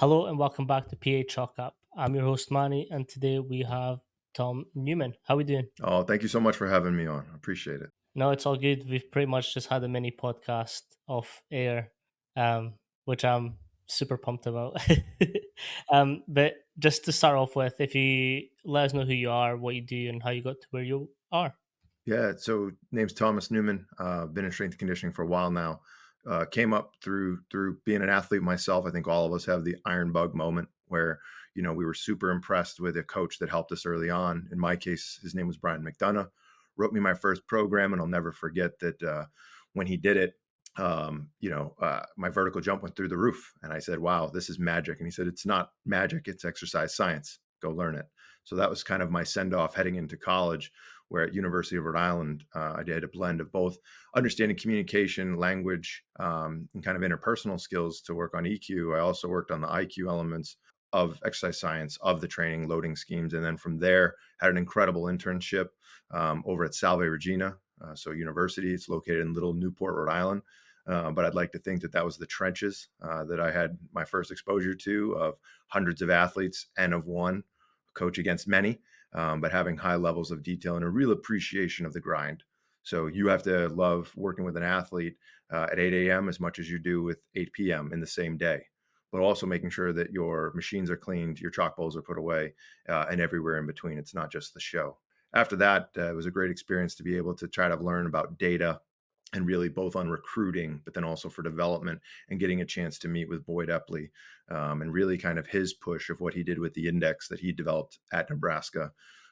Hello and welcome back to PA Chalk Up. I'm your host Manny, and today we have Tom Newman. How we doing? Oh, thank you so much for having me on. I appreciate it. No, it's all good. We've pretty much just had a mini podcast off air, which I'm super pumped about. But just to start off with, if you let us know who you are, what you do, and how you got to where you are. Yeah, so name's Thomas Newman. Been in strength and conditioning for a while now. Came up through being an athlete myself. I think all of us have the iron bug moment where we were super impressed with a coach that helped us early on. In my case, his name was Brian McDonough. Wrote me my first program, and I'll never forget that when he did it. My vertical jump went through the roof, and I said, "Wow, this is magic." And he said, "It's not magic; it's exercise science. Go learn it." So that was kind of my send off heading into college where at University of Rhode Island, I did a blend of both understanding communication, language, and kind of interpersonal skills to work on EQ. I also worked on the IQ elements of exercise science, of the training, loading schemes. And then from there, had an incredible internship over at Salve Regina. So university, it's located in Little Newport, Rhode Island. But I'd like to think that was the trenches that I had my first exposure to of hundreds of athletes, N of one, coach against many, but having high levels of detail and a real appreciation of the grind. So you have to love working with an athlete at 8 a.m. as much as you do with 8 p.m. in the same day, but also making sure that your machines are cleaned, your chalk bowls are put away, and everywhere in between. It's not just the show. After that, it was a great experience to be able to try to learn about data and really both on recruiting, but then also for development and getting a chance to meet with Boyd Epley and really kind of his push of what he did with the index that he developed at Nebraska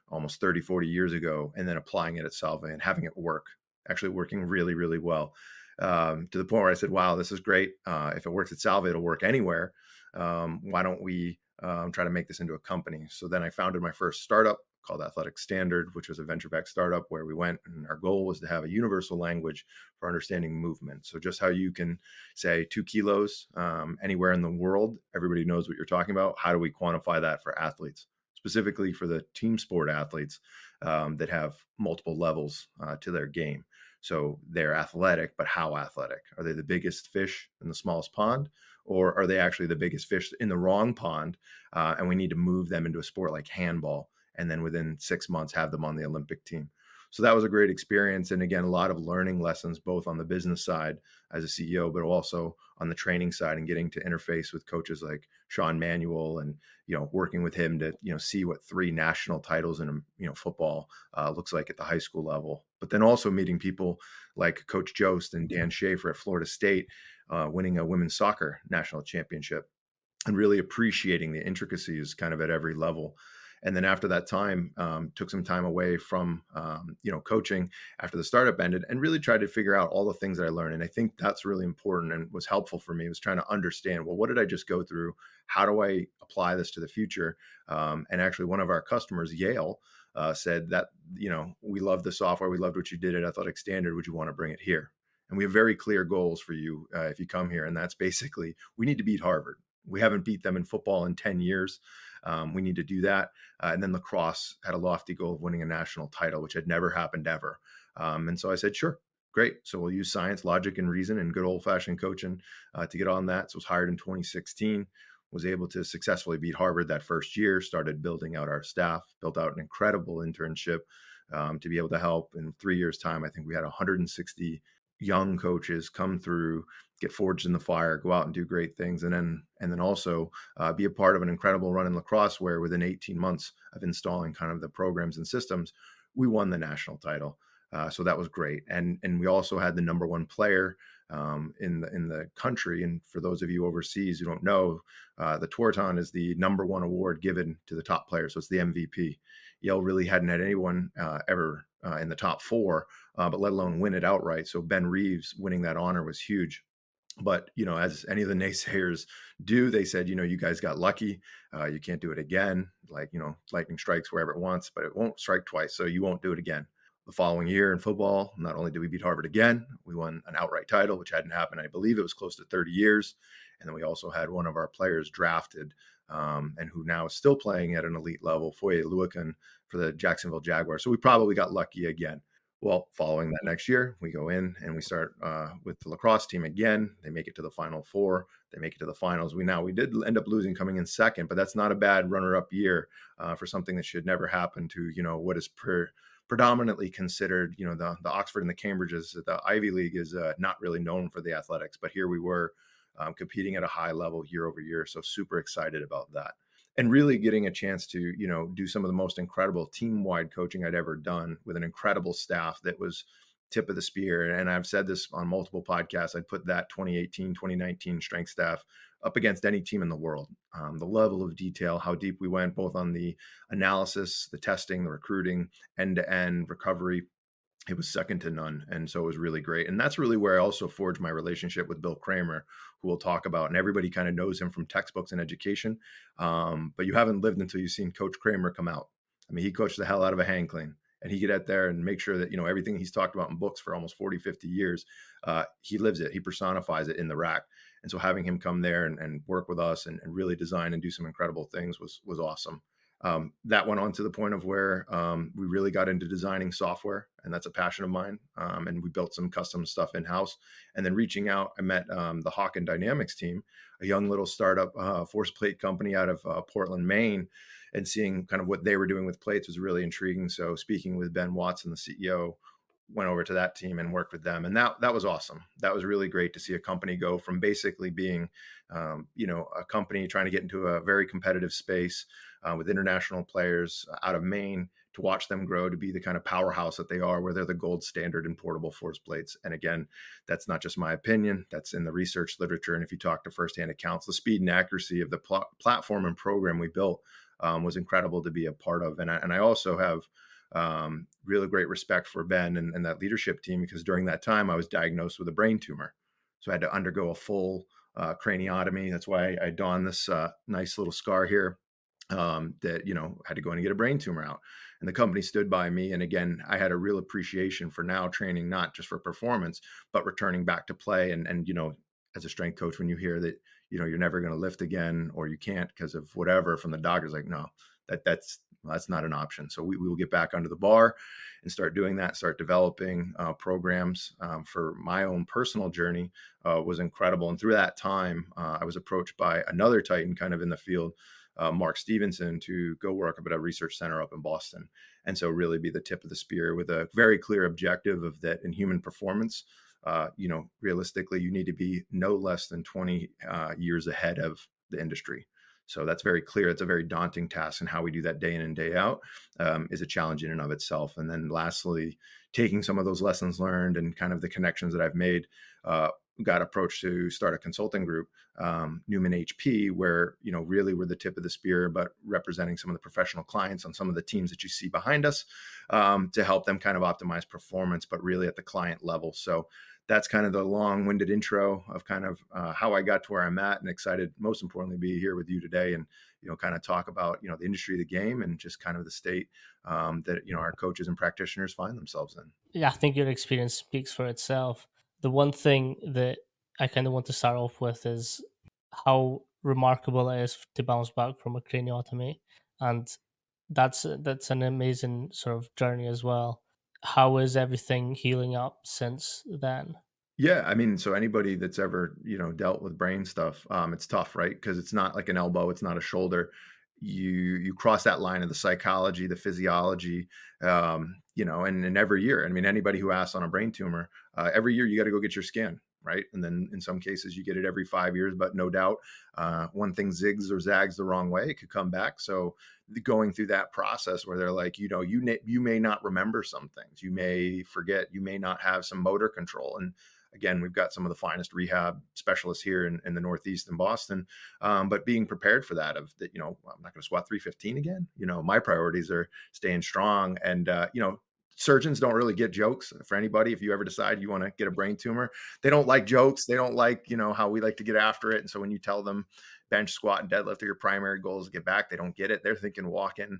almost 30, 40 years ago, and then applying it at Salve and having it work, actually working really, really well. To the point where I said, wow, this is great. If it works at Salve, it'll work anywhere. Why don't we try to make this into a company? So then I founded my first startup called Athletic Standard, which was a venture-backed startup where we went, and our goal was to have a universal language for understanding movement. So just how you can say 2 kilos anywhere in the world, everybody knows what you're talking about. How do we quantify that for athletes, specifically for the team sport athletes that have multiple levels to their game? So they're athletic, but how athletic? Are they the biggest fish in the smallest pond? Or are they actually the biggest fish in the wrong pond? And we need to move them into a sport like handball, and then within 6 months have them on the Olympic team. So that was a great experience. And again, a lot of learning lessons, both on the business side as a CEO, but also on the training side and getting to interface with coaches like Sean Manuel and, working with him to, see what 3 national titles in, football looks like at the high school level. But then also meeting people like Coach Jost and Dan Schaefer at Florida State, winning a women's soccer national championship and really appreciating the intricacies kind of at every level. And then after that time, took some time away from, coaching after the startup ended and really tried to figure out all the things that I learned. And I think that's really important and was helpful for me was trying to understand, well, what did I just go through? How do I apply this to the future? And actually one of our customers, Yale, said that, we love the software. We loved what you did at Athletic Standard. Would you want to bring it here? And we have very clear goals for you if you come here. And that's basically, we need to beat Harvard. We haven't beat them in football in 10 years. We need to do that. And then lacrosse had a lofty goal of winning a national title, which had never happened ever. And so I said, sure, great. So we'll use science, logic, and reason and good old-fashioned coaching to get on that. So I was hired in 2016, was able to successfully beat Harvard that first year, started building out our staff, built out an incredible internship to be able to help. In 3 years' time, I think we had 160 young coaches come through, get forged in the fire, go out and do great things, and then also be a part of an incredible run in lacrosse where within 18 months of installing kind of the programs and systems, we won the national title. So that was great, and we also had the number one player in the country. And for those of you overseas who don't know, the Tewaaraton is the number one award given to the top player, so it's the MVP. Yale really hadn't had anyone ever in the top 4, but let alone win it outright. So Ben Reeves winning that honor was huge. But, as any of the naysayers do, they said, you guys got lucky. You can't do it again. Like, lightning strikes wherever it wants, but it won't strike twice. So you won't do it again. The following year in football, not only did we beat Harvard again, we won an outright title, which hadn't happened. I believe it was close to 30 years. And then we also had one of our players drafted and who now is still playing at an elite level, Foye Luakin, for the Jacksonville Jaguars. So we probably got lucky again. Well, following that next year, we go in and we start with the lacrosse team again. They make it to the Final Four. They make it to the finals. We did end up losing, coming in second, but that's not a bad runner-up year for something that should never happen to what is predominantly considered the Oxford and the Cambridges. The Ivy League is not really known for the athletics, but here we were competing at a high level year over year. So super excited about that and really getting a chance to do some of the most incredible team-wide coaching I'd ever done with an incredible staff that was tip of the spear. And I've said this on multiple podcasts. I'd put that 2018 2019 strength staff up against any team in the world. The level of detail, how deep we went, both on the analysis, the testing, the recruiting, end-to-end recovery, it was second to none. And so it was really great. And that's really where I also forged my relationship with Bill Kramer, who we'll talk about. And everybody kind of knows him from textbooks and education. But you haven't lived until you've seen Coach Kramer come out. I mean, he coached the hell out of a hang clean. And he get out there and make sure that, everything he's talked about in books for almost 40, 50 years, he lives it. He personifies it in the rack. And so having him come there and work with us and really design and do some incredible things was awesome. That went on to the point of where we really got into designing software, and that's a passion of mine. And we built some custom stuff in house. And then reaching out, I met the Hawkin Dynamics team, a young little startup force plate company out of Portland, Maine, and seeing kind of what they were doing with plates was really intriguing. So speaking with Ben Watson, the CEO, went over to that team and worked with them, and that was awesome. That was really great to see a company go from basically being a company trying to get into a very competitive space with international players out of Maine, to watch them grow to be the kind of powerhouse that they are, where they're the gold standard in portable force plates. And again, that's not just my opinion, that's in the research literature. And if you talk to firsthand accounts, the speed and accuracy of the platform and program we built was incredible to be a part of. And I also have really great respect for Ben and that leadership team, because during that time I was diagnosed with a brain tumor. So I had to undergo a full craniotomy. That's why I donned this nice little scar here, that, had to go in and get a brain tumor out. And the company stood by me. And again, I had a real appreciation for now training, not just for performance, but returning back to play. And as a strength coach, when you hear that, you're never going to lift again, or you can't because of whatever from the doctors, like, no, that's not an option. So we will get back under the bar and start doing that, start developing programs for my own personal journey. Was incredible. And through that time, I was approached by another Titan kind of in the field, Mark Stevenson, to go work at a research center up in Boston. And so really be the tip of the spear with a very clear objective of that in human performance. Realistically, you need to be no less than 20 years ahead of the industry. So that's very clear. It's a very daunting task, and how we do that day in and day out is a challenge in and of itself. And then lastly, taking some of those lessons learned and kind of the connections that I've made, got approached to start a consulting group, Newman HP, where, really we're the tip of the spear, but representing some of the professional clients on some of the teams that you see behind us, to help them kind of optimize performance, but really at the client level. So that's kind of the long-winded intro of kind of how I got to where I'm at, and excited, most importantly, to be here with you today and, kind of talk about, the industry of the game and just kind of the state that, our coaches and practitioners find themselves in. Yeah, I think your experience speaks for itself. The one thing that I kind of want to start off with is how remarkable it is to bounce back from a craniotomy, and that's an amazing sort of journey as well. How is everything healing up since then? Yeah, I mean, so anybody that's ever, dealt with brain stuff, it's tough, right? Because it's not like an elbow, it's not a shoulder. You cross that line of the psychology, the physiology, and every year. I mean, anybody who asks on a brain tumor, every year you got to go get your scan, right? And then in some cases you get it every 5 years, but no doubt, one thing zigs or zags the wrong way, it could come back. So going through that process where they're like, you may not remember some things, you may forget, you may not have some motor control. And again, we've got some of the finest rehab specialists here in the Northeast in Boston. But being prepared for that, of that, I'm not going to squat 315 again. My priorities are staying strong. And, surgeons don't really get jokes. For anybody, if you ever decide you want to get a brain tumor, they don't like jokes. They don't like, how we like to get after it. And so when you tell them bench, squat, and deadlift are your primary goals to get back, they don't get it. They're thinking walking,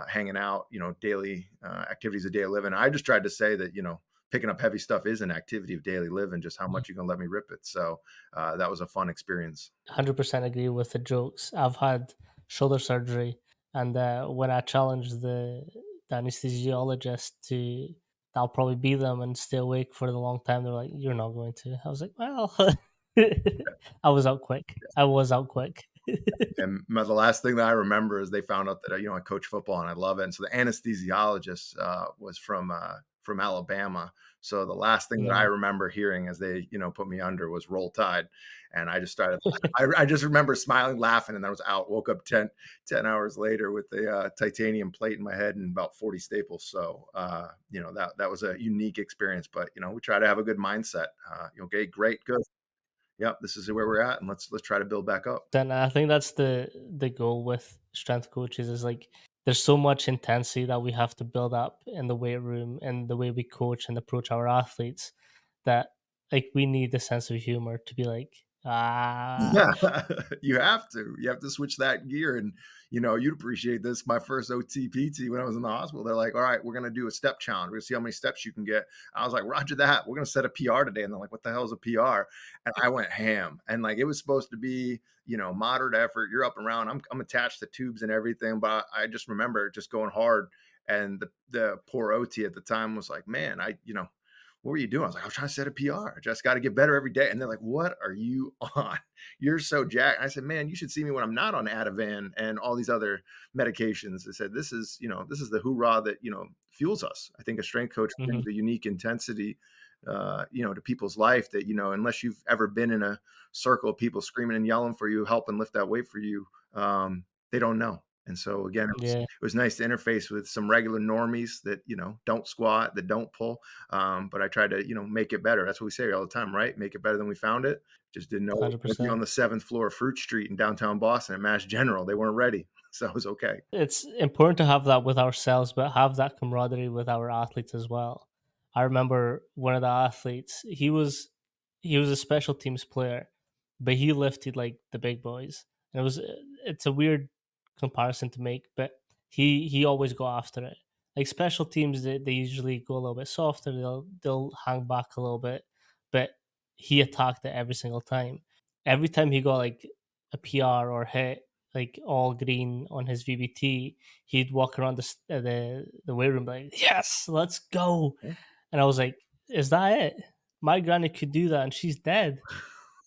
hanging out, daily activities of daily living. I just tried to say that, picking up heavy stuff is an activity of daily living, just how much you can let me rip it. So that was a fun experience. 100% agree with the jokes. I've had shoulder surgery, and when I challenged the anesthesiologist I'll probably be them and stay awake for the long time. They're like, "You're not going to." I was like, "Well," I was out quick. I was out quick. And the last thing that I remember is they found out that I coach football and I love it. And so the anesthesiologist was from Alabama. So the last thing that I Mm. remember hearing as they put me under was "Roll Tide," and I just started. I just remember smiling, laughing, and then I was out. Woke up 10 hours later with a titanium plate in my head and about 40 staples. So that was a unique experience. But we try to have a good mindset. Okay, great, good. Yep, this is where we're at, and let's try to build back up. Then I think that's the goal with strength coaches is like there's so much intensity that we have to build up in the weight room and the way we coach and approach our athletes that like we need a sense of humor to be like, Yeah, ah, you have to. You have to switch that gear, and you'd appreciate this. My first OTPT when I was in the hospital, they're like, "All right, we're gonna do a step challenge. We're gonna see how many steps you can get." I was like, "Roger that. We're gonna set a PR today." And they're like, "What the hell is a PR?" And I went ham. And like it was supposed to be, moderate effort. You're up and around. I'm attached to tubes and everything, but I just remember just going hard. And the poor OT at the time was like, "Man, what were you doing?" I was like, "I was trying to set a PR. I just got to get better every day." And they're like, "What are you on? You're so jacked." I said, "Man, you should see me when I'm not on Ativan and all these other medications." I said, this is the hoorah that, fuels us. I think a strength coach mhm, brings a unique intensity, to people's life that, unless you've ever been in a circle of people screaming and yelling for you, helping lift that weight for you, they don't know. And so again, yeah, it was nice to interface with some regular normies that, don't squat, that don't pull, but I tried to, make it better. That's what we say all the time, right? Make it better than we found it. Just didn't know it was going to be on 100%. the seventh floor of Fruit Street in downtown Boston at Mass General. They weren't ready, so it was okay. It's important to have that with ourselves, but have that camaraderie with our athletes as well. I remember one of the athletes, he was a special teams player, but he lifted like the big boys. And it's a weird comparison to make, but he always go after it. Like special teams, they usually go a little bit softer. They'll hang back a little bit, but he attacked it every single time. Every time he got like a PR or hit, like all green on his VBT, he'd walk around the weight room like, "Yes, let's go!" Yeah. And I was like, "Is that it? My granny could do that, and she's dead."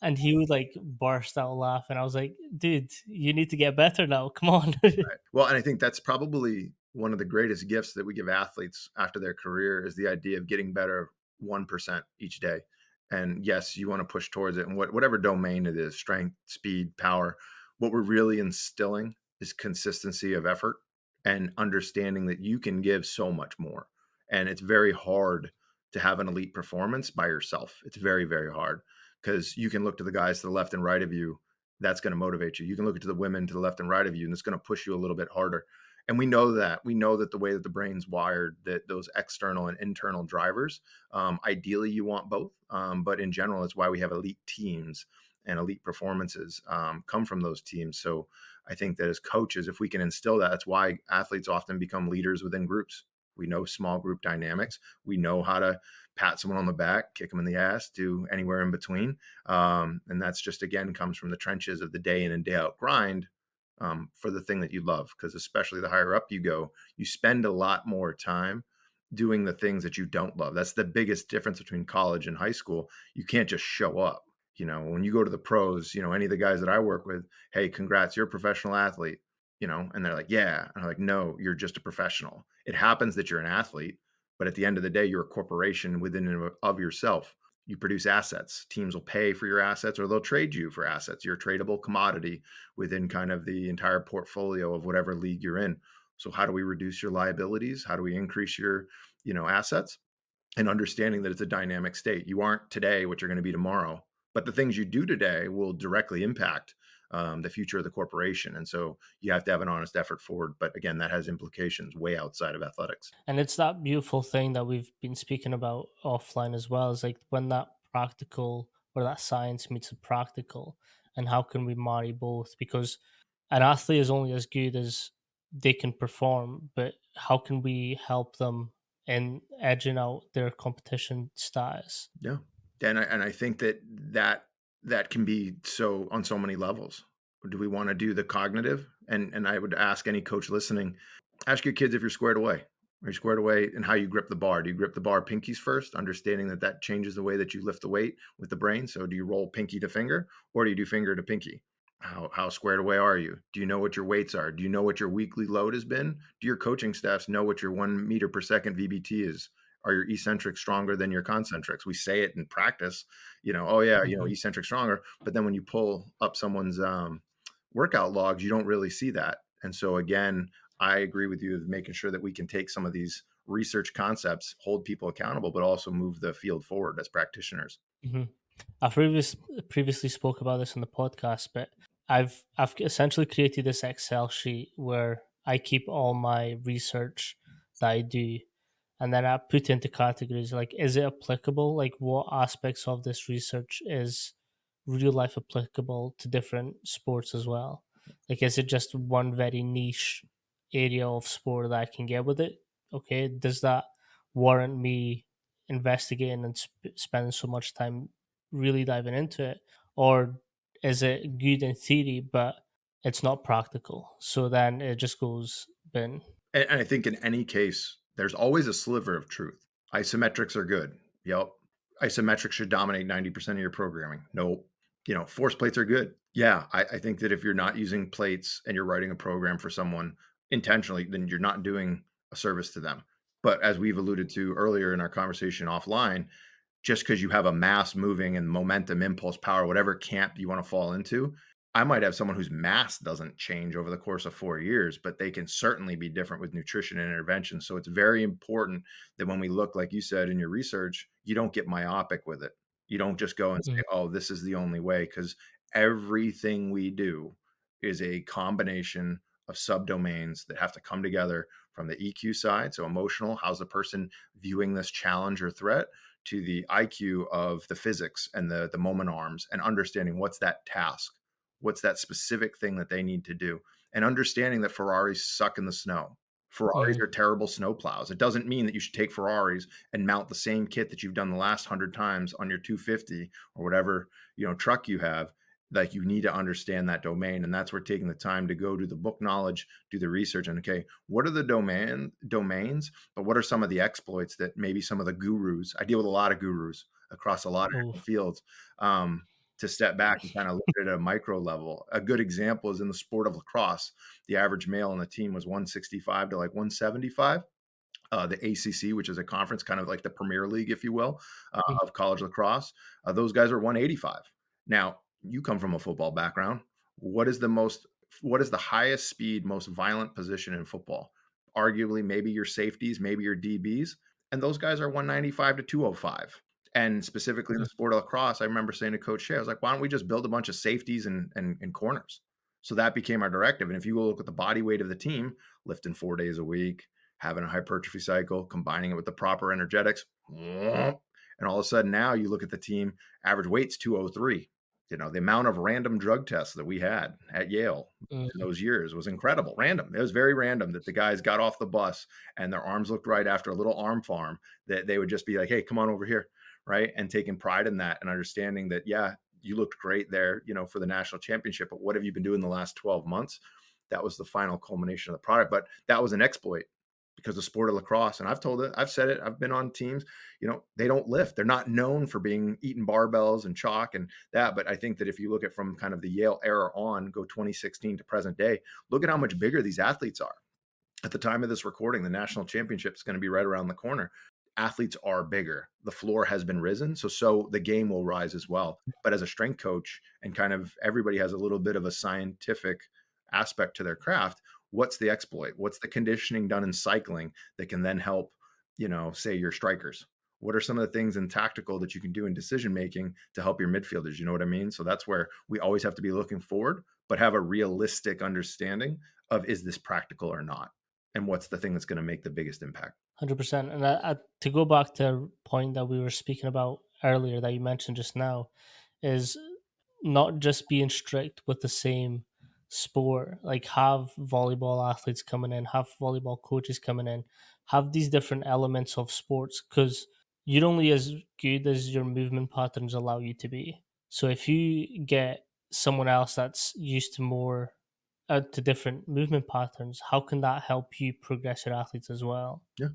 And he would like burst out laughing. I was like, "Dude, you need to get better now. Come on." Right. Well, and I think that's probably one of the greatest gifts that we give athletes after their career is the idea of getting better 1% each day. And yes, you want to push towards it. And whatever domain it is, strength, speed, power, what we're really instilling is consistency of effort and understanding that you can give so much more. And it's very hard to have an elite performance by yourself. It's very, very hard because you can look to the guys to the left and right of you, that's going to motivate you. You can look at the women to the left and right of you, and it's going to push you a little bit harder. And we know that. We know that the way that the brain's wired, that those external and internal drivers, ideally you want both. But in general, it's why we have elite teams and elite performances come from those teams. So I think that as coaches, if we can instill that, that's why athletes often become leaders within groups. We know small group dynamics. We know how to pat someone on the back, kick them in the ass, do anywhere in between. And that's just, again, comes from the trenches of the day in and day out grind for the thing that you love. Because especially the higher up you go, you spend a lot more time doing the things that you don't love. That's the biggest difference between college and high school. You can't just show up. When you go to the pros, any of the guys that I work with, "Hey, congrats, you're a professional athlete." And they're like, "Yeah." And I'm like, "No, you're just a professional. It happens that you're an athlete, but at the end of the day, you're a corporation within and of yourself. You produce assets. Teams will pay for your assets or they'll trade you for assets. You're a tradable commodity within kind of the entire portfolio of whatever league you're in. So how do we reduce your liabilities? How do we increase your, assets? And understanding that it's a dynamic state. You aren't today what you're going to be tomorrow, but the things you do today will directly impact the future of the corporation. And so you have to have an honest effort forward. But again, that has implications way outside of athletics. And it's that beautiful thing that we've been speaking about offline as well. Is like when that practical or that science meets the practical, and how can we marry both? Because an athlete is only as good as they can perform, but how can we help them in edging out their competition status? Yeah. And I think that can be so on so many levels. Do we want to do the cognitive? And I would ask any coach listening, ask your kids if you're squared away. Are you squared away in how you grip the bar? Do you grip the bar pinkies first, understanding that that changes the way that you lift the weight with the brain? So do you roll pinky to finger, or do you do finger to pinky? How squared away are you? Do you know what your weights are? Do you know what your weekly load has been? Do your coaching staffs know what your 1 meter per second VBT is? Are your eccentrics stronger than your concentrics? We say it in practice, oh yeah, Mhm. eccentric stronger, but then when you pull up someone's workout logs, you don't really see that. And so again, I agree with you of making sure that we can take some of these research concepts, hold people accountable, but also move the field forward as practitioners. Mhm. I've previously spoke about this on the podcast, but I've essentially created this Excel sheet where I keep all my research that I do, and then I put into categories like, is it applicable? Like, what aspects of this research is real life applicable to different sports as well? Like, is it just one very niche area of sport that I can get with it? Okay, does that warrant me investigating and spending so much time really diving into it, or is it good in theory but it's not practical, so then it just goes bin. And I think in any case, there's always a sliver of truth. Isometrics are good. Yep. Isometrics should dominate 90% of your programming. Nope. Force plates are good. Yeah. I think that if you're not using plates and you're writing a program for someone intentionally, then you're not doing a service to them. But as we've alluded to earlier in our conversation offline, just because you have a mass moving and momentum, impulse, power, whatever camp you want to fall into, I might have someone whose mass doesn't change over the course of 4 years, but they can certainly be different with nutrition and intervention. So it's very important that when we look, like you said in your research, you don't get myopic with it. You don't just go and say, Mhm. oh, this is the only way, because everything we do is a combination of subdomains that have to come together from the EQ side. So emotional, how's the person viewing this challenge or threat? To the IQ of the physics and the moment arms, and understanding what's that task, what's that specific thing that they need to do, and understanding that Ferraris suck in the snow. Ferraris Mhm. are terrible snow plows. It doesn't mean that you should take Ferraris and mount the same kit that you've done the last 100 times on your 250 or whatever truck you have. Like, you need to understand that domain, and that's where taking the time to go do the book knowledge, do the research, and okay, what are the domains, but what are some of the exploits that maybe some of the gurus? I deal with a lot of gurus across a lot of Oh. different fields. To step back and kind of look at it at a micro level. A good example is in the sport of lacrosse. The average male on the team was 165 to like 175. The ACC, which is a conference, kind of like the Premier League, if you will, Mhm. of college lacrosse. Those guys are 185. Now, you come from a football background. What is the most? What is the highest speed, most violent position in football? Arguably, maybe your safeties, maybe your DBs, and those guys are 195 to 205. And specifically in the Mhm. sport of lacrosse, I remember saying to Coach Shea, I was like, "Why don't we just build a bunch of safeties and corners?" So that became our directive. And if you go look at the body weight of the team, lifting 4 days a week, having a hypertrophy cycle, combining it with the proper energetics. And all of a sudden now you look at the team, average weight's 203. The amount of random drug tests that we had at Yale in Mhm. those years was incredible. Random. It was very random that the guys got off the bus and their arms looked right after a little arm farm, that they would just be like, hey, come on over here. Right. And taking pride in that and understanding that, yeah, you looked great there, for the national championship, but what have you been doing the last 12 months? That was the final culmination of the product. But that was an exploit, because the sport of lacrosse, and I've told it, I've said it, I've been on teams, they don't lift. They're not known for being eating barbells and chalk and that. But I think that if you look at from kind of the Yale era on, go 2016 to present day, look at how much bigger these athletes are. At the time of this recording, the national championship is going to be right around the corner. Athletes are bigger. The floor has been risen. So the game will rise as well. But as a strength coach, and kind of everybody has a little bit of a scientific aspect to their craft, what's the exploit? What's the conditioning done in cycling that can then help, say your strikers? What are some of the things in tactical that you can do in decision making to help your midfielders? You know what I mean? So that's where we always have to be looking forward, but have a realistic understanding of, is this practical or not? And what's the thing that's going to make the biggest impact? 100%. And to go back to a point that we were speaking about earlier that you mentioned just now, is not just being strict with the same sport. Like, have volleyball athletes coming in, have volleyball coaches coming in, have these different elements of sports, because you're only as good as your movement patterns allow you to be. So if you get someone else that's used to more to different movement patterns, how can that help you progress your athletes as well? Yeah.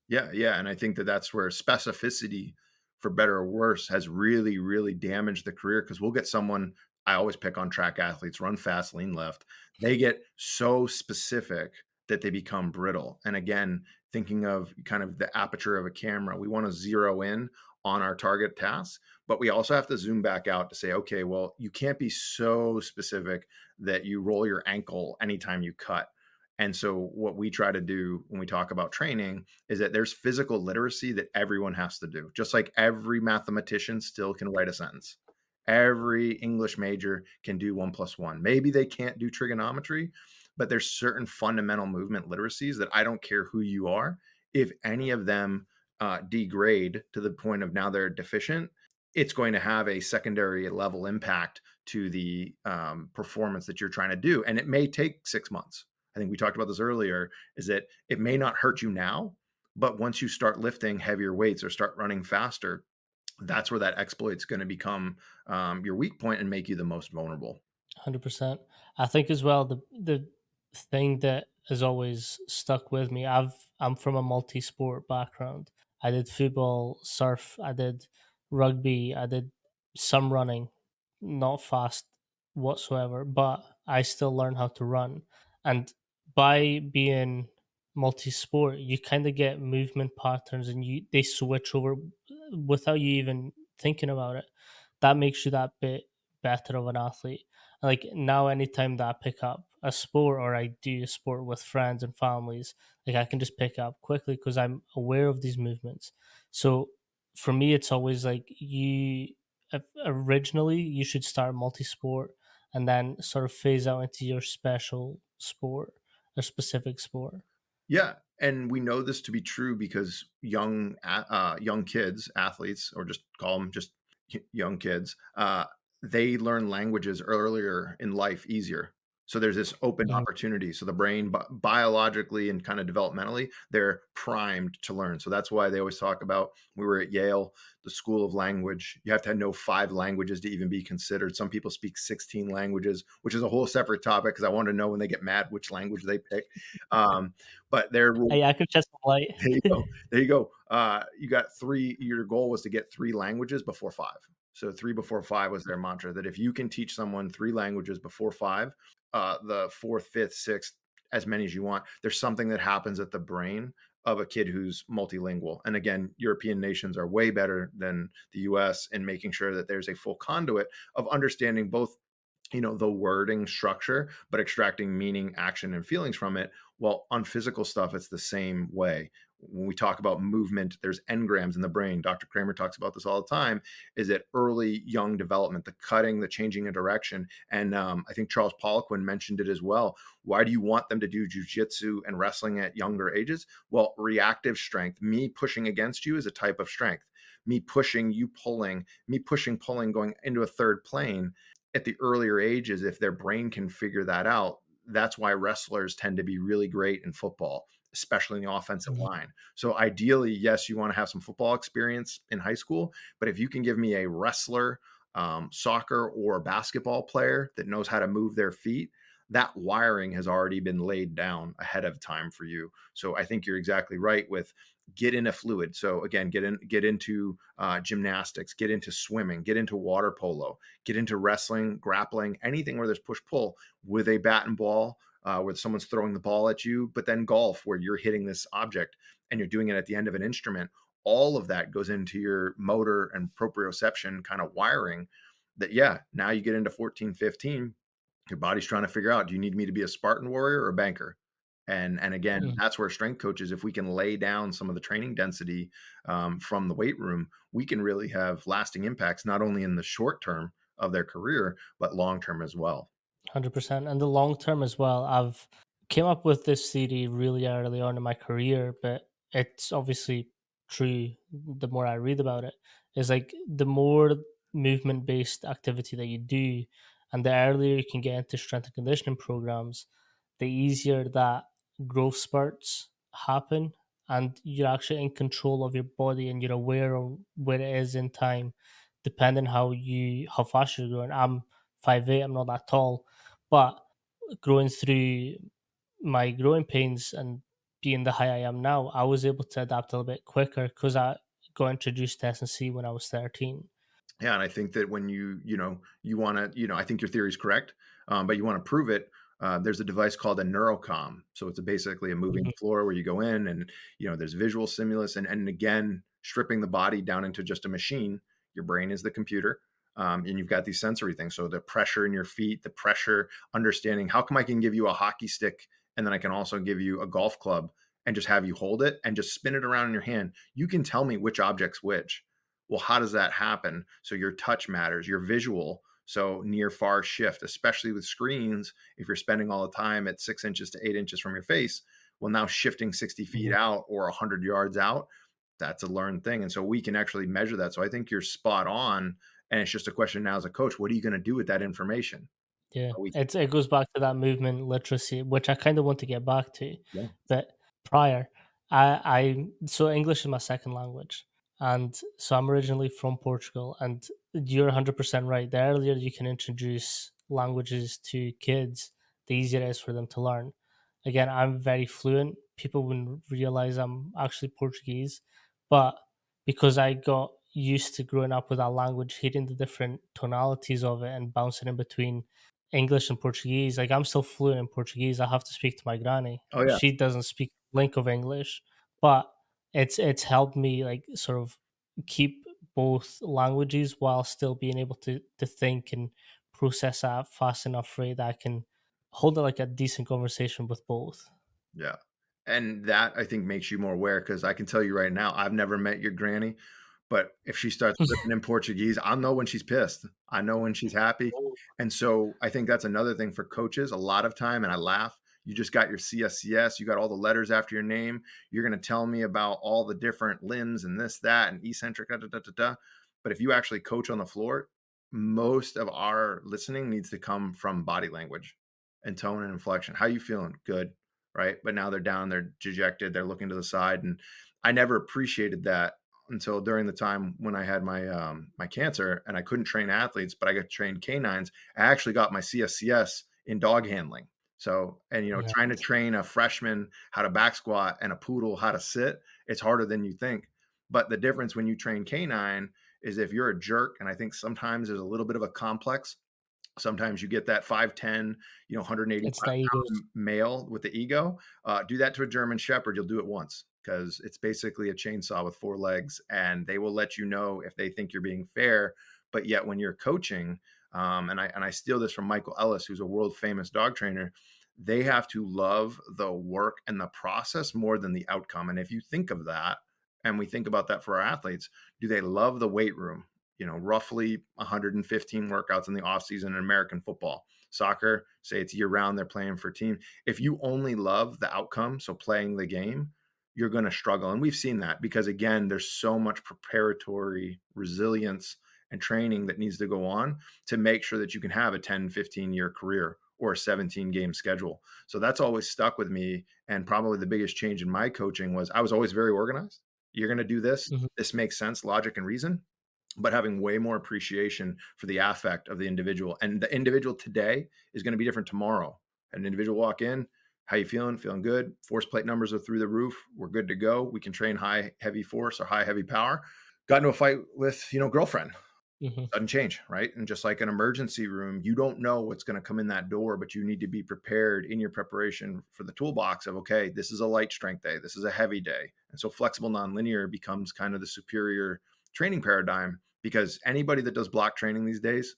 Yeah, yeah, and I think that that's where specificity, for better or worse, has really, really damaged the career because 'cause we'll get someone. I always pick on track athletes, run fast, lean left. They get so specific that they become brittle, and again, thinking of kind of the aperture of a camera, we wanna zero in on our target tasks, but we also have to zoom back out to say, "Okay, well, you can't be so specific that you roll your ankle anytime you cut." And so what we try to do when we talk about training is that there's physical literacy that everyone has to do. Just like every mathematician still can write a sentence. Every English major can do 1 plus 1. Maybe they can't do trigonometry, but there's certain fundamental movement literacies that I don't care who you are. If any of them degrade to the point of now they're deficient, it's going to have a secondary level impact to the performance that you're trying to do. And it may take 6 months. I think we talked about this earlier, is that it may not hurt you now, but once you start lifting heavier weights or start running faster, that's where that exploit's going to become your weak point and make you the most vulnerable. 100%. I think as well the thing that has always stuck with me. I'm from a multi-sport background. I did football, surf, I did rugby, I did some running, not fast whatsoever, but I still learned how to run. And by being multi-sport, you kind of get movement patterns and you they switch over without you even thinking about it. That makes you that bit better of an athlete. Like now, anytime that I pick up a sport or I do a sport with friends and families, like I can just pick up quickly because I'm aware of these movements. So for me, it's always like originally you should start multi-sport and then sort of phase out into your special sport or specific sport. Yeah, and we know this to be true because young kids, athletes, or just call them just young kids, they learn languages earlier in life easier. So there's this open Mhm. opportunity. So the brain, biologically and kind of developmentally, they're primed to learn. So that's why they always talk about. We were at Yale, the School of Language. You have to know 5 languages to even be considered. Some people speak 16 languages, which is a whole separate topic because I want to know when they get mad which language they pick. Um, but their rule. Hey, I could shed some light. There you go. There you go. You got three. Your goal was to get 3 languages before 5. So 3 before 5 was their mantra. That if you can teach someone 3 languages before 5, the fourth, fifth, sixth, as many as you want, there's something that happens at the brain of a kid who's multilingual. And again, European nations are way better than the U.S. in making sure that there's a full conduit of understanding both, the wording structure, but extracting meaning, action, and feelings from it. Well, on physical stuff, it's the same way. When we talk about movement, there's engrams in the brain. Dr. Kramer talks about this all the time. Is that early young development, the cutting, the changing of direction, and I think Charles Poliquin mentioned it as well. Why do you want them to do jujitsu and wrestling at younger ages? Well, reactive strength, me pushing against you, is a type of strength. Me pushing, you pulling, me pushing, pulling, going into a third plane at the earlier ages, if their brain can figure that out, that's why wrestlers tend to be really great in football, especially in the offensive Mhm. line. So ideally, yes, you want to have some football experience in high school, but if you can give me a wrestler, soccer, or basketball player that knows how to move their feet, that wiring has already been laid down ahead of time for you. So I think you're exactly right with get in a fluid. So again, get into gymnastics, get into swimming, get into water polo, get into wrestling, grappling, anything where there's push pull with a bat and ball, where someone's throwing the ball at you, but then golf where you're hitting this object and you're doing it at the end of an instrument. All of that goes into your motor and proprioception kind of wiring that, yeah, now you get into 14, 15, your body's trying to figure out, do you need me to be a Spartan warrior or a banker? And again, Mhm. that's where strength coaches, if we can lay down some of the training density from the weight room, we can really have lasting impacts, not only in the short term of their career, but long term as well. 100%. And the long term as well. I've came up with this theory really early on in my career, but it's obviously true the more I read about it. Is like the more movement based activity that you do and the earlier you can get into strength and conditioning programs, the easier that growth spurts happen and you're actually in control of your body and you're aware of where it is in time, depending how fast you're growing. I'm 5'8", I'm not that tall, but growing through my growing pains and being the height I am now, I was able to adapt a little bit quicker because I got introduced to S&C when I was 13. Yeah, and I think that when you want to, I think your theory is correct, but you want to prove it. There's a device called a neurocom. So it's basically a moving Mhm, floor where you go in, and there's visual stimulus, and again, stripping the body down into just a machine. Your brain is the computer, and you've got these sensory things. So the pressure in your feet, the pressure, understanding how come I can give you a hockey stick, and then I can also give you a golf club, and just have you hold it and just spin it around in your hand. You can tell me which object's which. Well, how does that happen? So your touch matters, your visual. So near far shift, especially with screens, if you're spending all the time at 6 inches to 8 inches from your face, well, now shifting 60 feet mhm. out or 100 yards out, that's a learned thing. And so we can actually measure that. So I think you're spot on. And it's just a question now as a coach, what are you going to do with that information? Yeah, We can, it goes back to that movement literacy, which I kind of want to get back to. yeah. But prior, so English is my second language, and so I'm originally from Portugal. And you're 100% right. The earlier you can introduce languages to kids, the easier it is for them to learn. Again, I'm very fluent. People wouldn't realize I'm actually Portuguese, but because I got used to growing up with that language, hearing the different tonalities of it and bouncing in between English and Portuguese. Like I'm still fluent in Portuguese. I have to speak to my granny. Oh, yeah. She doesn't speak a link of English, but it's helped me like sort of keep both languages while still being able to think and process at a fast enough rate that I can hold like a decent conversation with both. Yeah. And that I think makes you more aware because I can tell you right now, I've never met your granny, but if she starts flipping in Portuguese, I'll know when she's pissed. I know when she's happy. And so I think that's another thing for coaches. A lot of time, and I laugh, you just got your CSCS, you got all the letters after your name. You're going to tell me about all the different limbs and this, that, and eccentric, da, da, da, da, da. But if you actually coach on the floor, most of our listening needs to come from body language and tone and inflection. How you feeling? Good, right? But now they're down, they're dejected, they're looking to the side, and I never appreciated that until during the time when I had my cancer and I couldn't train athletes, but I got to train canines. I actually got my CSCS in dog handling. So, and trying to Nice. train a freshman how to back squat and a poodle how to sit, it's harder than you think. But the difference when you train canine is if you're a jerk, and I think sometimes there's a little bit of a complex. Sometimes you get that 5'10", It's 185 the egos. pound male with the ego. Do that to a German Shepherd, you'll do it once because it's basically a chainsaw with four legs, and they will let you know if they think you're being fair. But yet, when you're coaching, and I steal this from Michael Ellis, who's a world famous dog trainer, they have to love the work and the process more than the outcome. And if you think of that, and we think about that for our athletes, do they love the weight room? Roughly 115 workouts in the offseason in American football. Soccer, say it's year round, they're playing for a team. If you only love the outcome, so playing the game, you're going to struggle. And we've seen that because, again, there's so much preparatory resilience and training that needs to go on to make sure that you can have a 10, 15-year career or a 17-game schedule. So that's always stuck with me. And probably the biggest change in my coaching was I was always very organized. You're going to do this. Mhm. This makes sense, logic and reason, but having way more appreciation for the affect of the individual. And the individual today is going to be different tomorrow. An individual walk in, how you feeling? Feeling good. Force plate numbers are through the roof. We're good to go. We can train high heavy force or high heavy power. Got into a fight with, girlfriend. Mhm. Sudden change, right? And just like an emergency room, you don't know what's going to come in that door, but you need to be prepared in your preparation for the toolbox of, okay, this is a light strength day. This is a heavy day. And so flexible nonlinear becomes kind of the superior training paradigm because anybody that does block training these days,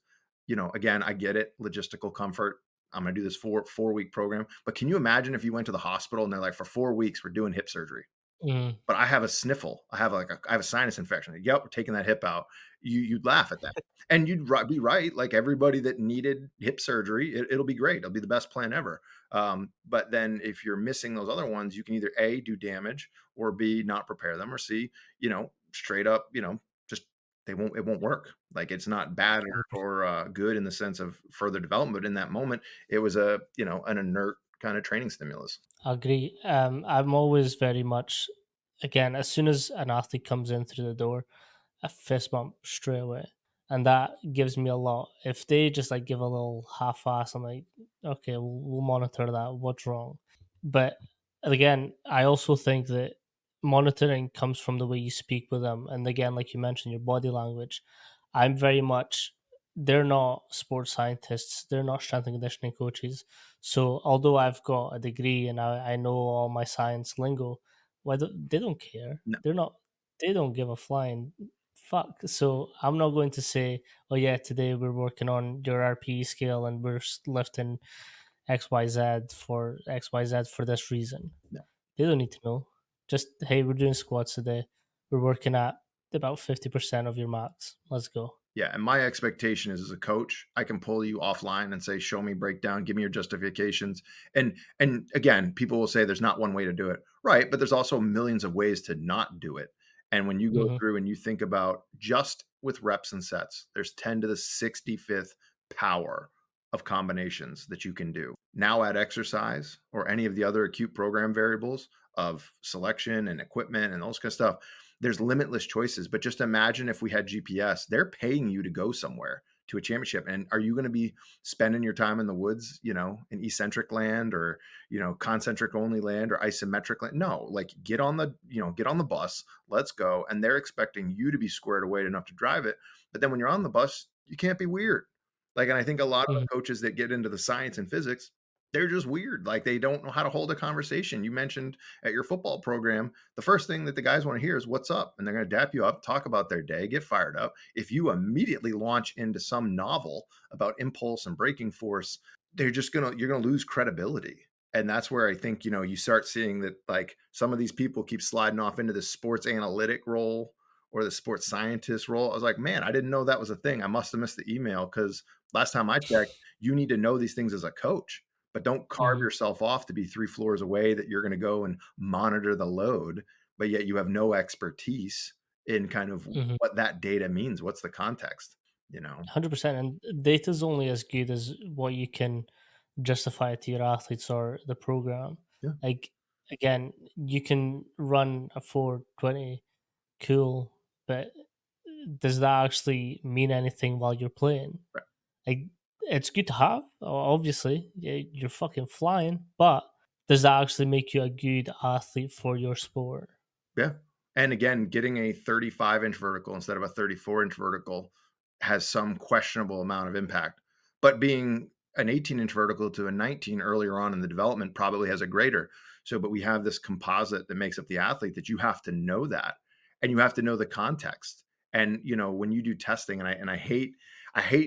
again, I get it, logistical comfort. I'm going to do this 4 week program. But can you imagine if you went to the hospital and they're like, for 4 weeks, we're doing hip surgery? Mhm. But I have a sniffle. I have a sinus infection. Yep, we're taking that hip out. You'd laugh at that, and you'd be right. Like everybody that needed hip surgery, it'll be great. It'll be the best plan ever. But then if you're missing those other ones, you can either A, do damage, or B, not prepare them, or C, straight up, just it won't work. Like it's not bad or good in the sense of further development. But in that moment, it was an inert kind of training stimulus. I agree. I'm always very much, again, as soon as an athlete comes in through the door, a fist bump straight away. and that gives me a lot. If they just like give a little half-ass, I'm like, okay, we'll monitor that. What's wrong? But again, I also think that monitoring comes from the way you speak with them, and again, like you mentioned, your body language. I'm very much. They're not sports scientists. They're not strength and conditioning coaches. So although I've got a degree and I know all my science lingo, they don't care. No. They're not. They don't give a flying fuck. So I'm not going to say, oh yeah, today we're working on your RPE scale and we're lifting XYZ for XYZ for this reason. No. They don't need to know. Just hey, we're doing squats today. We're working at about 50% of your max. Let's go. Yeah, and my expectation is as a coach, I can pull you offline and say, "Show me breakdown, give me your justifications." And again, people will say there's not one way to do it. Right, but there's also millions of ways to not do it. And when you go Hmm. through and you think about just with reps and sets, there's 10 to the 65th power of combinations that you can do. Now add exercise or any of the other acute program variables of selection and equipment and all this kind of stuff. There's limitless choices. But just imagine if we had GPS, they're paying you to go somewhere to a championship. And are you going to be spending your time in the woods, in eccentric land or, concentric only land or isometric land? No, like get on the bus, let's go. And they're expecting you to be squared away enough to drive it. But then when you're on the bus, you can't be weird. Like, and I think a lot of Hmm. the coaches that get into the science and physics, they're just weird. Like they don't know how to hold a conversation. You mentioned at your football program, the first thing that the guys want to hear is what's up. And they're going to dap you up, talk about their day, get fired up. If you immediately launch into some novel about impulse and braking force, you're going to lose credibility. And that's where I think, you start seeing that like some of these people keep sliding off into the sports analytic role or the sports scientist role. I was like, man, I didn't know that was a thing. I must have missed the email because last time I checked, you need to know these things as a coach, but don't carve Hmm. yourself off to be 3 floors away that you're going to go and monitor the load, but yet you have no expertise in kind of Hmm. what that data means. What's the context, 100%. And data is only as good as what you can justify it to your athletes or the program. Yeah. Like, again, you can run a 420, cool, but does that actually mean anything while you're playing? Right. Like, it's good to have, obviously. You're fucking flying, but does that actually make you a good athlete for your sport? Yeah. And again, getting a 35-inch vertical instead of a 34-inch vertical has some questionable amount of impact. But being an 18-inch vertical to a 19 earlier on in the development probably has a greater. So, but we have this composite that makes up the athlete that you have to know that, and you have to know the context. And when you do testing, and I hate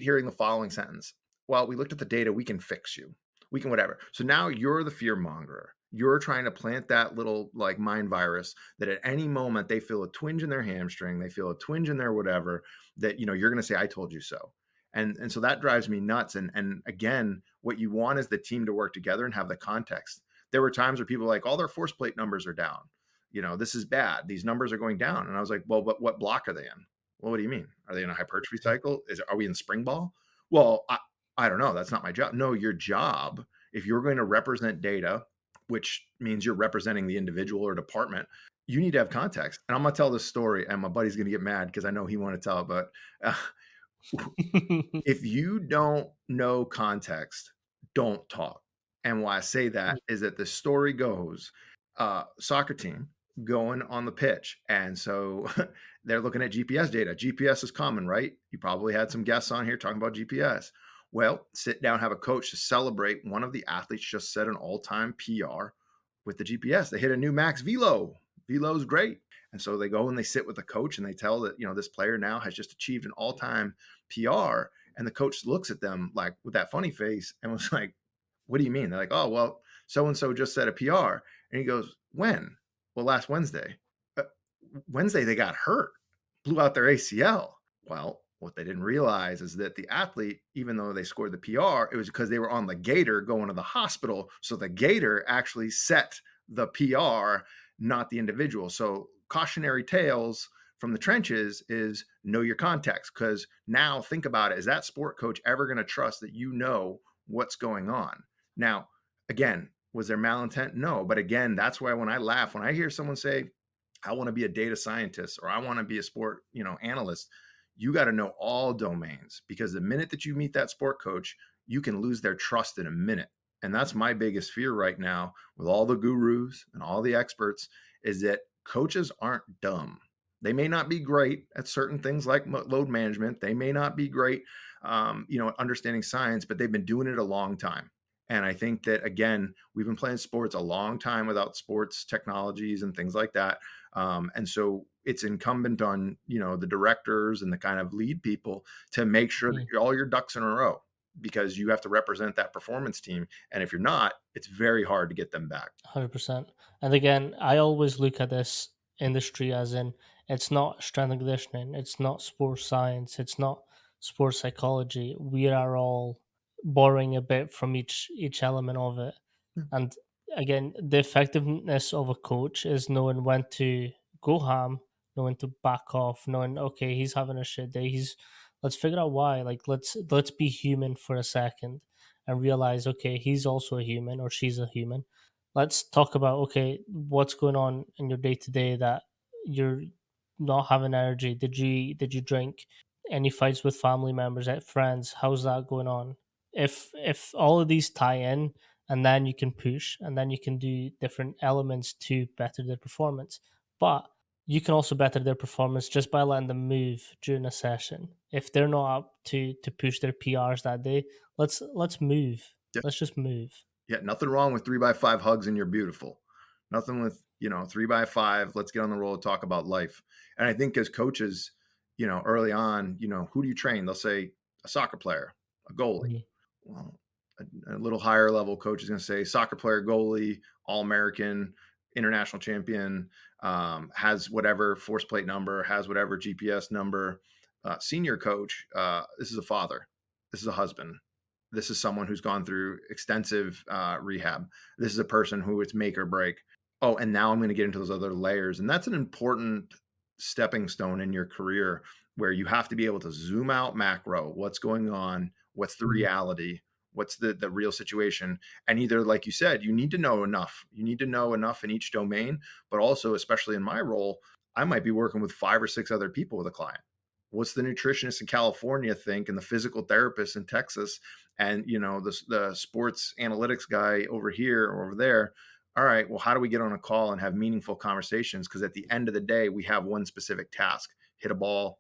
hearing the following sentence. Well, we looked at the data, we can fix you. We can whatever. So now you're the fear monger. You're trying to plant that little like mind virus that at any moment they feel a twinge in their hamstring, they feel a twinge in their whatever, that you're going to say, I told you so. And so that drives me nuts. And again, what you want is the team to work together and have the context. There were times where people were like, all their force plate numbers are down. This is bad. These numbers are going down. And I was like, well, but what block are they in? Well, what do you mean? Are they in a hypertrophy cycle? Are we in spring ball? Well, I don't know. That's not my job. No, your job, if you're going to represent data, which means you're representing the individual or department, you need to have context. And I'm going to tell this story, and my buddy's going to get mad because I know he wanted to tell it. But uh, if you don't know context, don't talk. And why I say that is that the story goes, soccer team going on the pitch. And so they're looking at GPS data. GPS is common, right? You probably had some guests on here talking about GPS. Well, sit down, have a coach to celebrate. One of the athletes just set an all-time PR with the GPS. They hit a new max velo. Velo's great. And so they go and they sit with the coach and they tell that, this player now has just achieved an all-time PR. And the coach looks at them like with that funny face and was like, what do you mean? They're like, oh, well, so-and-so just set a PR. And he goes, when? Well, last Wednesday. Uh, Wednesday, they got hurt, blew out their ACL. Well, what they didn't realize is that the athlete, even though they scored the PR, it was because they were on the gator going to the hospital. So the gator actually set the PR, not the individual. So cautionary tales from the trenches is know your context, because now think about it. Is that sport coach ever going to trust that you know what's going on? Now, again, was there malintent? No. But again, that's why when I laugh, when I hear someone say, I want to be a data scientist or I want to be a sport, analyst, you got to know all domains, because the minute that you meet that sport coach, you can lose their trust in a minute. And that's my biggest fear right now with all the gurus and all the experts, is that coaches aren't dumb. They may not be great at certain things like load management. They may not be great, understanding science, but they've been doing it a long time. And I think that, again, we've been playing sports a long time without sports technologies and things like that. And so it's incumbent on, the directors and the kind of lead people to make sure that Mm. all your ducks in a row, because you have to represent that performance team. And if you're not, it's very hard to get them back. 100%. And again, I always look at this industry as in it's not strength and conditioning, it's not sports science, it's not sports psychology. We are all borrowing a bit from each element of it. And again, the effectiveness of a coach is knowing when to go ham, knowing to back off, knowing okay, he's having a shit day. Let's figure out why. Like let's be human for a second and realize okay, he's also a human or she's a human. Let's talk about okay, what's going on in your day to day that you're not having energy. Did you drink? Any fights with family members, friends? How's that going on? If all of these tie in, and then you can push, and then you can do different elements to better their performance. But you can also better their performance just by letting them move during a session. If they're not up to push their PRs that day, let's move. Yeah. Let's just move. Yeah, nothing wrong with 3x5 hugs and you're beautiful. Nothing with, 3x5. Let's get on the roll and talk about life. And I think as coaches, early on, who do you train? They'll say a soccer player, a goalie. Mhm. Well, a little higher level coach is going to say soccer player, goalie, All American, international champion, has whatever force plate number, has whatever GPS number. Senior coach, this is a father, this is a husband, this is someone who's gone through extensive rehab. This is a person who it's make or break. Oh, and now I'm going to get into those other layers. And that's an important stepping stone in your career, where you have to be able to zoom out macro. What's going on? What's the Mhm. reality? What's the real situation? And either, like you said, you need to know enough. You need to know enough in each domain, but also, especially in my role, I might be working with 5 or 6 other people with a client. What's the nutritionist in California think, and the physical therapist in Texas, and the sports analytics guy over here or over there? All right, well, how do we get on a call and have meaningful conversations? Because at the end of the day, we have one specific task: hit a ball,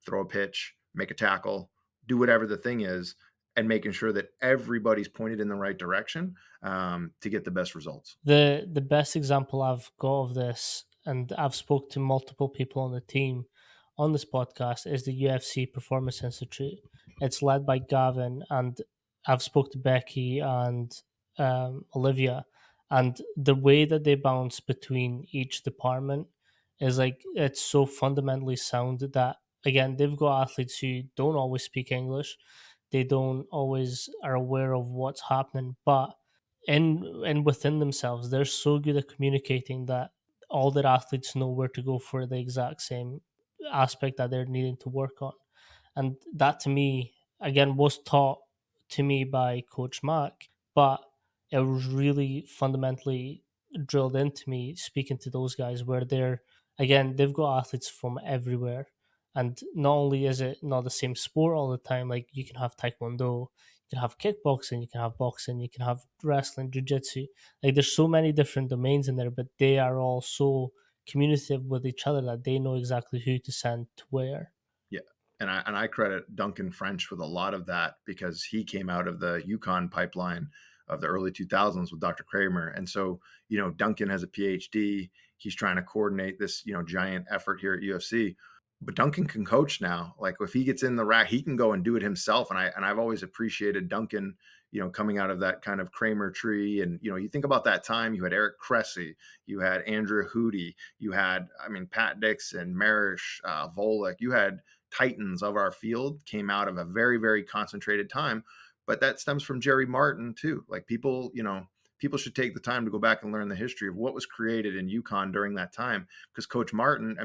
throw a pitch, make a tackle, do whatever the thing is, and making sure that everybody's pointed in the right direction, to get the best results. The best example I've got of this, and I've spoke to multiple people on the team on this podcast, is the UFC Performance Institute. It's led by Gavin, and I've spoke to Becky and Olivia, and the way that they bounce between each department is like it's so fundamentally sound that again they've got athletes who don't always speak English, they don't always are aware of what's happening, but and within themselves they're so good at communicating that all their athletes know where to go for the exact same aspect that they're needing to work on. And that to me again was taught to me by Coach Mack, but it was really fundamentally drilled into me speaking to those guys where they've got athletes from everywhere. And not only is it not the same sport all the time, like you can have taekwondo, you can have kickboxing, you can have boxing, you can have wrestling, jiu-jitsu. Like there's so many different domains in there, but they are all so communicative with each other that they know exactly who to send to where. Yeah. And I credit Duncan French with a lot of that, because he came out of the Yukon pipeline of the early 2000s with Dr. Kramer. And so, Duncan has a PhD. He's trying to coordinate this, giant effort here at UFC. But Duncan can coach now. Like if he gets in the rack, he can go and do it himself. And I've always appreciated Duncan, coming out of that kind of Kramer tree. And you think about that time, you had Eric Cressy, you had Andrew Hootie, you had, Pat Dixon, Marish, Volek, you had titans of our field came out of a very, very concentrated time. But that stems from Jerry Martin too. Like people should take the time to go back and learn the history of what was created in Yukon during that time. Because Coach Martin,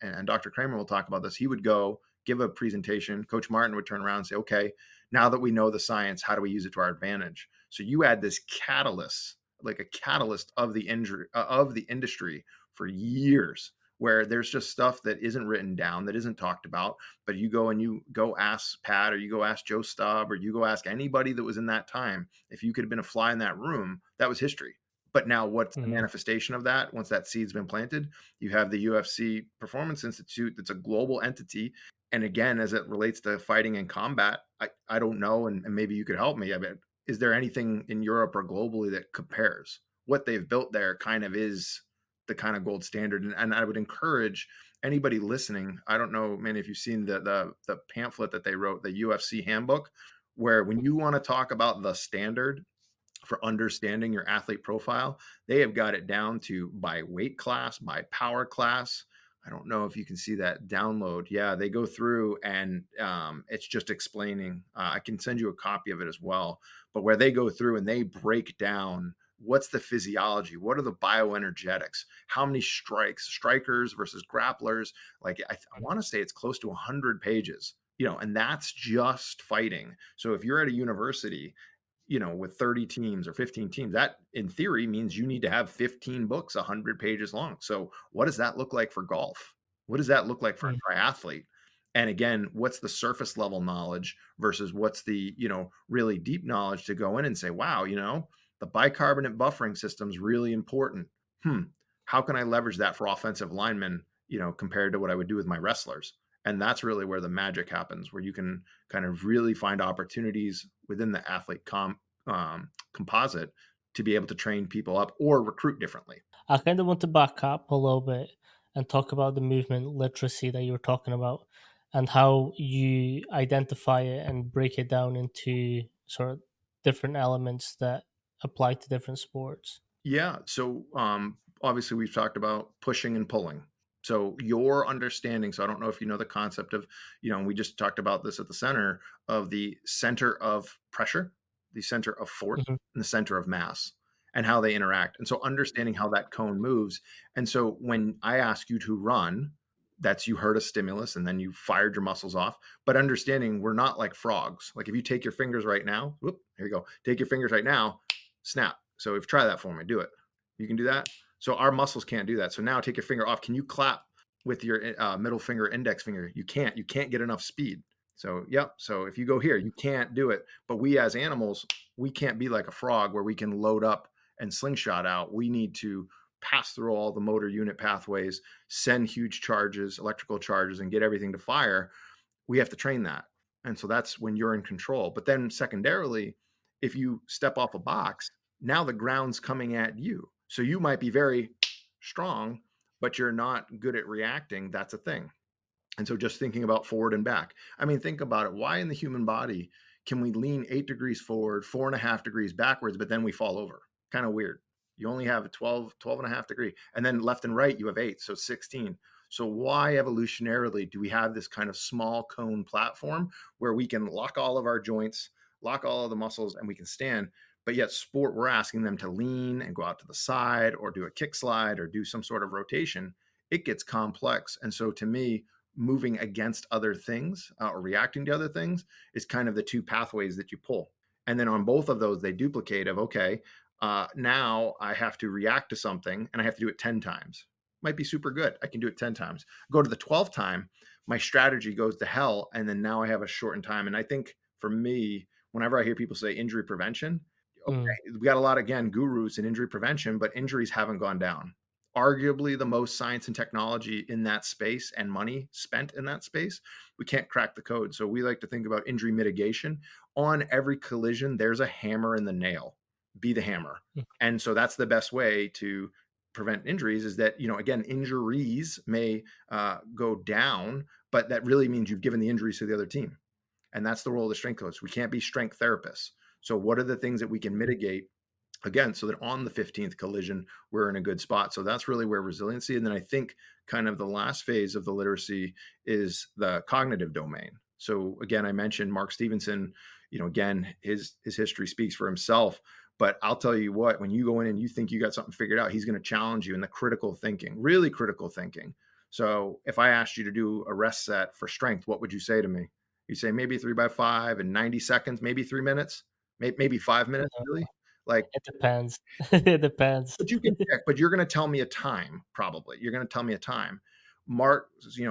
and Dr. Kramer will talk about this, he would go give a presentation. Coach Martin would turn around and say, okay, now that we know the science, how do we use it to our advantage? So you add this catalyst, like a catalyst of the injury of the industry for years, where there's just stuff that isn't written down, that isn't talked about, but you go ask Pat, or you go ask Joe Staub, or you go ask anybody that was in that time, if you could have been a fly in that room, that was history. But now what's the Mhm. manifestation of that once that seed's been planted? You have the UFC Performance Institute that's a global entity. And again, as it relates to fighting and combat, I don't know, and maybe you could help me. I mean, is there anything in Europe or globally that compares? What they've built there kind of is the kind of gold standard. And I would encourage anybody listening. I don't know, man, if you've seen the pamphlet that they wrote, the UFC handbook, where when you want to talk about the standard for understanding your athlete profile, they have got it down to by weight class, by power class. I don't know if you can see that download. Yeah, they go through and it's just explaining. I can send you a copy of it as well. But where they go through and they break down what's the physiology, what are the bioenergetics, how many strikers versus grapplers. Like I want to say it's close to 100 pages. And that's just fighting. So if you're at a university with 30 teams or 15 teams, that in theory means you need to have 15 books 100 pages long. So what does that look like for golf? What does that look like for Mhm. a triathlete? And again, what's the surface level knowledge versus what's the really deep knowledge to go in and say, wow, the bicarbonate buffering system is really important. How can I leverage that for offensive linemen, compared to what I would do with my wrestlers? And that's really where the magic happens, where you can kind of really find opportunities within the athlete composite to be able to train people up or recruit differently. I kind of want to back up a little bit and talk about the movement literacy that you were talking about and how you identify it and break it down into sort of different elements that apply to different sports. Yeah. So obviously we've talked about pushing and pulling. So your understanding, so I don't know if you know the concept of, we just talked about this at the center of the center of pressure, the center of force, Mhm. and the center of mass and how they interact. And so understanding how that cone moves. And so when I ask you to run, that's you heard a stimulus and then you fired your muscles off. But understanding we're not like frogs. Like if you take your fingers right now, whoop, here you go. Take your fingers right now, snap. So if try that for me, do it. You can do that. So our muscles can't do that. So now take your finger off. Can you clap with your middle finger, index finger? You can't. You can't get enough speed. So yep. So if you go here, you can't do it. But we as animals, we can't be like a frog where we can load up and slingshot out. We need to pass through all the motor unit pathways, send huge charges, electrical charges, and get everything to fire. We have to train that. And so that's when you're in control. But then secondarily, if you step off a box, now the ground's coming at you. So you might be very strong, but you're not good at reacting. That's a thing. And so just thinking about forward and back. I mean, think about it. Why in the human body can we lean 8 degrees forward, 4.5 degrees backwards, but then we fall over? Kind of weird. You only have a 12.5 degree. And then left and right, you have 8, so 16. So why evolutionarily do we have this kind of small cone platform where we can lock all of our joints, lock all of the muscles, and we can stand? But yet sport, we're asking them to lean and go out to the side or do a kick slide or do some sort of rotation. It gets complex. And so to me, moving against other things or reacting to other things is kind of the two pathways that you pull. And then on both of those, they duplicate of, okay, now I have to react to something and I have to do it 10 times. Might be super good. I can do it 10 times. Go to the 12th time, my strategy goes to hell. And then now I have a shortened time. And I think for me, whenever I hear people say injury prevention, Mm. okay, we got a lot, again, gurus in injury prevention, but injuries haven't gone down. Arguably the most science and technology in that space and money spent in that space. We can't crack the code. So we like to think about injury mitigation. On every collision, there's a hammer and the nail. Be the hammer. Mm. And so that's the best way to prevent injuries is that, again, injuries may go down, but that really means you've given the injuries to the other team. And that's the role of the strength coach. We can't be strength therapists. So what are the things that we can mitigate again so that on the 15th collision we're in a good spot? So that's really where resiliency, and then I think kind of the last phase of the literacy is the cognitive domain. So again, I mentioned Mark Stevenson, again, his history speaks for himself. But I'll tell you what, when you go in and you think you got something figured out, he's going to challenge you in the critical thinking, really critical thinking. So if I asked you to do a rest set for strength, what would you say to me? You say maybe 3 by 5 and 90 seconds, maybe 3 minutes, maybe 5 minutes, really? Like, It depends. It depends. but you can pick, but you're gonna tell me a time, probably. You're gonna tell me a time. Mark,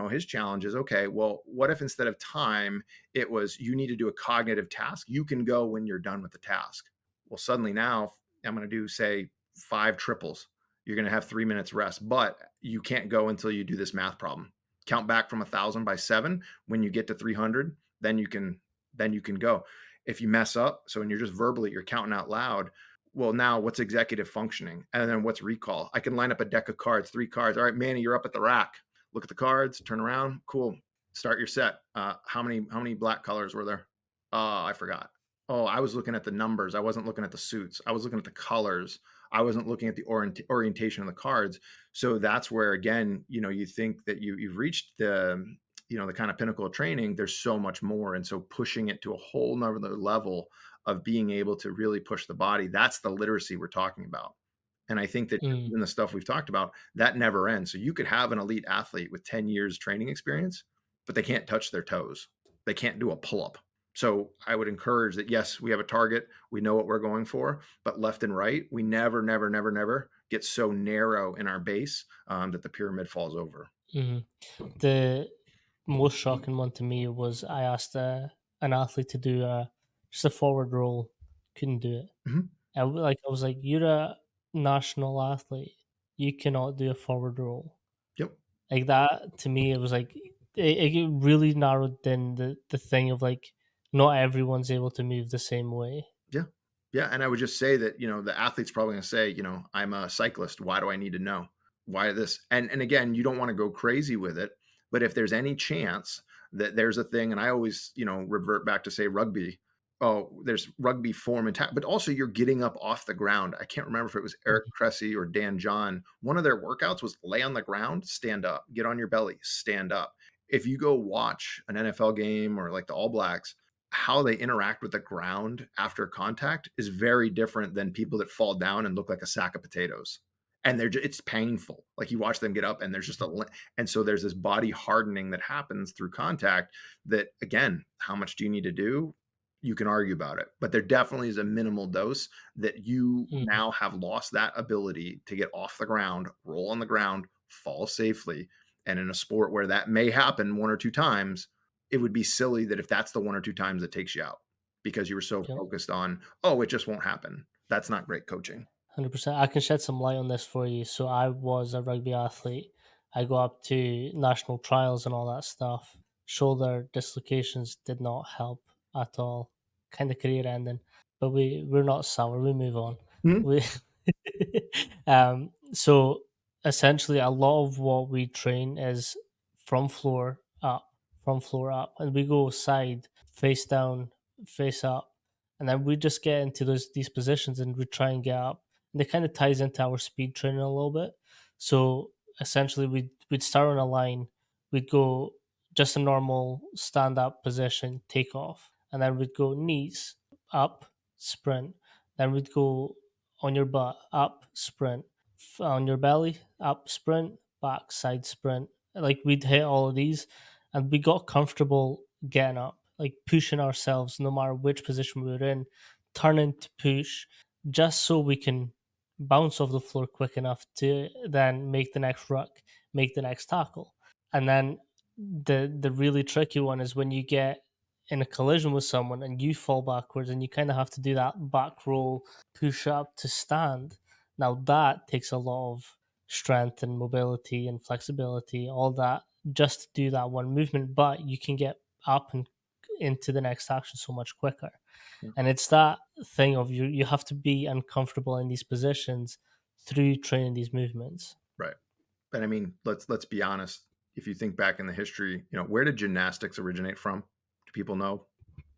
his challenge is, okay, well, what if instead of time, it was you need to do a cognitive task? You can go when you're done with the task. Well, suddenly now I'm gonna do, say, 5 triples. You're gonna have 3 minutes rest, but you can't go until you do this math problem. Count back from 1,000 by 7. When you get to 300, then you can go. If you mess up, so when you're just verbally, you're counting out loud, well, now what's executive functioning? And then what's recall? I can line up a deck of cards, 3 cards. All right, Manny, you're up at the rack. Look at the cards, turn around. Cool. Start your set. How many black colors were there? I forgot. Oh, I was looking at the numbers. I wasn't looking at the suits. I was looking at the colors. I wasn't looking at the orientation of the cards. So that's where, again, you think that you've reached the kind of pinnacle of training. There's so much more. And so pushing it to a whole nother level of being able to really push the body, that's the literacy we're talking about. And I think that Mm, even the stuff we've talked about, that never ends. So you could have an elite athlete with 10 years training experience, but they can't touch their toes. They can't do a pull up. So I would encourage that, yes, we have a target. We know what we're going for, but left and right, we never, never, never, never get so narrow in our base that the pyramid falls over. mhm. The most shocking one to me was I asked an athlete to do just a forward roll, couldn't do it. Mhm. I was like, "You're a national athlete. You cannot do a forward roll." Yep. Like that to me, it was like it really narrowed in the thing of like not everyone's able to move the same way. Yeah. Yeah. And I would just say that, the athlete's probably going to say, I'm a cyclist. Why do I need to know? Why this? And again, you don't want to go crazy with it. But if there's any chance that there's a thing, and I always, revert back to say rugby. Oh, there's rugby form and but also you're getting up off the ground. I can't remember if it was Eric Mhm. Cressy or Dan John. One of their workouts was lay on the ground, stand up, get on your belly, stand up. If you go watch an NFL game or like the All Blacks, how they interact with the ground after contact is very different than people that fall down and look like a sack of potatoes. And it's painful. Like you watch them get up and there's just and so there's this body hardening that happens through contact that, again, how much do you need to do? You can argue about it, but there definitely is a minimal dose that you Mhm. now have lost that ability to get off the ground, roll on the ground, fall safely. And in a sport where that may happen 1 or 2 times, it would be silly that if that's the 1 or 2 times it takes you out because you were so Yep. focused on, oh, it just won't happen. That's not great coaching. 100%. I can shed some light on this for you. So I was a rugby athlete. I go up to national trials and all that stuff. Shoulder dislocations did not help at all. Kind of career ending. But we're not sour. We move on. Mhm. We so essentially a lot of what we train is from floor up, from floor up, and we go side, face down, face up, and then we just get into these positions and we try and get up, and it kind of ties into our speed training a little bit. So essentially, we'd start on a line, we'd go just a normal stand up position, take off, and then we'd go knees up, sprint. Then we'd go on your butt, up, sprint, on your belly, up, sprint, back, side, sprint. Like we'd hit all of these, and we got comfortable getting up, like pushing ourselves, no matter which position we were in, turning to push, just so we can bounce off the floor quick enough to then make the next ruck, make the next tackle. And then the really tricky one is when you get in a collision with someone and you fall backwards and you kind of have to do that back roll push up to stand. Now that takes a lot of strength and mobility and flexibility, all that, just to do that one movement, but you can get up and into the next action so much quicker. Yeah. And it's that thing of you have to be uncomfortable in these positions through training these movements. Right. And I mean, let's be honest. If you think back in the history, where did gymnastics originate from? Do people know?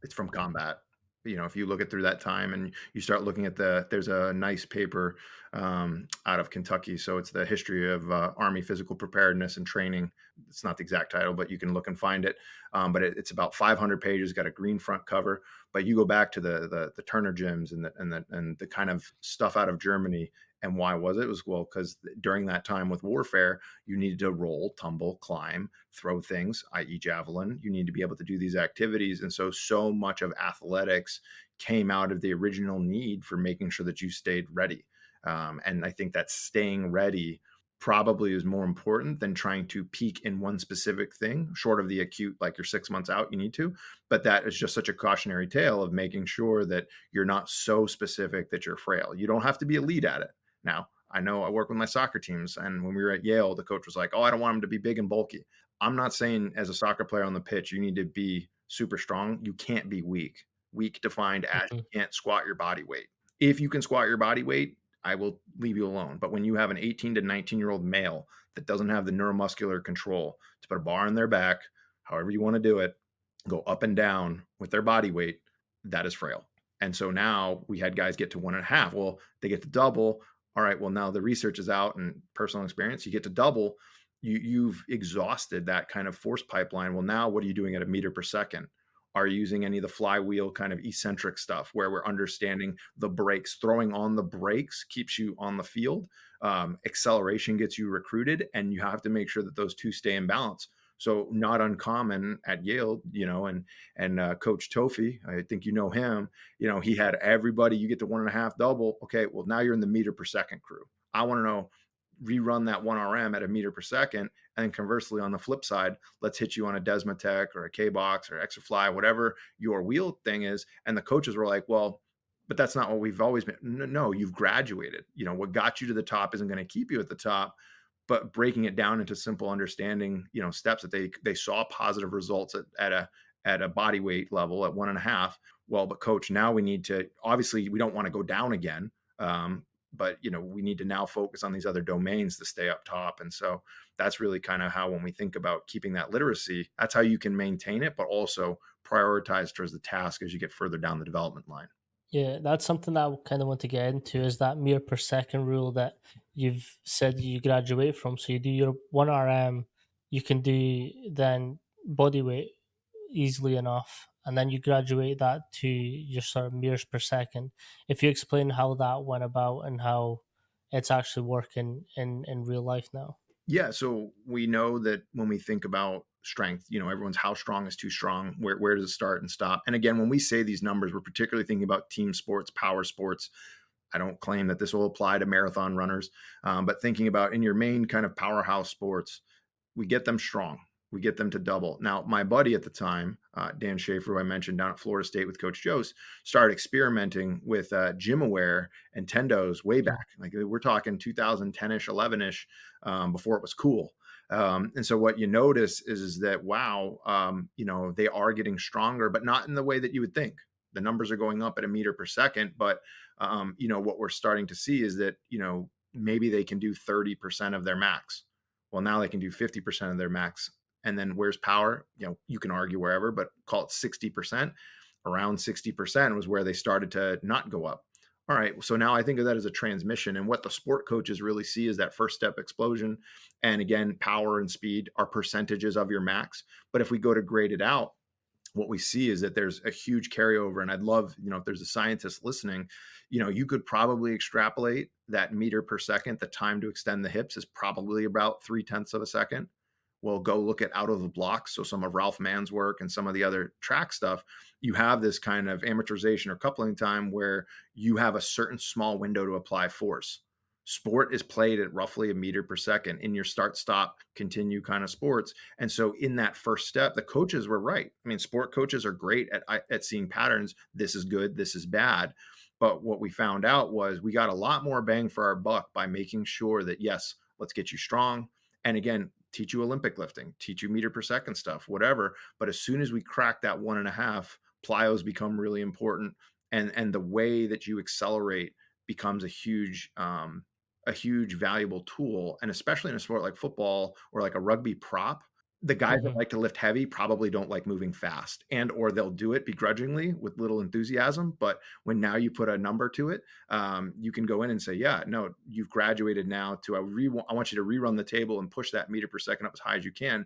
It's from combat. If you look at through that time and you start looking at there's a nice paper out of Kentucky. So it's the history of Army physical preparedness and training. It's not the exact title, but you can look and find it. But it's about 500 pages, got a green front cover. But you go back to the Turner gyms and the kind of stuff out of Germany. And why was it? It was, well, because during that time with warfare, you needed to roll, tumble, climb, throw things, i.e., javelin. You need to be able to do these activities. And so much of athletics came out of the original need for making sure that you stayed ready. And I think that staying ready probably is more important than trying to peak in one specific thing, short of the acute, like you're 6 months out, you need to. But that is just such a cautionary tale of making sure that you're not so specific that you're frail. You don't have to be elite at it. Now, I know I work with my soccer teams, and when we were at Yale, the coach was like, "Oh, I don't want them to be big and bulky." I'm not saying as a soccer player on the pitch, you need to be super strong. You can't be weak. Weak defined as Mhm. you can't squat your body weight. If you can squat your body weight, I will leave you alone. But when you have an 18 to 19-year-old male that doesn't have the neuromuscular control to put a bar on their back, however you want to do it, go up and down with their body weight, that is frail. And so now we had guys get to 1.5. Well, they get to double. All right, well, now the research is out and personal experience, you get to double. You've exhausted that kind of force pipeline. Well, now what are you doing at a meter per second? Are you using any of the flywheel kind of eccentric stuff where we're understanding the brakes? Throwing on the brakes keeps you on the field. Acceleration gets you recruited, and you have to make sure that those two stay in balance. So not uncommon at Yale, and Coach Tofi, I think you know him. He had everybody. You get to 1.5 double. Okay, well now you're in the meter per second crew. I want to know, rerun that 1 RM at a meter per second, and conversely on the flip side, let's hit you on a Desmotech or a K box or Exafly, whatever your wheel thing is. And the coaches were like, well, but that's not what we've always been. No, you've graduated. What got you to the top isn't going to keep you at the top. But breaking it down into simple understanding, steps that they saw positive results at a body weight level at 1.5. Well, but coach, now we need to, obviously we don't want to go down again. But we need to now focus on these other domains to stay up top. And so that's really kind of how, when we think about keeping that literacy, that's how you can maintain it, but also prioritize towards the task as you get further down the development line. Yeah, that's something that I kind of want to get into is that meter per second rule that you've said you graduate from. So you do your 1 RM, you can do then body weight easily enough, and then you graduate that to your sort of meters per second. If you explain how that went about and how it's actually working in real life now. Yeah, so we know that when we think about strength, everyone's how strong is too strong. Where does it start and stop? And again, when we say these numbers, we're particularly thinking about team sports, power sports. I don't claim that this will apply to marathon runners, but thinking about in your main kind of powerhouse sports, we get them strong. We get them to double. Now, my buddy at the time, Dan Schaefer, who I mentioned down at Florida State with Coach Jost, started experimenting with GymAware and Tendos way Mm. back. Like we're talking 2010-ish, 11-ish, before it was cool. And so what you notice is that, wow, they are getting stronger, but not in the way that you would think. The numbers are going up at a meter per second, but what we're starting to see is that, maybe they can do 30% of their max. Well, now they can do 50% of their max. And then where's power? You can argue wherever, but call it 60%. Around 60% was where they started to not go up. All right. So now I think of that as a transmission. And what the sport coaches really see is that first step explosion. And again, power and speed are percentages of your max. But if we go to grade it out, what we see is that there's a huge carryover. And I'd love, if there's a scientist listening, you could probably extrapolate that meter per second. The time to extend the hips is probably about 0.3 of a second. Well, go look at out of the blocks. So some of Ralph Mann's work and some of the other track stuff, you have this kind of amortization or coupling time where you have a certain small window to apply force. Sport is played at roughly a meter per second in your start, stop, continue kind of sports. And so in that first step, the coaches were right. I mean, sport coaches are great at seeing patterns. This is good. This is bad. But what we found out was we got a lot more bang for our buck by making sure that, yes, let's get you strong. And again, teach you Olympic lifting, teach you meter per second stuff, whatever. But as soon as we crack that 1.5, plyos become really important. And the way that you accelerate becomes a huge valuable tool. And especially in a sport like football or like a rugby prop, The guys that Hmm. like to lift heavy probably don't like moving fast, and or they'll do it begrudgingly with little enthusiasm. But when now you put a number to it, you can go in and say, yeah, no, you've graduated now to I want you to rerun the table and push that meter per second up as high as you can.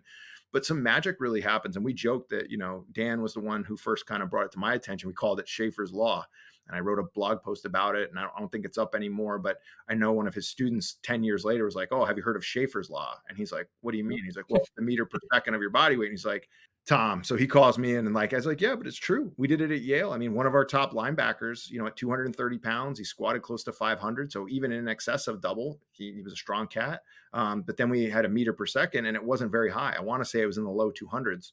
But some magic really happens. And we joked that, Dan was the one who first kind of brought it to my attention. We called it Schaefer's Law. And I wrote a blog post about it. And I don't think it's up anymore, but I know one of his students 10 years later was like, oh, have you heard of Schaefer's Law? And he's like, what do you mean? He's like, well, the meter per second of your body weight. And he's like, Tom. So he calls me in and like, I was like, yeah, but it's true. We did it at Yale. I mean, one of our top linebackers, at 230 pounds, he squatted close to 500. So even in excess of double, he was a strong cat. But then we had a meter per second and it wasn't very high. I want to say it was in the low 200s.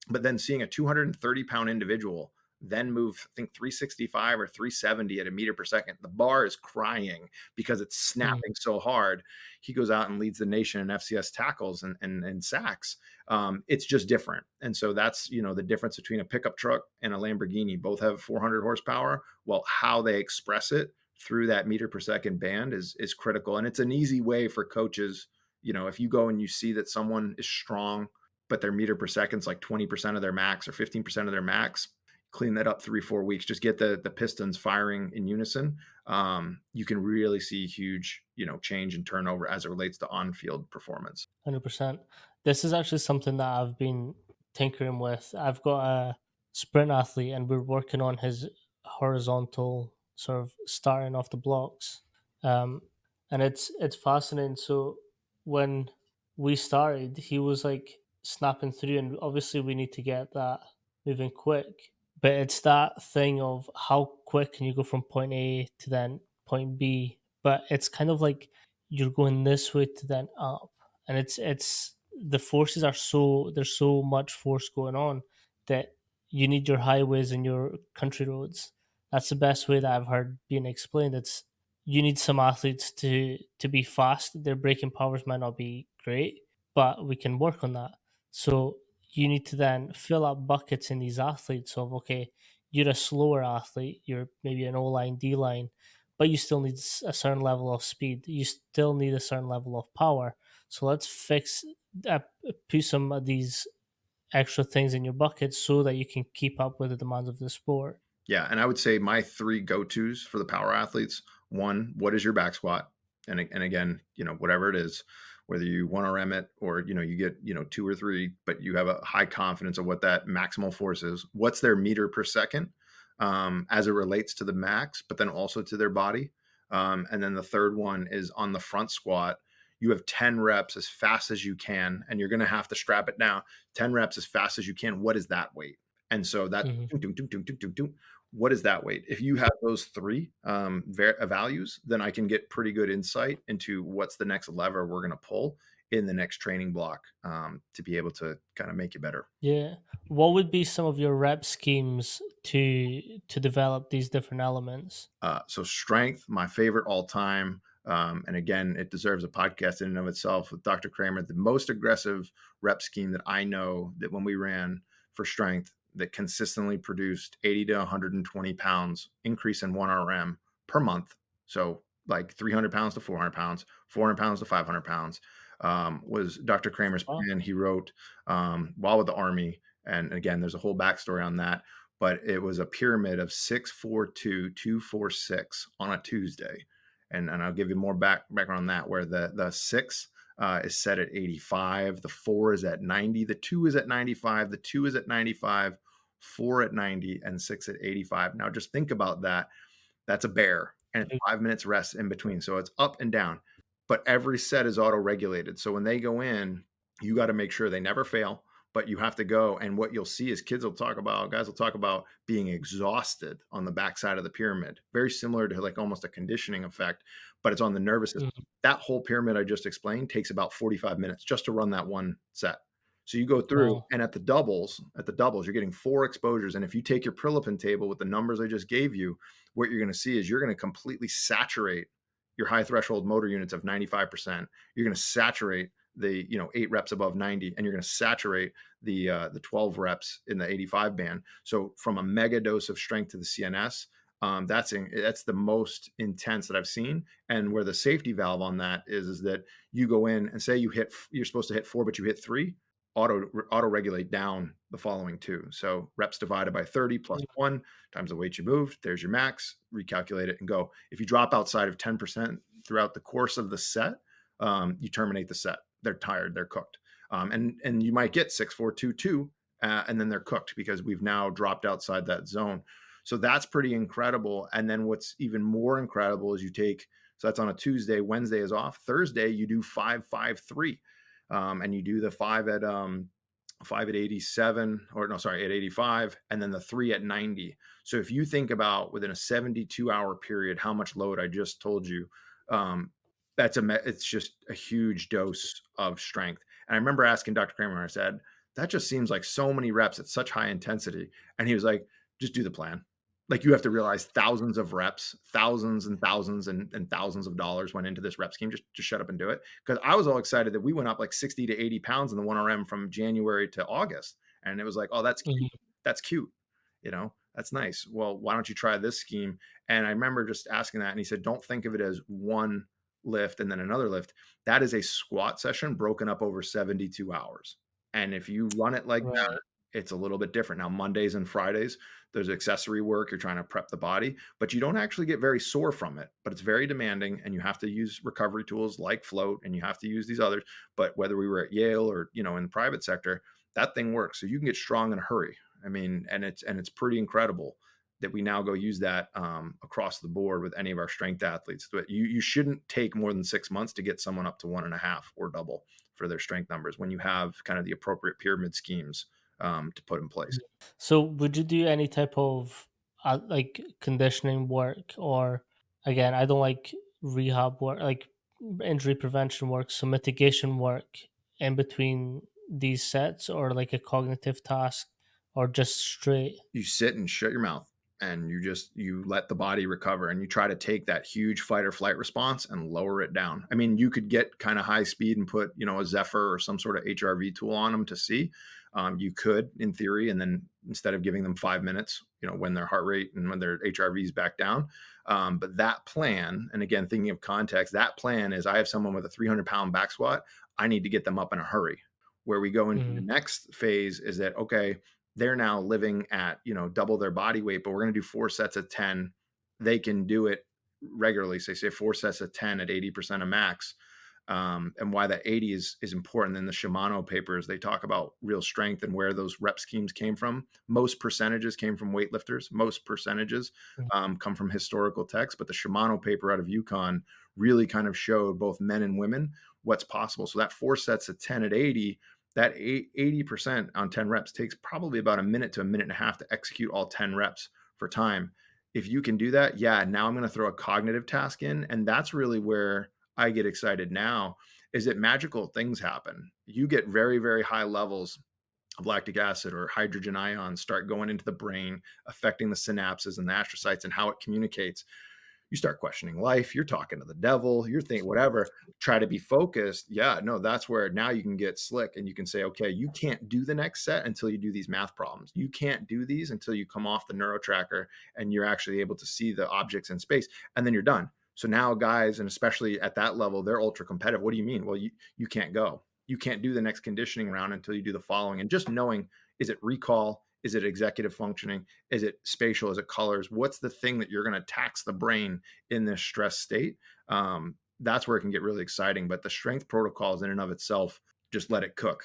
But then seeing a 230-pound individual then move, I think 365 or 370 at a meter per second, the bar is crying because it's snapping so hard. He goes out and leads the nation in FCS tackles and sacks. It's just different. And so that's, the difference between a pickup truck and a Lamborghini. Both have 400 horsepower. Well, how they express it through that meter per second band is critical. And it's an easy way for coaches. If you go and you see that someone is strong, but their meter per second is like 20% of their max or 15% of their max, clean that up 3-4 weeks, just get the pistons firing in unison. You can really see huge, change and turnover as it relates to on-field performance. 100%. This is actually something that I've been tinkering with. I've got a sprint athlete, and we're working on his horizontal sort of starting off the blocks, um, and it's fascinating. So when we started, he was like snapping through, and obviously we need to get that moving quick. But it's that thing of how quick can you go from point A to then point B. But it's kind of like you're going this way to then up, and it's the forces are so there's so much force going on that you need your highways and your country roads. That's the best way that I've heard being explained. It's you need some athletes to be fast. Their braking powers might not be great, but we can work on that. So you need to then fill up buckets in these athletes of, okay, you're a slower athlete, you're maybe an O line, D line, but you still need a certain level of speed. You still need a certain level of power. So let's put some of these extra things in your bucket so that you can keep up with the demands of the sport. Yeah, and I would say my 3 go-tos for the power athletes, one, what is your back squat? And again, whatever it is, whether you 1RM it or, you get, 2 or 3, but you have a high confidence of what that maximal force is. What's their meter per second as it relates to the max, but then also to their body. And then the third one is on the front squat. You have 10 reps as fast as you can, and you're going to have to strap it down. 10 reps as fast as you can. What is that weight? And so that Mhm. what is that weight? If you have those 3 values, then I can get pretty good insight into what's the next lever we're going to pull in the next training block to be able to kind of make you better. Yeah. What would be some of your rep schemes to develop these different elements? So strength, my favorite all time. And again, it deserves a podcast in and of itself with Dr. Kramer. The most aggressive rep scheme that I know that when we ran for strength that consistently produced 80 to 120 pounds increase in 1RM per month. So like 300 pounds to 400 pounds, 400 pounds to 500 pounds was Dr. Kramer's Oh, plan. He wrote while with the Army. And again, there's a whole backstory on that, but it was a pyramid of 642 246 on a Tuesday. And I'll give you more background on that, where the 6 is set at 85, the 4 is at 90, the 2 is at 95, the 2 is at 95, 4 at 90, and 6 at 85. Now just think about that. That's a bear, and it's 5 minutes rest in between. So it's up and down, but every set is auto regulated. So when they go in, you got to make sure they never fail, but you have to go. And what you'll see is guys will talk about being exhausted on the backside of the pyramid, very similar to like almost a conditioning effect, but it's on the nervous system. mhm. That whole pyramid I just explained takes about 45 minutes just to run that one set. So you go through, Wow. and at the doubles, you're getting 4 exposures. And if you take your Prilipin table with the numbers I just gave you, what you're going to see is you're going to completely saturate your high threshold motor units of 95%. You're going to saturate the 8 reps above 90, and you're going to saturate the 12 reps in the 85 band. So from a mega dose of strength to the CNS, that's the most intense that I've seen. And where the safety valve on that is that you go in and say you're supposed to hit 4, but you hit 3. auto regulate down the following two. So reps divided by 30 plus one times the weight you moved. There's your max. Recalculate it and go. If you drop outside of 10% throughout the course of the set, you terminate the set. They're tired. They're cooked. And you might get 6-4-2-2, and then they're cooked because we've now dropped outside that zone. So that's pretty incredible. And then what's even more incredible is you take, so that's on a Tuesday, Wednesday is off. Thursday, you do 5-5-3. And you do the five at 87, or no, sorry, at 85, and then the three at 90. So if you think about within a 72-hour period, how much load I just told you, it's just a huge dose of strength. And I remember asking Dr. Kramer, I said, that just seems like so many reps at such high intensity. And he was like, just do the plan. Like, you have to realize thousands of reps, thousands and thousands and thousands of dollars went into this rep scheme. Just shut up and do it. Because I was all excited that we went up like 60 to 80 pounds in the 1RM from January to August. And it was like, oh, that's cute. Mhm. That's cute. That's nice. Well, why don't you try this scheme? And I remember just asking that. And he said, don't think of it as one lift and then another lift. That is a squat session broken up over 72 hours. And if you run it like that, Right. it's a little bit different. Now, Mondays and Fridays, there's accessory work. You're trying to prep the body, but you don't actually get very sore from it. But it's very demanding, and you have to use recovery tools like float, and you have to use these others. But whether we were at Yale or in the private sector, that thing works. So you can get strong in a hurry. I mean, and it's pretty incredible that we now go use that across the board with any of our strength athletes. But you shouldn't take more than 6 months to get someone up to 1.5 or double for their strength numbers when you have kind of the appropriate pyramid schemes to put in place. So, would you do any type of like conditioning work, or again, I don't like rehab work, like injury prevention work, so mitigation work in between these sets, or like a cognitive task, or just straight? You sit and shut your mouth, and you let the body recover, and you try to take that huge fight or flight response and lower it down. I mean, you could get kind of high speed and put a Zephyr or some sort of HRV tool on them to see. You could, in theory, and then instead of giving them 5 minutes, when their heart rate and when their HRV is back down. But that plan, and again, thinking of context, that plan is, I have someone with a 300-pound back squat. I need to get them up in a hurry. Where we go into the Mhm. next phase is that, okay, they're now living at double their body weight, but we're going to do 4 sets of 10. They can do it regularly. So say 4 sets of 10 at 80% of max. And why that 80 is important. In the Shimano papers, they talk about real strength and where those rep schemes came from. Most percentages came from weightlifters. Most percentages come from historical texts. But the Shimano paper out of Yukon really kind of showed both men and women what's possible. So that 4 sets of 10 at 80, that 80% on 10 reps takes probably about a minute to a minute and a half to execute all 10 reps for time. If you can do that, yeah, now I'm going to throw a cognitive task in. And that's really where I get excited now, is that magical things happen. You get very, very high levels of lactic acid or hydrogen ions start going into the brain, affecting the synapses and the astrocytes and how it communicates. You start questioning life. You're talking to the devil. You're thinking whatever. Try to be focused. Yeah, no, that's where now you can get slick and you can say, okay, you can't do the next set until you do these math problems. You can't do these until you come off the neuro tracker and you're actually able to see the objects in space, and then you're done. So now guys, and especially at that level, they're ultra competitive. What do you mean? Well, you can't go. You can't do the next conditioning round until you do the following. And just knowing, is it recall? Is it executive functioning? Is it spatial? Is it colors? What's the thing that you're going to tax the brain in this stress state? That's where it can get really exciting. But the strength protocols in and of itself, just let it cook.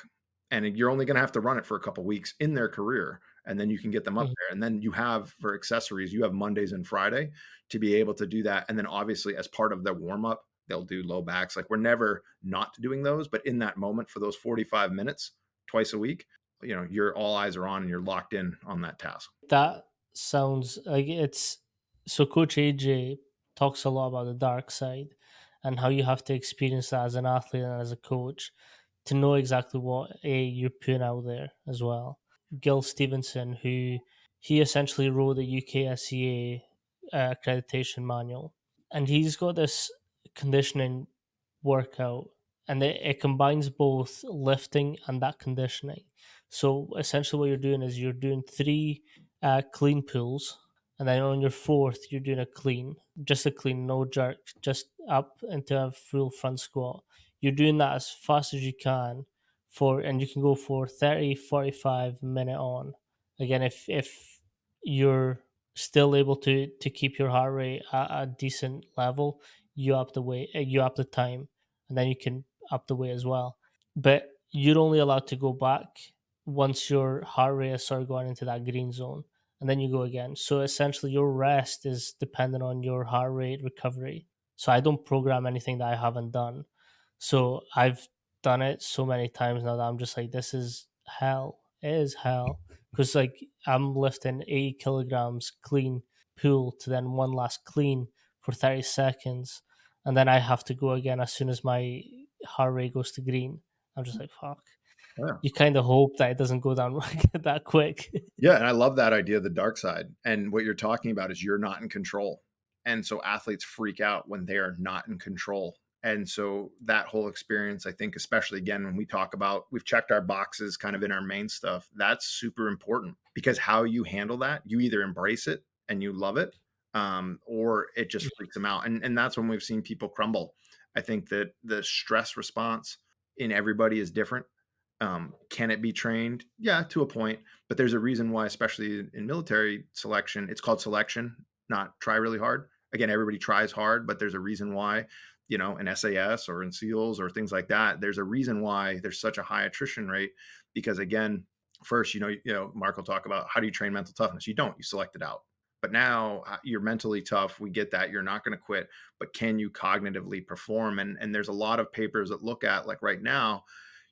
And you're only going to have to run it for a couple of weeks in their career. And then you can get them up Mhm. there. And then you have, for accessories, you have Mondays and Friday to be able to do that. And then obviously, as part of their warm up, they'll do low backs. Like, we're never not doing those. But in that moment, for those 45 minutes, twice a week, you're all eyes are on and you're locked in on that task. That sounds like it's so. Coach AJ talks a lot about the dark side and how you have to experience that as an athlete and as a coach to know exactly what you're putting out there as well. Gil Stevenson, who he essentially wrote the UKSCA accreditation manual, and he's got this conditioning workout, and it combines both lifting and that conditioning. So essentially, what you're doing is you're doing three clean pulls, and then on your fourth, you're doing a clean, just a clean, no jerk, just up into a full front squat. You're doing that as fast as you can and you can go for 30, 45 minute on. Again, if you're still able to keep your heart rate at a decent level, you up the weight, you up the time, and then you can up the weight as well. But you're only allowed to go back once your heart rate has started going into that green zone, and then you go again. So essentially, your rest is dependent on your heart rate recovery. So I don't program anything that I haven't done. So I've done it so many times now that I'm just like, this is hell. It is hell. Because like I'm lifting 80 kilograms clean pull to then one last clean for 30 seconds. And then I have to go again as soon as my heart rate goes to green. I'm just like, fuck. Yeah. You kind of hope that it doesn't go down that quick. Yeah, and I love that idea of the dark side. And what you're talking about is you're not in control. And so athletes freak out when they are not in control. And so that whole experience, I think, especially again, when we talk about we've checked our boxes kind of in our main stuff, that's super important because how you handle that, you either embrace it and you love it, or it just freaks them out. And that's when we've seen people crumble. I think that the stress response in everybody is different. Can it be trained? Yeah, to a point, but there's a reason why, especially in military selection, it's called selection, not try really hard. Again, everybody tries hard, but there's a reason why, in SAS or in SEALs or things like that, there's a reason why there's such a high attrition rate. Because again, first, Mark will talk about how do you train mental toughness? You don't, you select it out. But now you're mentally tough. We get that. You're not going to quit, but can you cognitively perform? And there's a lot of papers that look at like right now,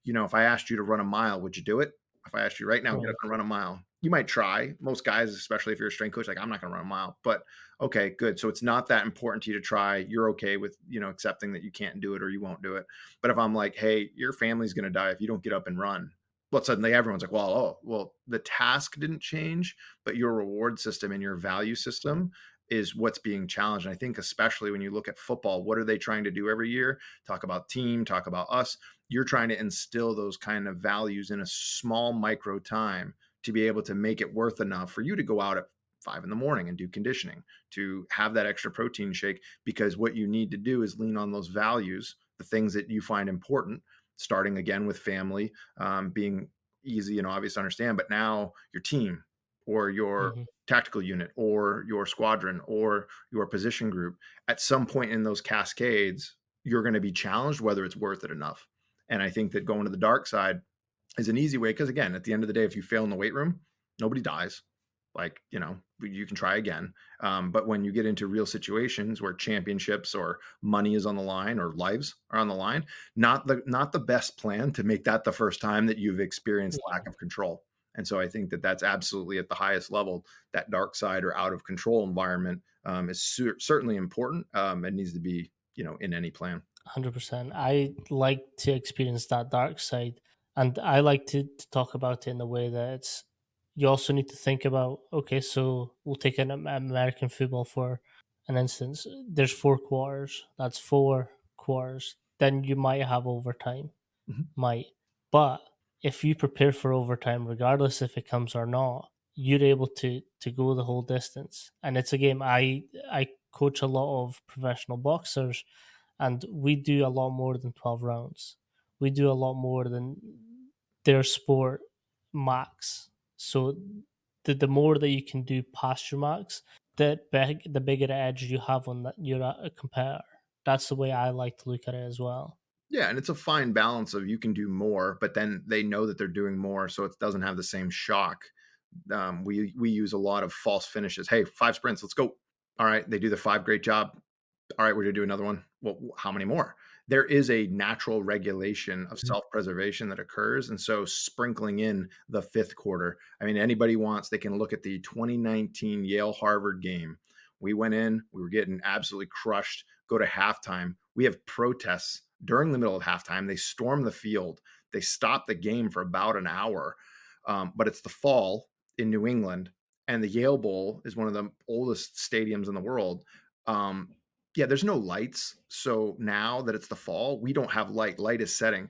if I asked you to run a mile, would you do it? If I asked you right now, get up Right. and run a mile, you might try. Most guys, especially if you're a strength coach, like I'm not going to run a mile, but okay, good. So it's not that important to you to try. You're okay with, accepting that you can't do it or you won't do it. But if I'm like, hey, your family's going to die if you don't get up and run, well, suddenly everyone's like, well, the task didn't change, but your reward system and your value system is what's being challenged. And I think especially when you look at football, what are they trying to do every year? Talk about team, talk about us. You're trying to instill those kind of values in a small micro time to be able to make it worth enough for you to go out at 5 in the morning and do conditioning, to have that extra protein shake, because what you need to do is lean on those values, the things that you find important, starting again with family, being easy and obvious to understand, but now your team or your Hmm. tactical unit or your squadron or your position group, at some point in those cascades, you're going to be challenged whether it's worth it enough. And I think that going to the dark side is an easy way because, again, at the end of the day, if you fail in the weight room, nobody dies. Like, you can try again. But when you get into real situations where championships or money is on the line or lives are on the line, not the best plan to make that the first time that you've experienced lack of control. And so I think that that's absolutely at the highest level. That dark side or out of control environment is certainly important. It needs to be, in any plan. 100%. I like to experience that dark side, and I like to talk about it in a way that it's. You also need to think about, okay, so we'll take an American football for an instance. There's 4 quarters. That's 4 quarters. Then you might have overtime, Mhm. might, but if you prepare for overtime, regardless if it comes or not, you're able to go the whole distance. And it's a game. I coach a lot of professional boxers, and we do a lot more than 12 rounds. We do a lot more than their sport max. So the more that you can do past your max, the bigger edge you have on that you're a competitor. That's the way I like to look at it as well. Yeah, and it's a fine balance of you can do more, but then they know that they're doing more, so it doesn't have the same shock. We use a lot of false finishes. Hey, 5 sprints, let's go. All right, they do the 5, great job. All right, we're gonna do another one. Well, how many more? There is a natural regulation of Mhm. self-preservation that occurs, and so sprinkling in the fifth quarter. I mean, anybody wants, they can look at the 2019 Yale Harvard game. We went in, we were getting absolutely crushed. Go to halftime. We have protests during the middle of halftime. They storm the field. They stop the game for about an hour. But it's the fall in New England, and the Yale Bowl is one of the oldest stadiums in the world. Um, yeah, there's no lights. So now that it's the fall, we don't have light. Light is setting.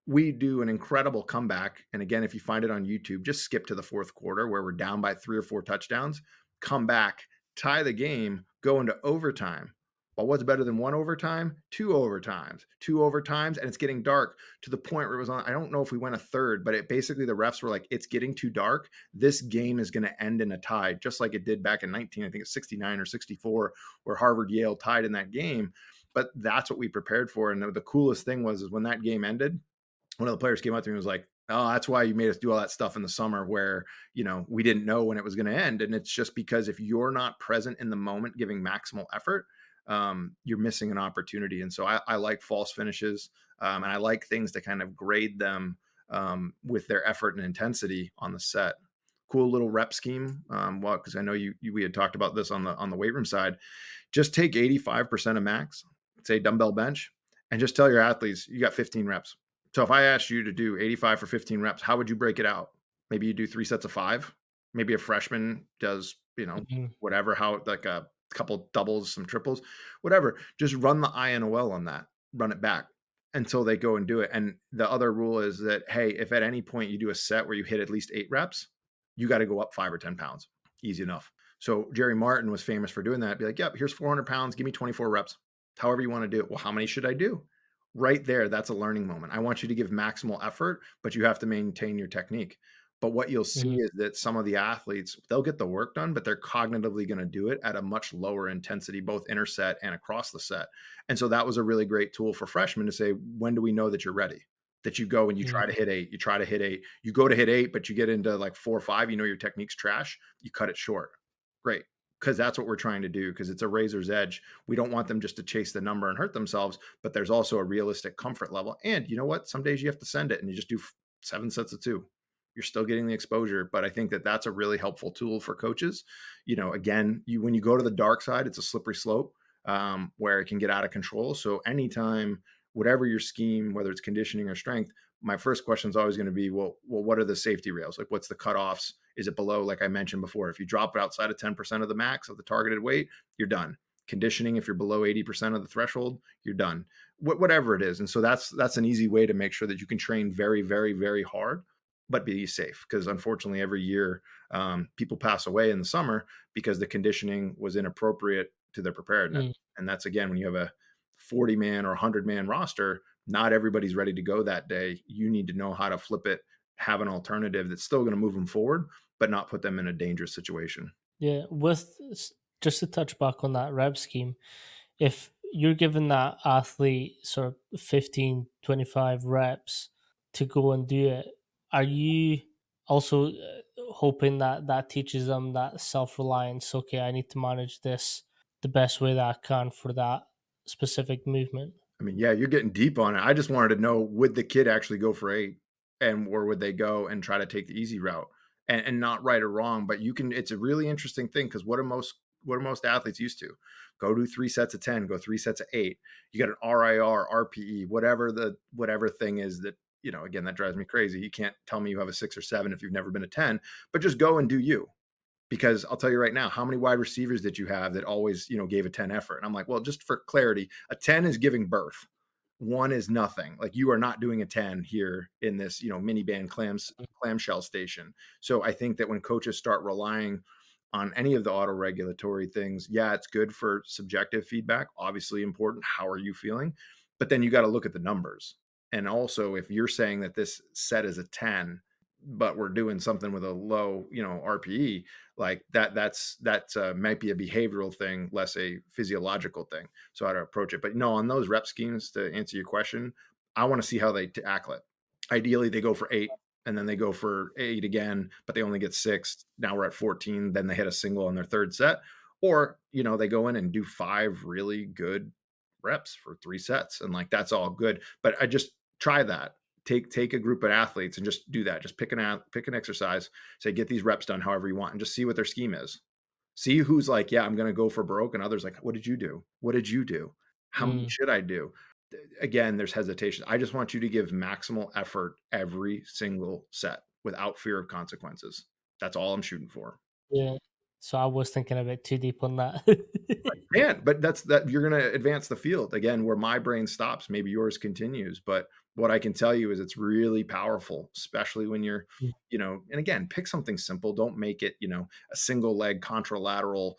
We do an incredible comeback. And again, if you find it on YouTube, just skip to the fourth quarter where we're down by 3 or 4 touchdowns, come back, tie the game, go into overtime Well, what's better than one overtime? Two overtimes, and it's getting dark to the point where it was on. I don't know if we went a third, but it basically the refs were like, it's getting too dark. This game is going to end in a tie, just like it did back in 19, I think it's 69 or 64, where Harvard Yale tied in that game. But that's what we prepared for. And the coolest thing was is when that game ended, one of the players came up to me and was like, "Oh, that's why you made us do all that stuff in the summer where, we didn't know when it was going to end." And it's just because if you're not present in the moment, giving maximal effort, you're missing an opportunity. And so I like false finishes, and I like things to kind of grade them with their effort and intensity on the set. Cool little rep scheme. Well, because I know we had talked about this on the weight room side. Just take 85% of max, say dumbbell bench, and just tell your athletes you got 15 reps. So if I asked you to do 85 for 15 reps, how would you break it out? Maybe you do 3 sets of 5. Maybe a freshman does, Mhm. whatever, how like a couple doubles, some triples, whatever. Just run the INOL on that, run it back until they go and do it. And the other rule is that, hey, if at any point you do a set where you hit at least 8 reps, you got to go up 5 or 10 pounds. Easy enough. So Jerry Martin was famous for doing that. Be like, yep, here's 400 pounds. Give me 24 reps. However you want to do it. Well, how many should I do? Right there, that's a learning moment. I want you to give maximal effort, but you have to maintain your technique. But what you'll see Mhm. is that some of the athletes, they'll get the work done, but they're cognitively going to do it at a much lower intensity, both interset and across the set. And so that was a really great tool for freshmen to say, when do we know that you're ready? That you go and you try to Mhm. hit 8, you try to hit 8, you go to hit 8, but you get into like 4 or 5, your technique's trash, you cut it short. Great. Because that's what we're trying to do, because it's a razor's edge. We don't want them just to chase the number and hurt themselves, but there's also a realistic comfort level. And you know what? Some days you have to send it and you just do 7 sets of 2. You're still getting the exposure, but I think that that's a really helpful tool for coaches. Again, when you go to the dark side, it's a slippery slope, where it can get out of control. So anytime, whatever your scheme, whether it's conditioning or strength, my first question is always going to be, well, what are the safety rails? Like, what's the cutoffs? Is it below, like I mentioned before, if you drop it outside of 10% of the max of the targeted weight, you're done. Conditioning, if you're below 80% of the threshold, you're done. Whatever it is. And so that's an easy way to make sure that you can train very, very, very hard, but be safe. Because unfortunately, every year, people pass away in the summer because the conditioning was inappropriate to their preparedness. Mhm. And that's, again, when you have a 40-man or 100-man roster, not everybody's ready to go that day. You need to know how to flip it, have an alternative that's still going to move them forward, but not put them in a dangerous situation. Yeah, just to touch back on that rep scheme, if you're giving that athlete sort of 15, 25 reps to go and do it, are you also hoping that that teaches them that self-reliance? Okay, I need to manage this the best way that I can for that specific movement. I mean, yeah, you're getting deep on it. I just wanted to know, would the kid actually go for 8, or would they go and try to take the easy route, and not right or wrong, but it's a really interesting thing, because what are most athletes used to? Go do 3 sets of 10, go 3 sets of 8. You got an RIR, RPE, whatever thing is that, again, that drives me crazy. You can't tell me you have a 6 or 7 if you've never been a 10, but just go and do you. Because I'll tell you right now, how many wide receivers did you have that always, gave a 10 effort? And I'm like, well, just for clarity, a 10 is giving birth. 1 is nothing. Like, you are not doing a 10 here in this, minivan clamshell station. So I think that when coaches start relying on any of the auto regulatory things, yeah, it's good for subjective feedback, obviously important. How are you feeling? But then you got to look at the numbers. And also, if you're saying that this set is a 10, but we're doing something with a low, RPE, like that might be a behavioral thing, less a physiological thing. So how to approach it. But no, on those rep schemes, to answer your question, I want to see how they tackle it. Ideally, they go for 8 and then they go for 8 again, but they only get 6. Now we're at 14. Then they hit a single on their third set. Or, they go in and do 5 really good reps for 3 sets. And like, that's all good. But I just try that. Take a group of athletes and just do that. Just pick an exercise, say, get these reps done however you want, and just see what their scheme is. See who's like, yeah, I'm going to go for broke, and others like, what did you do? What did you do? How many Mm, should I do? Again, there's hesitation. I just want you to give maximal effort every single set without fear of consequences. That's all I'm shooting for. yeah. So I was thinking a bit too deep on that. Man, but that you're going to advance the field. Again, where my brain stops, maybe yours continues. But what I can tell you is it's really powerful, especially when you're, Mm, and again, pick something simple. Don't make it, a single leg contralateral,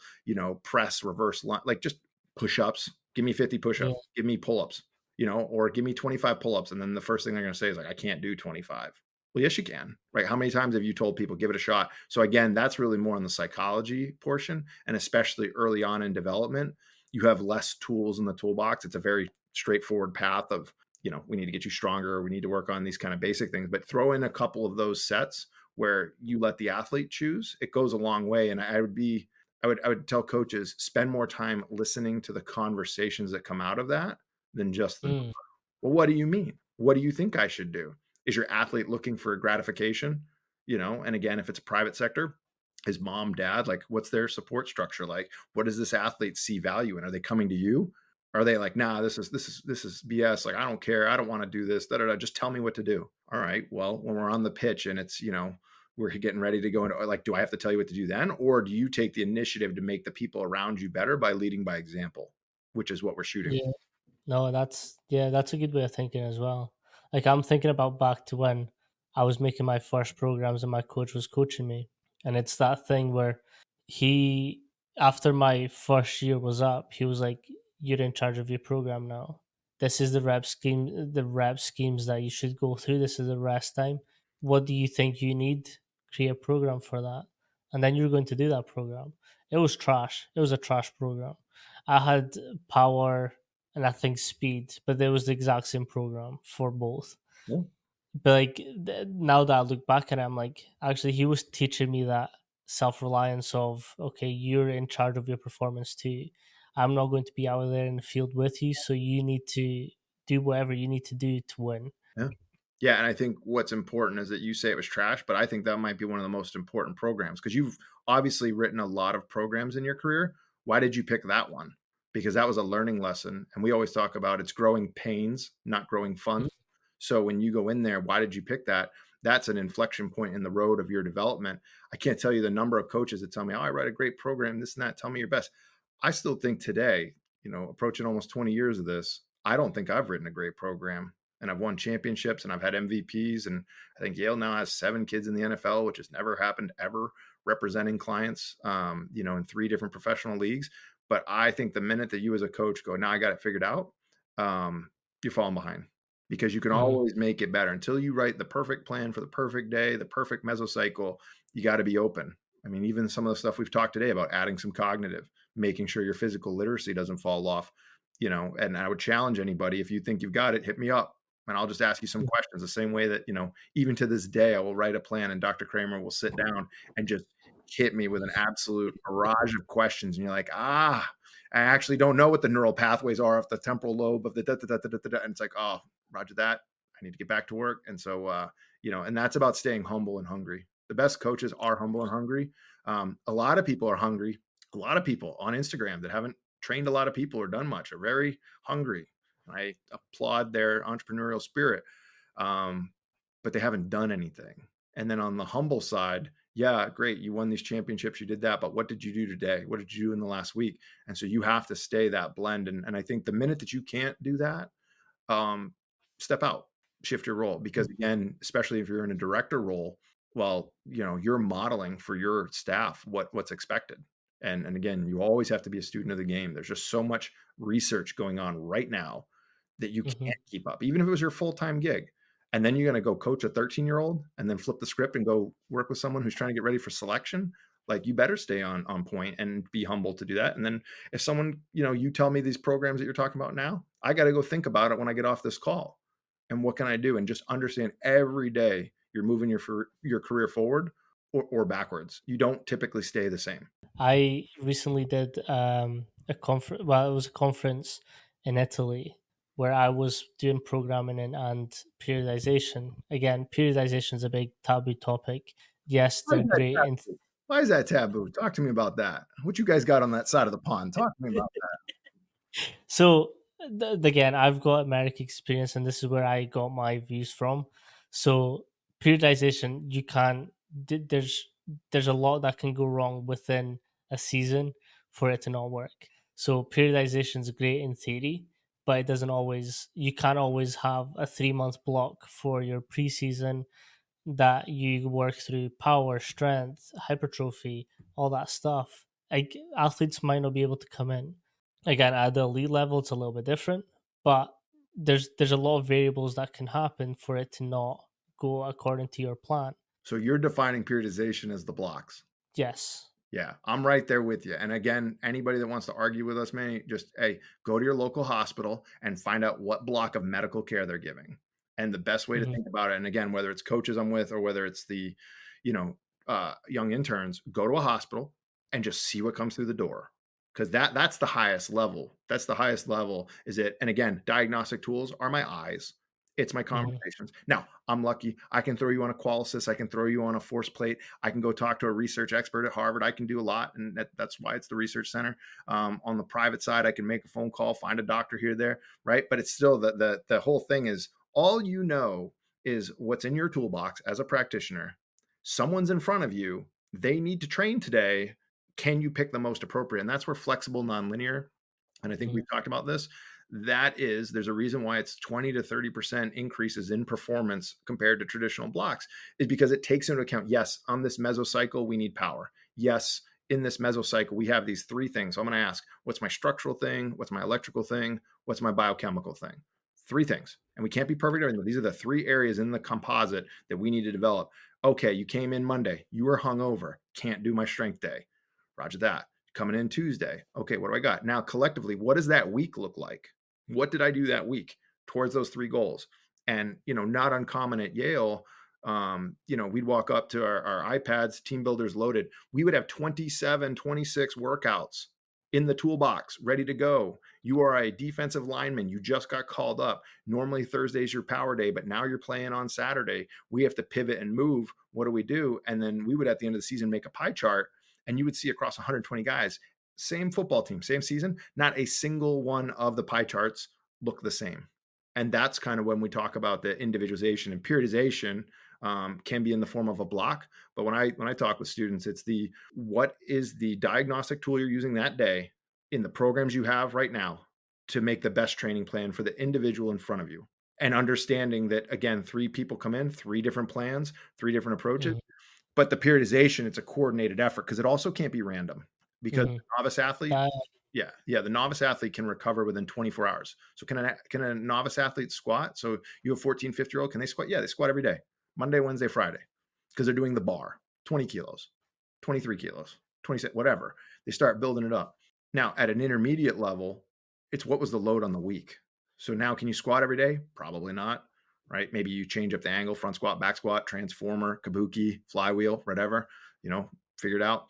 press reverse line, like just push ups. Give me 50 Yeah. push-ups, give me pull-ups, or give me 25 pull-ups. And then the first thing they're going to say is like, I can't do 25. Well, yes, you can, right? How many times have you told people, give it a shot? So again, that's really more on the psychology portion. And especially early on in development, you have less tools in the toolbox. It's a very straightforward path of, we need to get you stronger. We need to work on these kind of basic things, but throw in a couple of those sets where you let the athlete choose. It goes a long way. And I would tell coaches, spend more time listening to the conversations that come out of that than just the, Mm. well, what do you mean? What do you think I should do? Is your athlete looking for gratification? And again, if it's a private sector, his mom, dad, like what's their support structure like? What does this athlete see value in? Are they coming to you? Are they like, nah, this is BS. Like, I don't care. I don't want to do this. Da, da, da. Just tell me what to do. All right. Well, when we're on the pitch and it's, we're getting ready to go into, like, do I have to tell you what to do then? Or do you take the initiative to make the people around you better by leading by example, which is what we're shooting. Yeah. No, that's a good way of thinking as well. Like I'm thinking about back to when I was making my first programs and my coach was coaching me. And it's that thing where he after my first year was up, he was like, you're in charge of your program now. This is the rep schemes that you should go through. This is the rest time. What do you think you need? Create a program for that. And then you're going to do that program. It was trash. It was a trash program. I had power and I think speed, but there was the exact same program for both. Yeah. But like now that I look back at it, I'm like, actually, he was teaching me that self reliance of, okay, you're in charge of your performance too. I'm not going to be out there in the field with you, so you need to do whatever you need to do to win. Yeah. Yeah, and I think what's important is that you say it was trash, but I think that might be one of the most important programs because you've obviously written a lot of programs in your career. Why did you pick that one? Because that was a learning lesson. And we always talk about it's growing pains, not growing funds. So when you go in there, why did you pick that? That's an inflection point in the road of your development. I can't tell you the number of coaches that tell me, oh, I write a great program, this and that. Tell me your best. I still think today, approaching almost 20 years of this, I don't think I've written a great program and I've won championships and I've had MVPs. And I think Yale now has 7 kids in the NFL, which has never happened ever, representing clients, in 3 different professional leagues. But I think the minute that you as a coach go, now I got it figured out, you're falling behind because you can Mm-hmm. always make it better until you write the perfect plan for the perfect day, the perfect mesocycle. You got to be open. I mean, even some of the stuff we've talked today about adding some cognitive, making sure your physical literacy doesn't fall off, and I would challenge anybody, if you think you've got it, hit me up and I'll just ask you some questions the same way that, even to this day, I will write a plan and Dr. Kramer will sit down and just hit me with an absolute barrage of questions. And you're like, I actually don't know what the neural pathways are of the temporal lobe of the da, da, da, da, da, da. And it's like, oh, roger that. I need to get back to work. And so, and that's about staying humble and hungry. The best coaches are humble and hungry. A lot of people are hungry. A lot of people on Instagram that haven't trained a lot of people or done much are very hungry. I applaud their entrepreneurial spirit, but they haven't done anything. And then on the humble side, yeah, great, you won these championships, you did that, but what did you do today? What did you do in the last week? And so you have to stay that blend. And I think the minute that you can't do that, um, step out, shift your role. Because again, especially if you're in a director role, well, you're modeling for your staff what's expected. And again, you always have to be a student of the game. There's just so much research going on right now that you Mm-hmm. can't keep up, even if it was your full-time gig. And then you're going to go coach a 13-year-old and then flip the script and go work with someone who's trying to get ready for selection. Like, you better stay on point and be humble to do that. And then if someone, you tell me these programs that you're talking about now, I got to go think about it when I get off this call. And what can I do? And just understand every day you're moving your career forward or backwards. You don't typically stay the same. I recently did a conference. Well, it was a conference in Italy where I was doing programming and periodization. Again, periodization is a big taboo topic. Yes, Why they're is that great in taboo? Why is that taboo? Talk to me about that. What you guys got on that side of the pond? Talk to me about that. So again, I've got American experience, and this is where I got my views from. So periodization, you can there's a lot that can go wrong within a season for it to not work. So periodization is great in theory, but it doesn't always. You can't always have a 3 month block for your preseason that you work through power, strength, hypertrophy, all that stuff. Like athletes might not be able to come in. Again, at the elite level, it's a little bit different, but there's a lot of variables that can happen for it to not go according to your plan. So you're defining periodization as the blocks. Yes. Yeah, I'm right there with you. And again, anybody that wants to argue with us, man, just hey, go to your local hospital and find out what block of medical care they're giving. And the best way to Mhm, think about it, and again, whether it's coaches I'm with or whether it's the, you know, young interns, go to a hospital and just see what comes through the door. Because that's the highest level. That's the highest level. Is it? And again, diagnostic tools are my eyes. It's my mhm, conversations. Now, I'm lucky. I can throw you on a qualysis. I can throw you on a force plate. I can go talk to a research expert at Harvard. I can do a lot, and that's why it's the research center. On the private side, I can make a phone call, find a doctor here, there, right? But it's still the whole thing is all you know is what's in your toolbox as a practitioner. Someone's in front of you. They need to train today. Can you pick the most appropriate? And that's where flexible nonlinear, and I think mhm, we've talked about this, that is, there's a reason why it's 20 to 30% increases in performance compared to traditional blocks, is because it takes into account, yes, on this mesocycle, we need power. Yes, in this mesocycle, we have these three things. So I'm going to ask, what's my structural thing? What's my electrical thing? What's my biochemical thing? Three things. And we can't be perfect. These are the three areas in the composite that we need to develop. Okay, you came in Monday. You were hungover. Can't do my strength day. Roger that. Coming in Tuesday. Okay, what do I got? Now, collectively, what does that week look like? What did I do that week towards those three goals? And, not uncommon at Yale, we'd walk up to our iPads, team builders loaded. We would have 27, 26 workouts in the toolbox ready to go. You are a defensive lineman. You just got called up. Normally Thursday's your power day, but now you're playing on Saturday. We have to pivot and move. What do we do? And then we would, at the end of the season, make a pie chart, and you would see across 120 guys, same football team, same season, not a single one of the pie charts look the same. And that's kind of when we talk about the individualization and periodization, can be in the form of a block. But when I talk with students, it's what is the diagnostic tool you're using that day in the programs you have right now to make the best training plan for the individual in front of you. And understanding that, again, three people come in, three different plans, three different approaches. mhm, But the periodization, it's a coordinated effort because it also can't be random, because mhm. the novice athlete, Uh, yeah, the novice athlete can recover within 24 hours. So can a novice athlete squat? So you have 14, 50-year-old, can they squat? Yeah, they squat every day, Monday, Wednesday, Friday, because they're doing the bar, 20 kilos, 23 kilos, 26, whatever. They start building it up. Now, at an intermediate level, it's what was the load on the week. So now, can you squat every day? Probably not, right? Maybe you change up the angle, front squat, back squat, transformer, kabuki, flywheel, whatever, figure it out.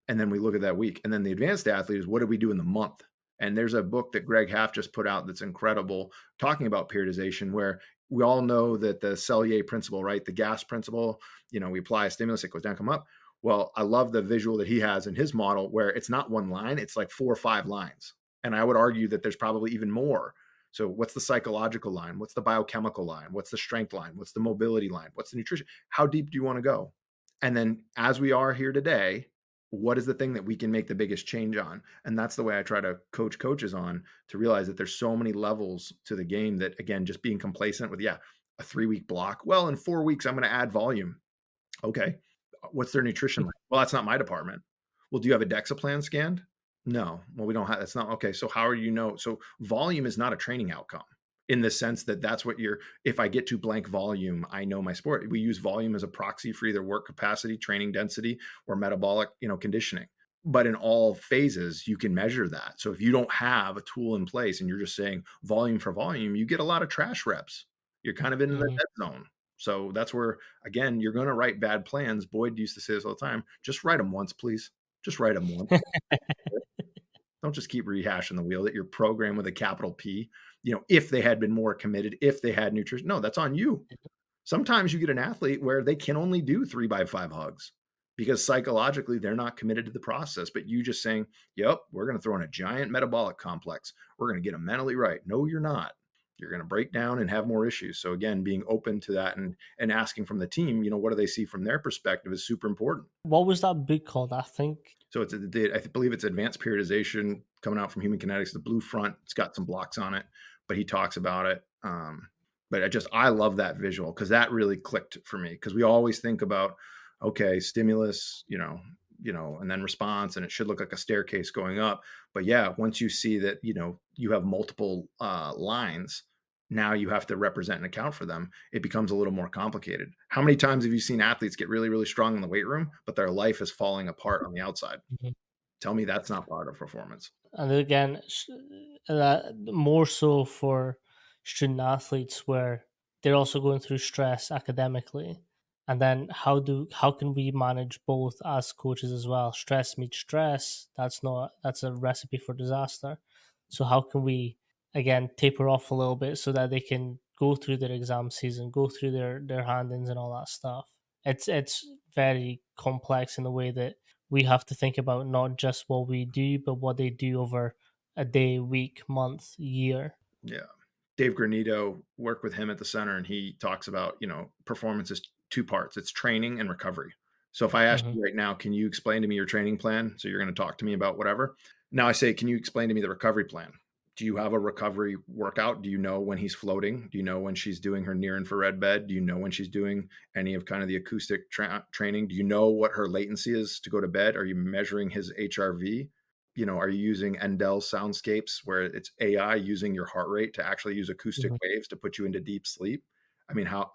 And then we look at that week. And then the advanced athlete is, what did we do in the month? And there's a book that Greg Half just put out that's incredible, talking about periodization, where we all know that the Cellier principle, right? The gas principle, we apply a stimulus, it goes down, come up. Well, I love the visual that he has in his model where it's not one line, it's like 4 or 5 lines. And I would argue that there's probably even more. So what's the psychological line? What's the biochemical line? What's the strength line? What's the mobility line? What's the nutrition? How deep do you want to go? And then, as we are here today, what is the thing that we can make the biggest change on? And that's the way I try to coach coaches on, to realize that there's so many levels to the game that, again, just being complacent with, yeah, a 3-week block. Well, in 4 weeks, I'm going to add volume. Okay. What's their nutrition like? Well, that's not my department. Well, do you have a DEXA plan scanned? No. Well, we don't have, that's not okay. So how are you know? So volume is not a training outcome, in the sense that that's what if I get to blank volume, I know my sport. We use volume as a proxy for either work capacity, training density, or metabolic, conditioning. But in all phases, you can measure that. So if you don't have a tool in place and you're just saying volume for volume, you get a lot of trash reps. You're kind of in the mhm. dead zone. So that's where, again, you're going to write bad plans. Boyd used to say this all the time. Just write them once, please. Just write them once. Don't just keep rehashing the wheel, that you're programmed with a capital P. If they had been more committed, if they had nutrition, no, that's on you. Sometimes you get an athlete where they can only do 3x5 hugs because psychologically they're not committed to the process. But you just saying, yep, we're going to throw in a giant metabolic complex. We're going to get them mentally right. No, you're not. You're going to break down and have more issues. So again, being open to that, and asking from the team, what do they see from their perspective, is super important. What was that book called? I think. So I believe it's Advanced Periodization, coming out from Human Kinetics, the blue front. It's got some blocks on it, but he talks about it. But I love that visual, because that really clicked for me, because we always think about, okay, stimulus, and then response, and it should look like a staircase going up. But yeah, once you see that, you have multiple lines, now you have to represent and account for them. It becomes a little more complicated. How many times have you seen athletes get really, really strong in the weight room, but their life is falling apart on the outside? Mhm. Tell me that's not part of performance. And again, more so for student athletes where they're also going through stress academically. And then how can we manage both as coaches as well? Stress meets stress. That's a recipe for disaster. So how can we again taper off a little bit so that they can go through their exam season, go through their hand-ins and all that stuff? It's very complex in the way that we have to think about not just what we do, but what they do over a day, week, month, year. Yeah. Dave Granito, work with him at the center, and he talks about, performance is two parts. It's training and recovery. So if I ask Hmm. you right now, can you explain to me your training plan? So you're going to talk to me about whatever. Now I say, can you explain to me the recovery plan? Do you have a recovery workout? Do you know when he's floating? Do you know when she's doing her near infrared bed? Do you know when she's doing any of kind of the acoustic training? Do you know what her latency is to go to bed? Are you measuring his HRV? Are you using Endel soundscapes where it's AI using your heart rate to actually use acoustic Hmm. waves to put you into deep sleep? I mean, how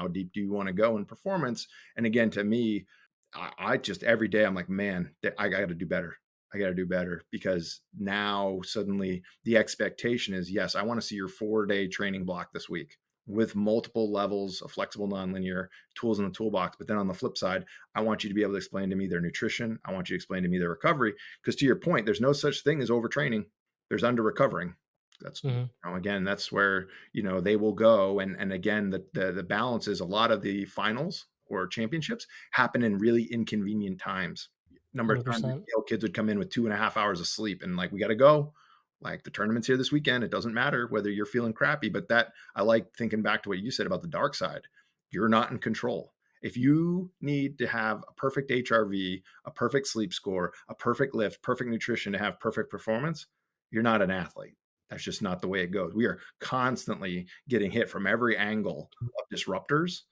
deep do you want to go in performance? And again, to me, I just every day I'm like, man, I got to do better. I got to do better because now suddenly the expectation is, yes, I want to see your 4-day training block this week with multiple levels of flexible nonlinear tools in the toolbox. But then on the flip side, I want you to be able to explain to me their nutrition. I want you to explain to me their recovery. Because to your point, there's no such thing as overtraining. There's under recovering. That's Hmm. again, that's where they will go. And again, the balance is a lot of the finals or championships happen in really inconvenient times. Number of times 100%. kids would come in with 2.5 hours of sleep, and like, we got to go. Like, the tournament's here this weekend. It doesn't matter whether you're feeling crappy, but that I like thinking back to what you said about the dark side. You're not in control. If you need to have a perfect HRV, a perfect sleep score, a perfect lift, perfect nutrition to have perfect performance, you're not an athlete. That's just not the way it goes. We are constantly getting hit from every angle of disruptors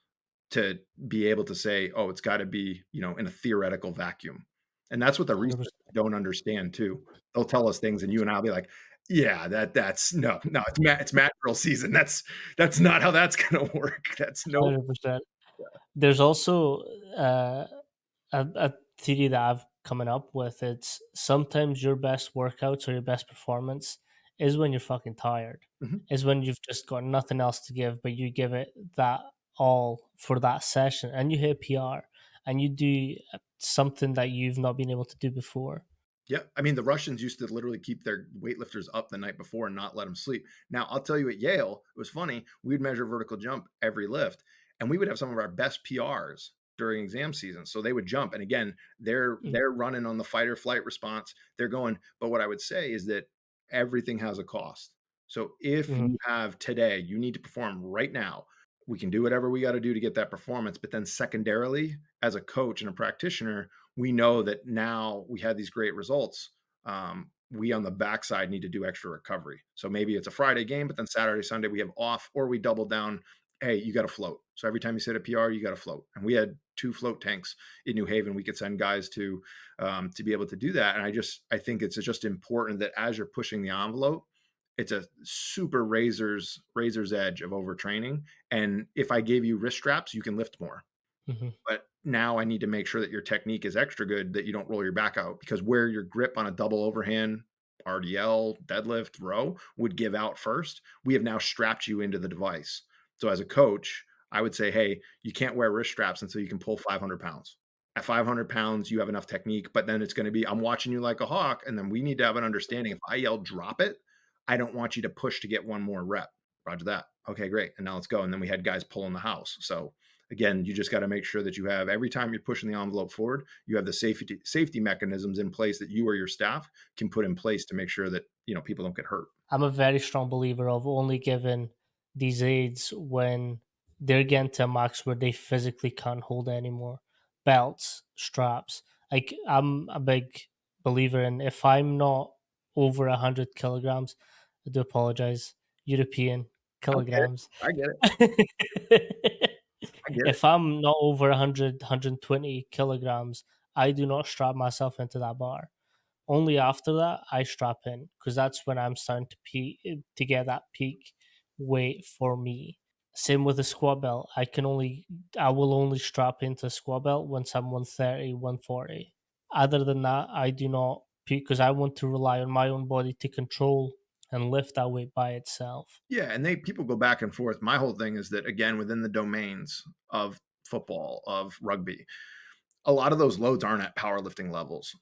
to be able to say, oh, it's got to be, in a theoretical vacuum. And that's what the researchers 100%. don't understand too. They'll tell us things and you and I'll be like, yeah, that's no, it's Matt drill season. That's not how that's going to work. That's no. 100%. There's also a theory that I've coming up with. It's sometimes your best workouts or your best performance is when you're fucking tired. Mhm. Is when you've just got nothing else to give, but you give it that all for that session, and you hit PR, and you do something that you've not been able to do before. Yeah, I mean, the Russians used to literally keep their weightlifters up the night before and not let them sleep. Now, I'll tell you, at Yale, it was funny. We'd measure vertical jump every lift, and we would have some of our best PRs during exam season. So they would jump, and again, they're Mm. they're running on the fight or flight response. They're going. But what I would say is that everything has a cost. So if Mhm. you have today, you need to perform right now. We can do whatever we got to do to get that performance. But then secondarily, as a coach and a practitioner, we know that now we had these great results. We on the backside need to do extra recovery. So maybe it's a Friday game, but then Saturday, Sunday we have off, or we double down. Hey, you got to float. So every time you set a PR, you got to float. And we had 2 float tanks in New Haven. We could send guys to be able to do that. And I think it's just important that as you're pushing the envelope, it's a super razor's edge of overtraining. And if I gave you wrist straps, you can lift more. Mhm. But now I need to make sure that your technique is extra good, that you don't roll your back out, because where your grip on a double overhand RDL, deadlift, row would give out first, we have now strapped you into the device. So as a coach, I would say, hey, you can't wear wrist straps until you can pull 500 pounds. At 500 pounds, you have enough technique, but then it's going to be, I'm watching you like a hawk. And then we need to have an understanding. If I yell, drop it, I don't want you to push to get one more rep. Roger that. Okay, great. And now let's go. And then we had guys pulling the house. So again, you just got to make sure that you have, every time you're pushing the envelope forward, you have the safety mechanisms in place that you or your staff can put in place to make sure that people don't get hurt. I'm a very strong believer of only giving these aids when they're getting to a max where they physically can't hold it anymore. Belts, straps. Like I'm a big believer in if I'm not over 100 kilograms, I do apologize. European I get it. kilograms. I get it. I get it. If I'm not over 100, 120 kilograms, I do not strap myself into that bar. Only after that I strap in, because that's when I'm starting to to get that peak weight for me. Same with the squat belt. I will only strap into a squat belt once I'm 130, 140. Other than that, I do not peak, because I want to rely on my own body to control and lift that weight by itself. Yeah, and they people go back and forth. My whole thing is that again, within the domains of football, of rugby, a lot of those loads aren't at powerlifting levels.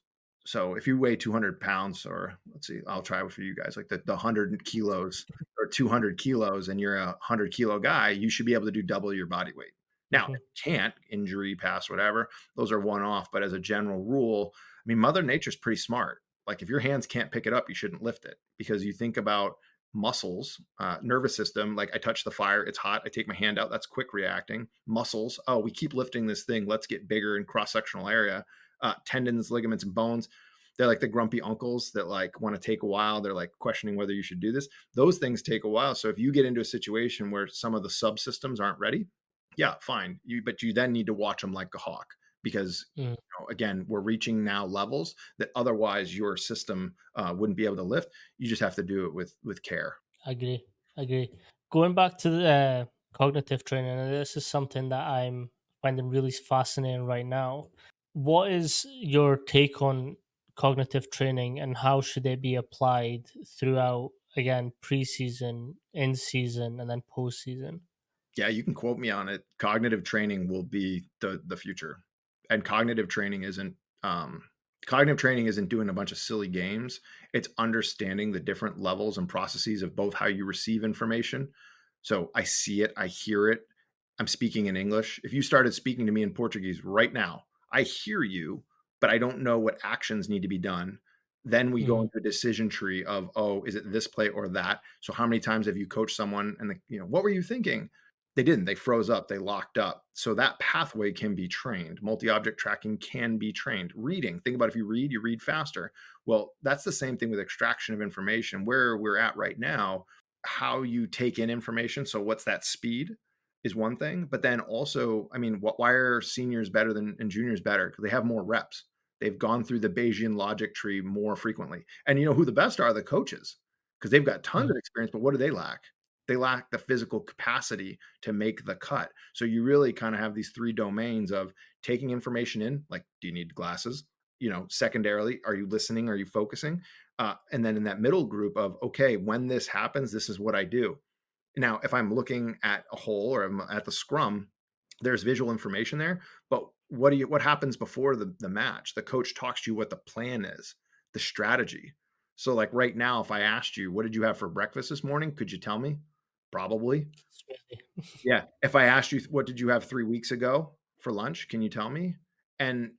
So if you weigh 200 pounds, or let's see, I'll try it for you guys, like the 100 kilos or 200 kilos, and you're a 100 kilo guy, you should be able to do double your body weight. Now, Hmm. if you can't, injury, pass, whatever, those are one off. But as a general rule, I mean, Mother Nature's pretty smart. Like if your hands can't pick it up, you shouldn't lift it, because you think about muscles, nervous system, like I touch the fire, it's hot, I take my hand out, that's quick reacting. Muscles, oh, we keep lifting this thing, let's get bigger in cross-sectional area. Tendons, ligaments, and bones, they're like the grumpy uncles that like want to take a while, they're like questioning whether you should do this. Those things take a while. So if you get into a situation where some of the subsystems aren't ready, yeah, fine, but you then need to watch them like a hawk, because Mm, again, we're reaching now levels that otherwise your system wouldn't be able to lift. You just have to do it with care. agree, agree. Going back to the cognitive training, and this is something that I'm finding really fascinating right now. What is your take on cognitive training, and how should it be applied throughout, again, preseason, in season, and then postseason? Yeah, you can quote me on it. Cognitive training will be the future, and um, cognitive training isn't doing a bunch of silly games. It's understanding the different levels and processes of both how you receive information. So I see it, I hear it. I'm speaking in English. If you started speaking to me in Portuguese right now, I hear you, but I don't know what actions need to be done. Then we go Hmm. into a decision tree of, oh, is it this play or that? So how many times have you coached someone and what were you thinking? They didn't. They froze up. They locked up. So that pathway can be trained. Multi-object tracking can be trained. Reading. Think about if you read faster. Well, that's the same thing with extraction of information. Where we're at right now, how you take in information. So what's that speed is one thing. But then also, I mean, why are seniors better than and juniors better? Because they have more reps. They've gone through the Bayesian logic tree more frequently. And you know who the best are? The coaches, because they've got tons Hmm. of experience. But what do they lack? They lack the physical capacity to make the cut. So you really kind of have these three domains of taking information in, like, do you need glasses? Secondarily, are you listening? Are you focusing? And then in that middle group of, okay, when this happens, this is what I do. Now, if I'm looking at a hole or I'm at the scrum, there's visual information there. But what happens before the match? The coach talks to you what the plan is, the strategy. So like right now, if I asked you, what did you have for breakfast this morning? Could you tell me? Probably. Smoothie. Yeah. If I asked you, what did you have 3 weeks ago for lunch? Can you tell me? And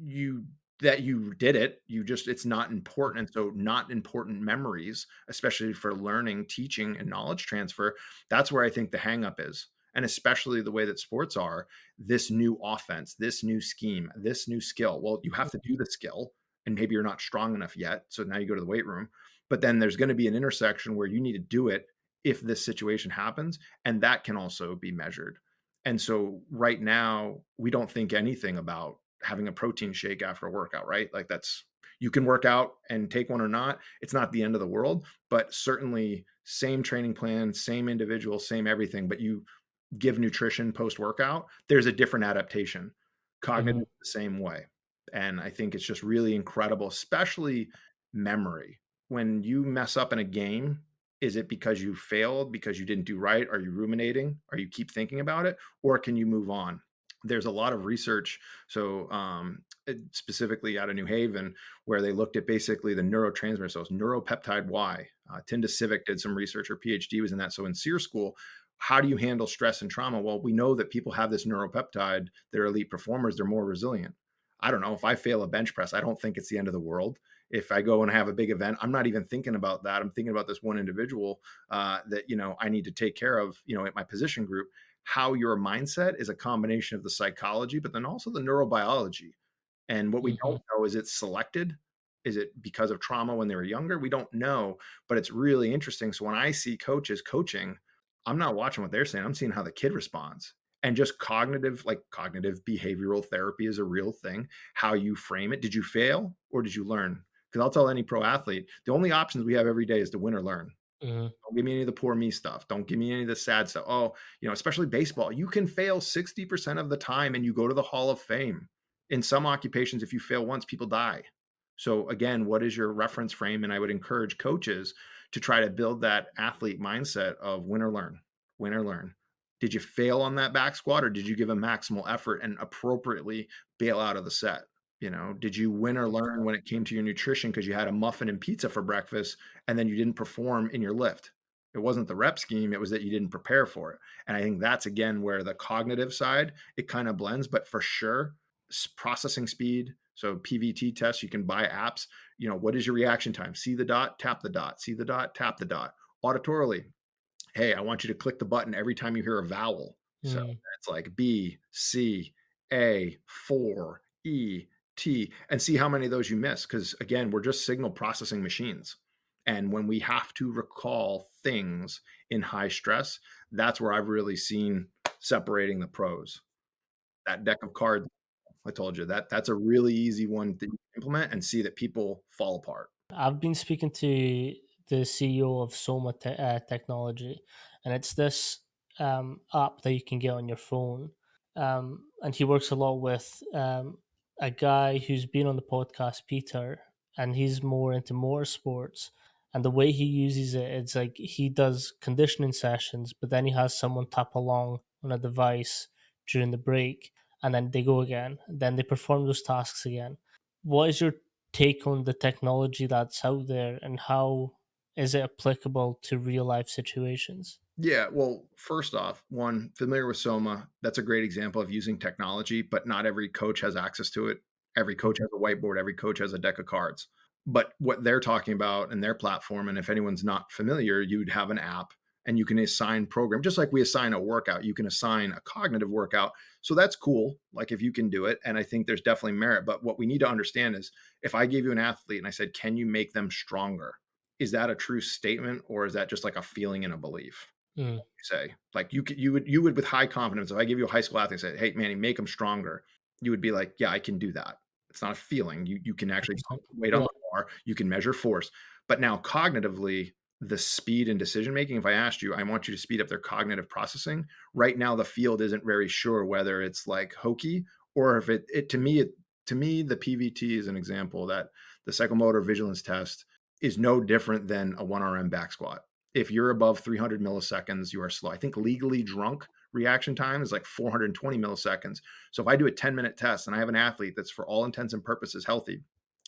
you that you did it, it's not important. And so not important memories, especially for learning, teaching, and knowledge transfer, that's where I think the hang up is. And especially the way that sports are, this new offense, this new scheme, this new skill. Well, you have to do the skill, and maybe you're not strong enough yet. So now you go to the weight room. But then there's going to be an intersection where you need to do it if this situation happens, and that can also be measured. And so right now, we don't think anything about having a protein shake after a workout, right? Like that's you can work out and take one or not. It's not the end of the world, but certainly same training plan, same individual, same everything, but you give nutrition post workout, there's a different adaptation. Hmm. Cognitive the same way. And I think it's just really incredible, especially memory. When you mess up in a game, is it because you failed, because you didn't do right? Are you ruminating? Are you keep thinking about it? Or can you move on? There's a lot of research. So, specifically out of New Haven, where they looked at basically the neurotransmitter cells, neuropeptide Y. Tinda Civic did some research, her PhD was in that. So, in SEER school, how do you handle stress and trauma? Well, we know that people have this neuropeptide. They're elite performers. They're more resilient. I don't know. If I fail a bench press, I don't think it's the end of the world. If I go and have a big event, I'm not even thinking about that. I'm thinking about this one individual that I need to take care of. At my position group. How your mindset is a combination of the psychology, but then also the neurobiology. And what we Hmm. don't know is it's selected. Is it because of trauma when they were younger? We don't know, but it's really interesting. So when I see coaches coaching, I'm not watching what they're saying. I'm seeing how the kid responds. And just cognitive behavioral therapy is a real thing. How you frame it. Did you fail or did you learn? Because I'll tell any pro athlete, the only options we have every day is to win or learn. Mhm. Don't give me any of the poor me stuff. Don't give me any of the sad stuff. Oh, especially baseball, you can fail 60% of the time and you go to the Hall of Fame. In some occupations, if you fail once, people die. So, again, what is your reference frame? And I would encourage coaches to try to build that athlete mindset of win or learn, win or learn. Did you fail on that back squat or did you give a maximal effort and appropriately bail out of the set? Did you win or learn when it came to your nutrition because you had a muffin and pizza for breakfast and then you didn't perform in your lift? It wasn't the rep scheme, it was that you didn't prepare for it. And I think that's again where the cognitive side, it kind of blends, but for sure, processing speed. So PVT tests, you can buy apps. What is your reaction time? See the dot, tap the dot, see the dot, tap the dot. Auditorily, hey, I want you to click the button every time you hear a vowel. So Mm. it's like B, C, A, 4, E, T, and see how many of those you miss. Because again, we're just signal processing machines. And when we have to recall things in high stress, that's where I've really seen separating the pros. That deck of cards, I told you that's a really easy one to implement and see that people fall apart. I've been speaking to the CEO of Technology, and it's this app that you can get on your phone. And he works a lot with a guy who's been on the podcast, Peter, and he's more into motorsports. And the way he uses it, it's like he does conditioning sessions, but then he has someone tap along on a device during the break, and then they go again. Then they perform those tasks again. What is your take on the technology that's out there, and how is it applicable to real life situations? Yeah, well, first off, one, familiar with Soma, that's a great example of using technology, but not every coach has access to it. Every coach has a whiteboard, every coach has a deck of cards. But what they're talking about in their platform, and if anyone's not familiar, you'd have an app and you can assign program, just like we assign a workout, you can assign a cognitive workout. So that's cool, like if you can do it. And I think there's definitely merit. But what we need to understand is if I gave you an athlete and I said, can you make them stronger? Is that a true statement or is that just like a feeling and a belief? Mm, Say like you would with high confidence, if I give you a high school athlete and say, hey Manny, make them stronger, you would be like, yeah, I can do that. It's not a feeling. You can actually 100%. weight on Yeah. the bar, you can measure force. But now cognitively, the speed and decision making, if I asked you, I want you to speed up their cognitive processing, right now the field isn't very sure whether it's like hokey or if it to me the PVT is an example that the psychomotor vigilance test is no different than a 1 RM back squat. If you're above 300 milliseconds, you are slow. I think legally drunk reaction time is like 420 milliseconds. So if I do a 10-minute test and I have an athlete that's for all intents and purposes healthy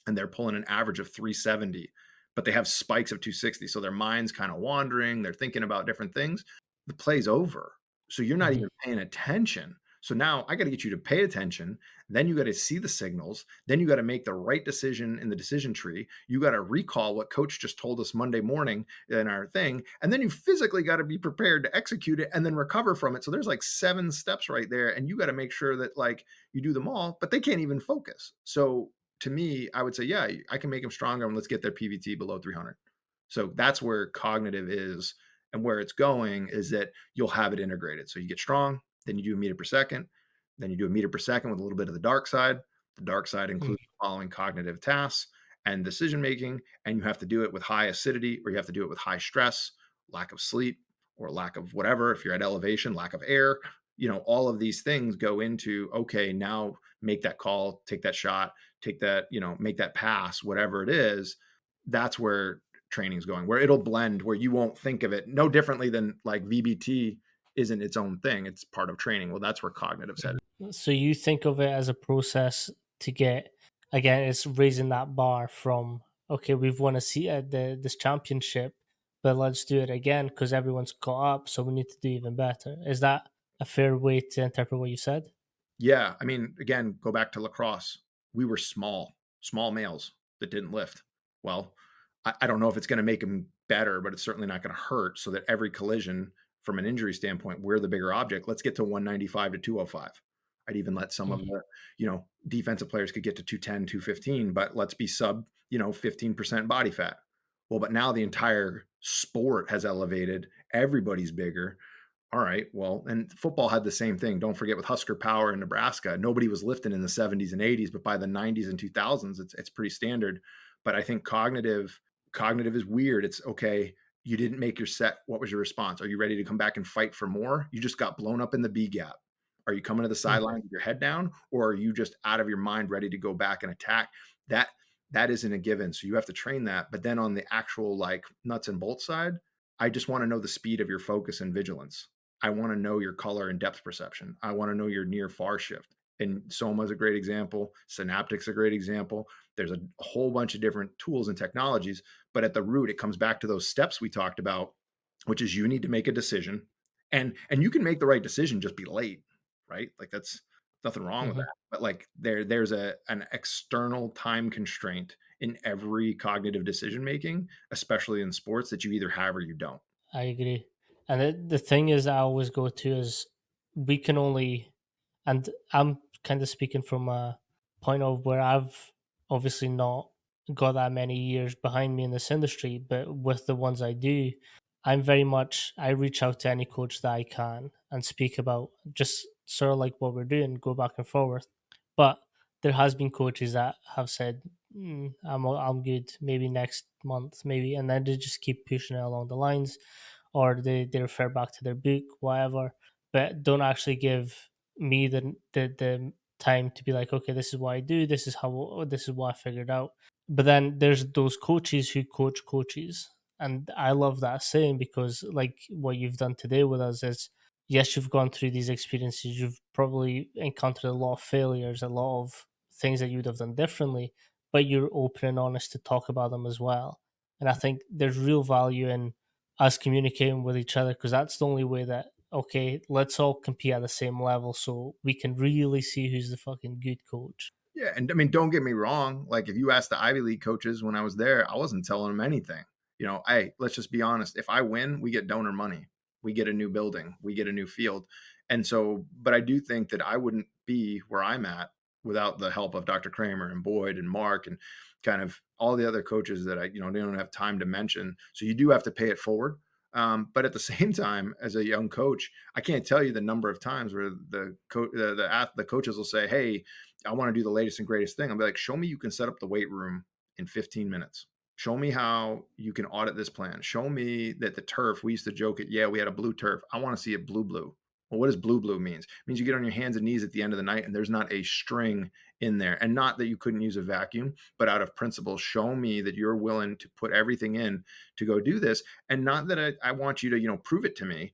and they're pulling an average of 370, but they have spikes of 260, so their mind's kind of wandering, they're thinking about different things, the play's over. So you're not Mhm. even paying attention. So now I got to get you to pay attention. Then you got to see the signals. Then you got to make the right decision in the decision tree. You got to recall what coach just told us Monday morning in our thing. And then you physically got to be prepared to execute it and then recover from it. So there's like 7 steps right there. And you got to make sure that like you do them all, but they can't even focus. So to me, I would say, yeah, I can make them stronger and let's get their PVT below 300. So that's where cognitive is and where it's going is that you'll have it integrated. So you get strong, then you do a meter per second, then you do a meter per second with a little bit of the dark side. The dark side Mm. includes the following cognitive tasks and decision making, and you have to do it with high acidity or you have to do it with high stress, lack of sleep, or lack of whatever. If you're at elevation, lack of air, all of these things go into okay, now make that call, take that shot, take that, make that pass, whatever it is. That's where training is going, where it'll blend, where you won't think of it no differently than like VBT isn't its own thing. It's part of training. Well, that's where cognitive's headed. So you think of it as a process to get, again, it's raising that bar from, okay, we've won a seat at this championship, but let's do it again because everyone's caught up, so we need to do even better. Is that a fair way to interpret what you said? Yeah. I mean, again, go back to lacrosse. We were small males that didn't lift. Well, I don't know if it's going to make them better, but it's certainly not going to hurt. So that every collision from an injury standpoint, we're the bigger object. Let's get to 195 to 205. I'd even let some of Mm. the, defensive players could get to 210, 215, but let's be sub, 15% body fat. Well, but now the entire sport has elevated. Everybody's bigger. All right. Well, and football had the same thing. Don't forget with Husker Power in Nebraska, nobody was lifting in the 70s and 80s, but by the 90s and 2000s, it's pretty standard. But I think cognitive is weird. It's okay. You didn't make your set. What was your response? Are you ready to come back and fight for more? You just got blown up in the B gap. Are you coming to the Mhm. sideline with your head down, or are you just out of your mind, ready to go back and attack? That that isn't a given. So you have to train that. But then on the actual like nuts and bolts side, I just want to know the speed of your focus and vigilance. I want to know your color and depth perception. I want to know your near far shift. And Soma is a great example. Synaptics a great example. There's a whole bunch of different tools and technologies, but at the root, it comes back to those steps we talked about, which is you need to make a decision, and you can make the right decision, just be late, right? Like that's nothing wrong with Mhm. that. But like there's an external time constraint in every cognitive decision making, especially in sports, that you either have or you don't. I agree. And the thing is, I always go to is we can only, and I'm kind of speaking from a point of where I've obviously not got that many years behind me in this industry, but with the ones I do, I'm very much, I reach out to any coach that I can and speak about just sort of like what we're doing, go back and forth. But there has been coaches that have said, I'm good, maybe next month, maybe, and then they just keep pushing it along the lines, or they refer back to their book, whatever, but don't actually give me the time to be like, okay, this is what I do, this is what I figured out. But then there's those coaches who coach coaches, and I love that saying because like what you've done today with us is, yes, you've gone through these experiences, you've probably encountered a lot of failures, a lot of things that you would have done differently, but you're open and honest to talk about them as well. And I think there's real value in us communicating with each other, because that's the only way that, okay, let's all compete at the same level so we can really see who's the fucking good coach. Yeah, and I mean, don't get me wrong. Like, if you ask the Ivy League coaches when I was there, I wasn't telling them anything. Hey, let's just be honest. If I win, we get donor money, we get a new building, we get a new field, and so. But I do think that I wouldn't be where I'm at without the help of Dr. Kramer and Boyd and Mark and kind of all the other coaches that they don't have time to mention. So you do have to pay it forward. But at the same time, as a young coach, I can't tell you the number of times where the coaches will say, "Hey, I want to do the latest and greatest thing." I'll be like, show me you can set up the weight room in 15 minutes. Show me how you can audit this plan. Show me that the turf, we used to joke it, yeah, we had a blue turf. I want to see it blue, blue. Well, what does blue, blue means? It means you get on your hands and knees at the end of the night and there's not a string in there. And not that you couldn't use a vacuum, but out of principle, show me that you're willing to put everything in to go do this. And not that I want you to, prove it to me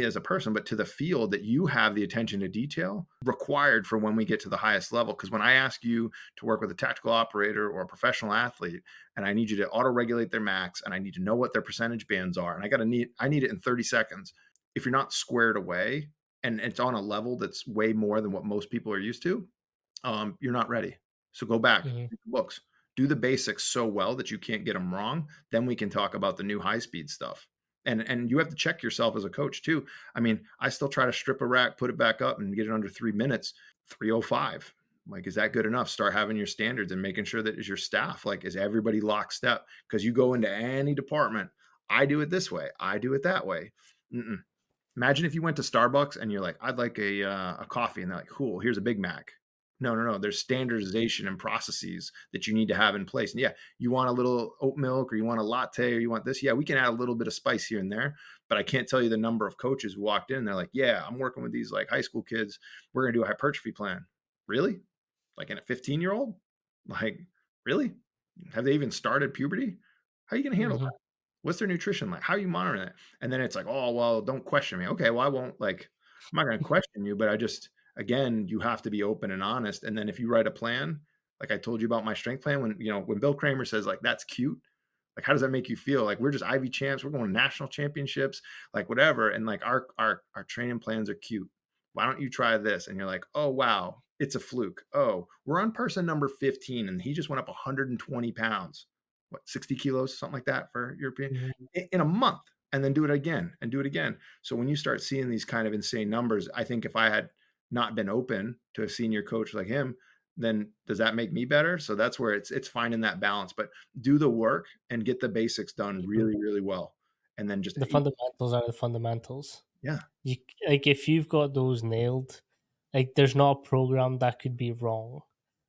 as a person, but to the field, that you have the attention to detail required for when we get to the highest level. Because when I ask you to work with a tactical operator or a professional athlete, and I need you to auto regulate their max, and I need to know what their percentage bands are, and I need it in 30 seconds. If you're not squared away and it's on a level that's way more than what most people are used to, you're not ready. So go back, Mhm. read the books, do the basics so well that you can't get them wrong. Then we can talk about the new high speed stuff. And you have to check yourself as a coach too. I mean, I still try to strip a rack, put it back up, and get it under 3 minutes. 3:05. Like, is that good enough? Start having your standards and making sure that is your staff, like, is everybody lockstep? Because you go into any department, I do it this way, I do it that way. Mm-mm. Imagine if you went to Starbucks and you're like, "I'd like a coffee," and they're like, "Cool, here's a Big Mac." No, no, no. There's standardization and processes that you need to have in place. And yeah, you want a little oat milk, or you want a latte, or you want this. Yeah, we can add a little bit of spice here and there, but I can't tell you the number of coaches who walked in and they're like, "Yeah, I'm working with these like high school kids. We're gonna do a hypertrophy plan." Really? Like in a 15-year-old? Like, really? Have they even started puberty? How are you gonna handle Mhm. that? What's their nutrition like? How are you monitoring it? And then it's like, "Oh, well, don't question me." Okay, well, I won't, like, I'm not gonna question you, but I just, again, you have to be open and honest. And then if you write a plan, like I told you about my strength plan, when Bill Kramer says like, "That's cute," like, how does that make you feel? Like, we're just Ivy champs, we're going to national championships, like whatever. And like our training plans are cute. Why don't you try this? And you're like, "Oh wow, it's a fluke. Oh, we're on person number 15 and he just went up 120 pounds, what, 60 kilos, something like that for European Mhm. in a month." And then do it again and do it again. So when you start seeing these kind of insane numbers, I think if I had not been open to a senior coach like him, then does that make me better? So that's where it's finding that balance. But do the work and get the basics done Mhm. really, really well. And then just The fundamentals are the fundamentals. Yeah. You like if you've got those nailed, like there's not a program that could be wrong.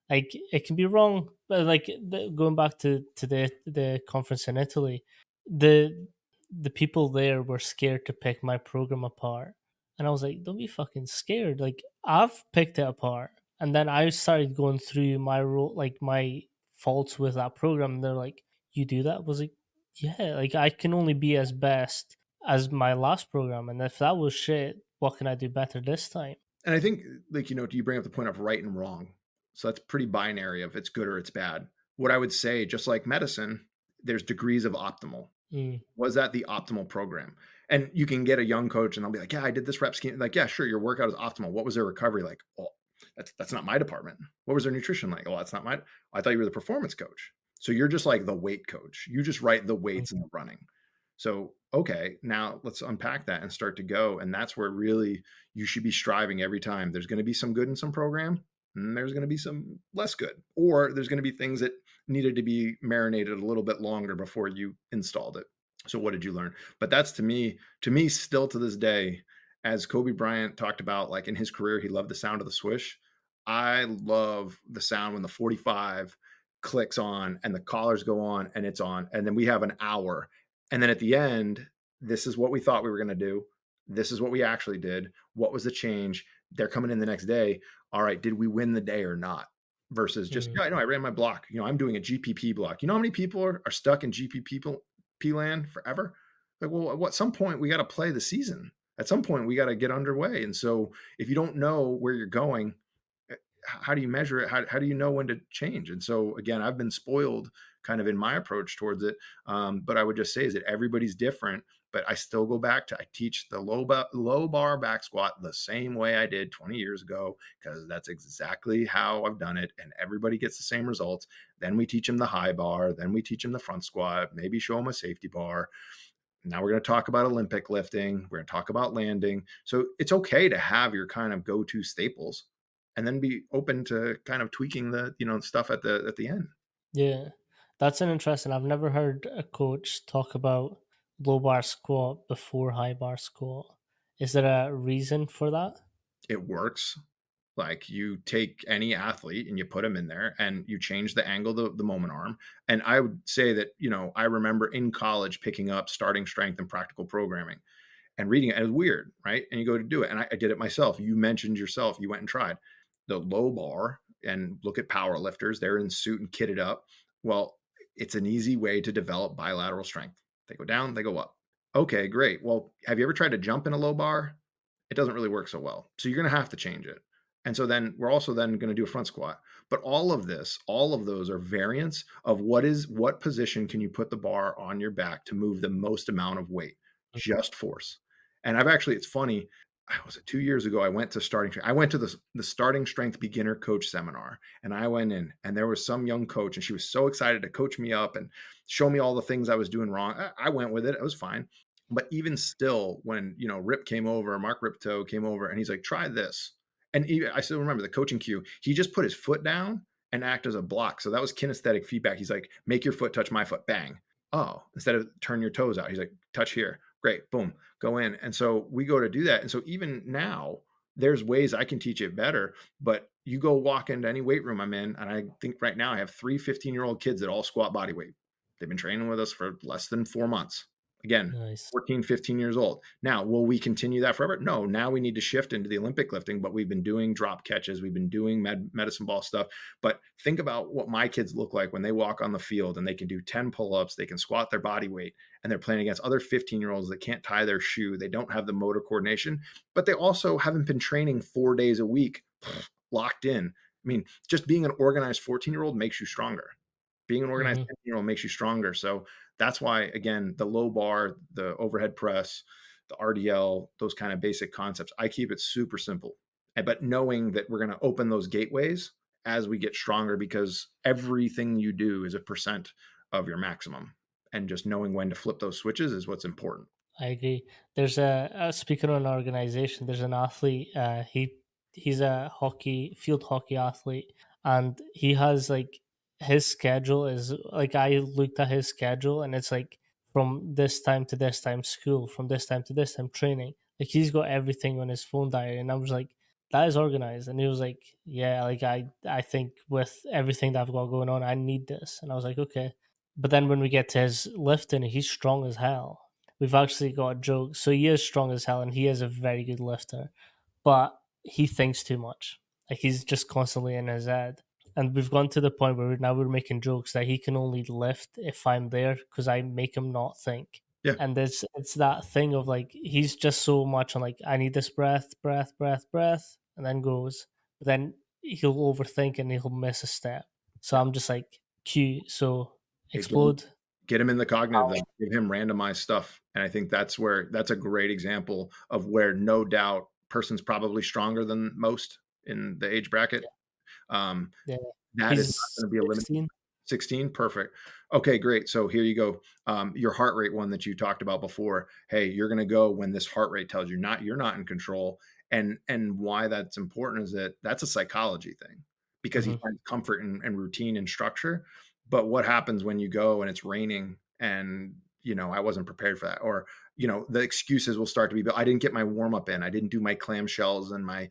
Like it can be wrong, but like going back to the conference in Italy, the the people there were scared to pick my program apart, and I was like, "Don't be fucking scared! Like I've picked it apart." And then I started going through my role, like my faults with that program. And they're like, "You do that?" I was like, "Yeah, like I can only be as best as my last program, and if that was shit, what can I do better this time?" And I think, like, you bring up the point of right and wrong. So that's pretty binary of it's good or it's bad. What I would say, just like medicine, there's degrees of optimal. Mm, Was that the optimal program? And you can get a young coach and they'll be like, yeah, I did this rep scheme. Like, yeah, sure, your workout is optimal. What was their recovery like? Oh, that's not my department. What was their nutrition like? Oh, that's not my. I thought you were the performance coach. So you're just like the weight coach. You just write the weights and mm, the running. So okay, now let's unpack that and start to go. And that's where really you should be striving every time. There's going to be some good in some program, and there's going to be some less good, or there's going to be things that needed to be marinated a little bit longer before you installed it. So what did you learn? But that's to me, still to this day, as Kobe Bryant talked about, like in his career, he loved the sound of the swish. I love the sound when the 45 clicks on and the collars go on and it's on. And then we have an hour. And then at the end, this is what we thought we were going to do. This is what we actually did. What was the change? They're coming in the next day. All right, did we win the day or not? Versus just, mm. yeah, I know I ran my block. I'm doing a GPP block. You know how many people are stuck in GPP land forever? Like, well, at some point we got to play the season. At some point we got to get underway. And so if you don't know where you're going, how do you measure it? How do you know when to change? And so again, I've been spoiled kind of in my approach towards it. But I would just say is that everybody's different. But I still go back to I teach the low bar back squat the same way I did 20 years ago because that's exactly how I've done it, and everybody gets the same results. Then we teach them the high bar, then we teach them the front squat, maybe show them a safety bar. Now we're going to talk about Olympic lifting. We're going to talk about landing. So it's okay to have your kind of go-to staples and then be open to kind of tweaking the, stuff at the end. Yeah, that's an interesting. I've never heard a coach talk about low bar squat before high bar squat. Is there a reason for that? It works. Like you take any athlete and you put them in there and you change the angle of the moment arm. And I would say that, I remember in college picking up starting strength and practical programming and reading it. And it was weird, right? And you go to do it. And I did it myself. You mentioned yourself, you went and tried the low bar and look at power lifters. They're in suit and kitted up. Well, it's an easy way to develop bilateral strength. They go down, they go up. Okay, great. Well, have you ever tried to jump in a low bar? It doesn't really work so well. So you're going to have to change it. And so then we're also then going to do a front squat. But all of those are variants of what position can you put the bar on your back to move the most amount of weight? Just force. And it's funny, was it 2 years ago? I went to the starting strength beginner coach seminar, and I went in, and there was some young coach, and she was so excited to coach me up and show me all the things I was doing wrong. I went with it; it was fine. But even still, when Mark Ripto came over, and he's like, "Try this," and I still remember the coaching cue. He just put his foot down and act as a block. So that was kinesthetic feedback. He's like, "Make your foot touch my foot." Bang. Oh, instead of turn your toes out, he's like, "Touch here." Great. Boom. Go in. And so we go to do that. And so even now, there's ways I can teach it better. But you go walk into any weight room I'm in, and I think right now I have 3 15-year-old kids that all squat body weight. They've been training with us for less than 4 months. Again, Nice. 14, 15 years old. Now, will we continue that forever? No, now we need to shift into the Olympic lifting, but we've been doing drop catches. We've been doing medicine ball stuff. But think about what my kids look like when they walk on the field and they can do 10 pull-ups, they can squat their body weight, and they're playing against other 15-year-olds that can't tie their shoe. They don't have the motor coordination, but they also haven't been training 4 days a week locked in. I mean, just being an organized 14-year-old makes you stronger. Being an organized Hmm. 10-year-old makes you stronger. So that's why, again, the low bar, the overhead press, the RDL, those kind of basic concepts, I keep it super simple. But knowing that we're going to open those gateways as we get stronger, because everything you do is a percent of your maximum. And just knowing when to flip those switches is what's important. I agree. There's a speaking of an organization. There's an athlete. He's a field hockey athlete, and he has like his schedule is like I looked at his schedule, and it's like from this time to this time school, from this time to this time training. Like he's got everything on his phone diary, and I was like, that is organized. And he was like, yeah, like I think with everything that I've got going on, I need this. And I was like, okay. But then when we get to his lifting, he's strong as hell. We've actually got a joke. So he is strong as hell, and he is a very good lifter, but he thinks too much. Like he's just constantly in his head. And we've gone to the point where now we're making jokes that he can only lift if I'm there because I make him not think. Yeah. And it's that thing of like he's just so much on like I need this breath, and then goes. But then he'll overthink and he'll miss a step. So I'm just like cue. So Yeah, explode. get him in the cognitive zone, give him randomized stuff. And I think that's a great example of where no doubt person's probably stronger than most in the age bracket. Um, Yeah, that is not he's going to be a limit. 16. 16, perfect. Okay, great. So here you go. Your heart rate one that you talked about before. Hey, you're going to go when this heart rate tells you not you're not in control. And why that's important is that that's a psychology thing because he Hmm. finds comfort in routine and structure. But what happens when you go and it's raining and I wasn't prepared for that, or the excuses will start to be, but I didn't get my warm up in, I didn't do my clamshells and my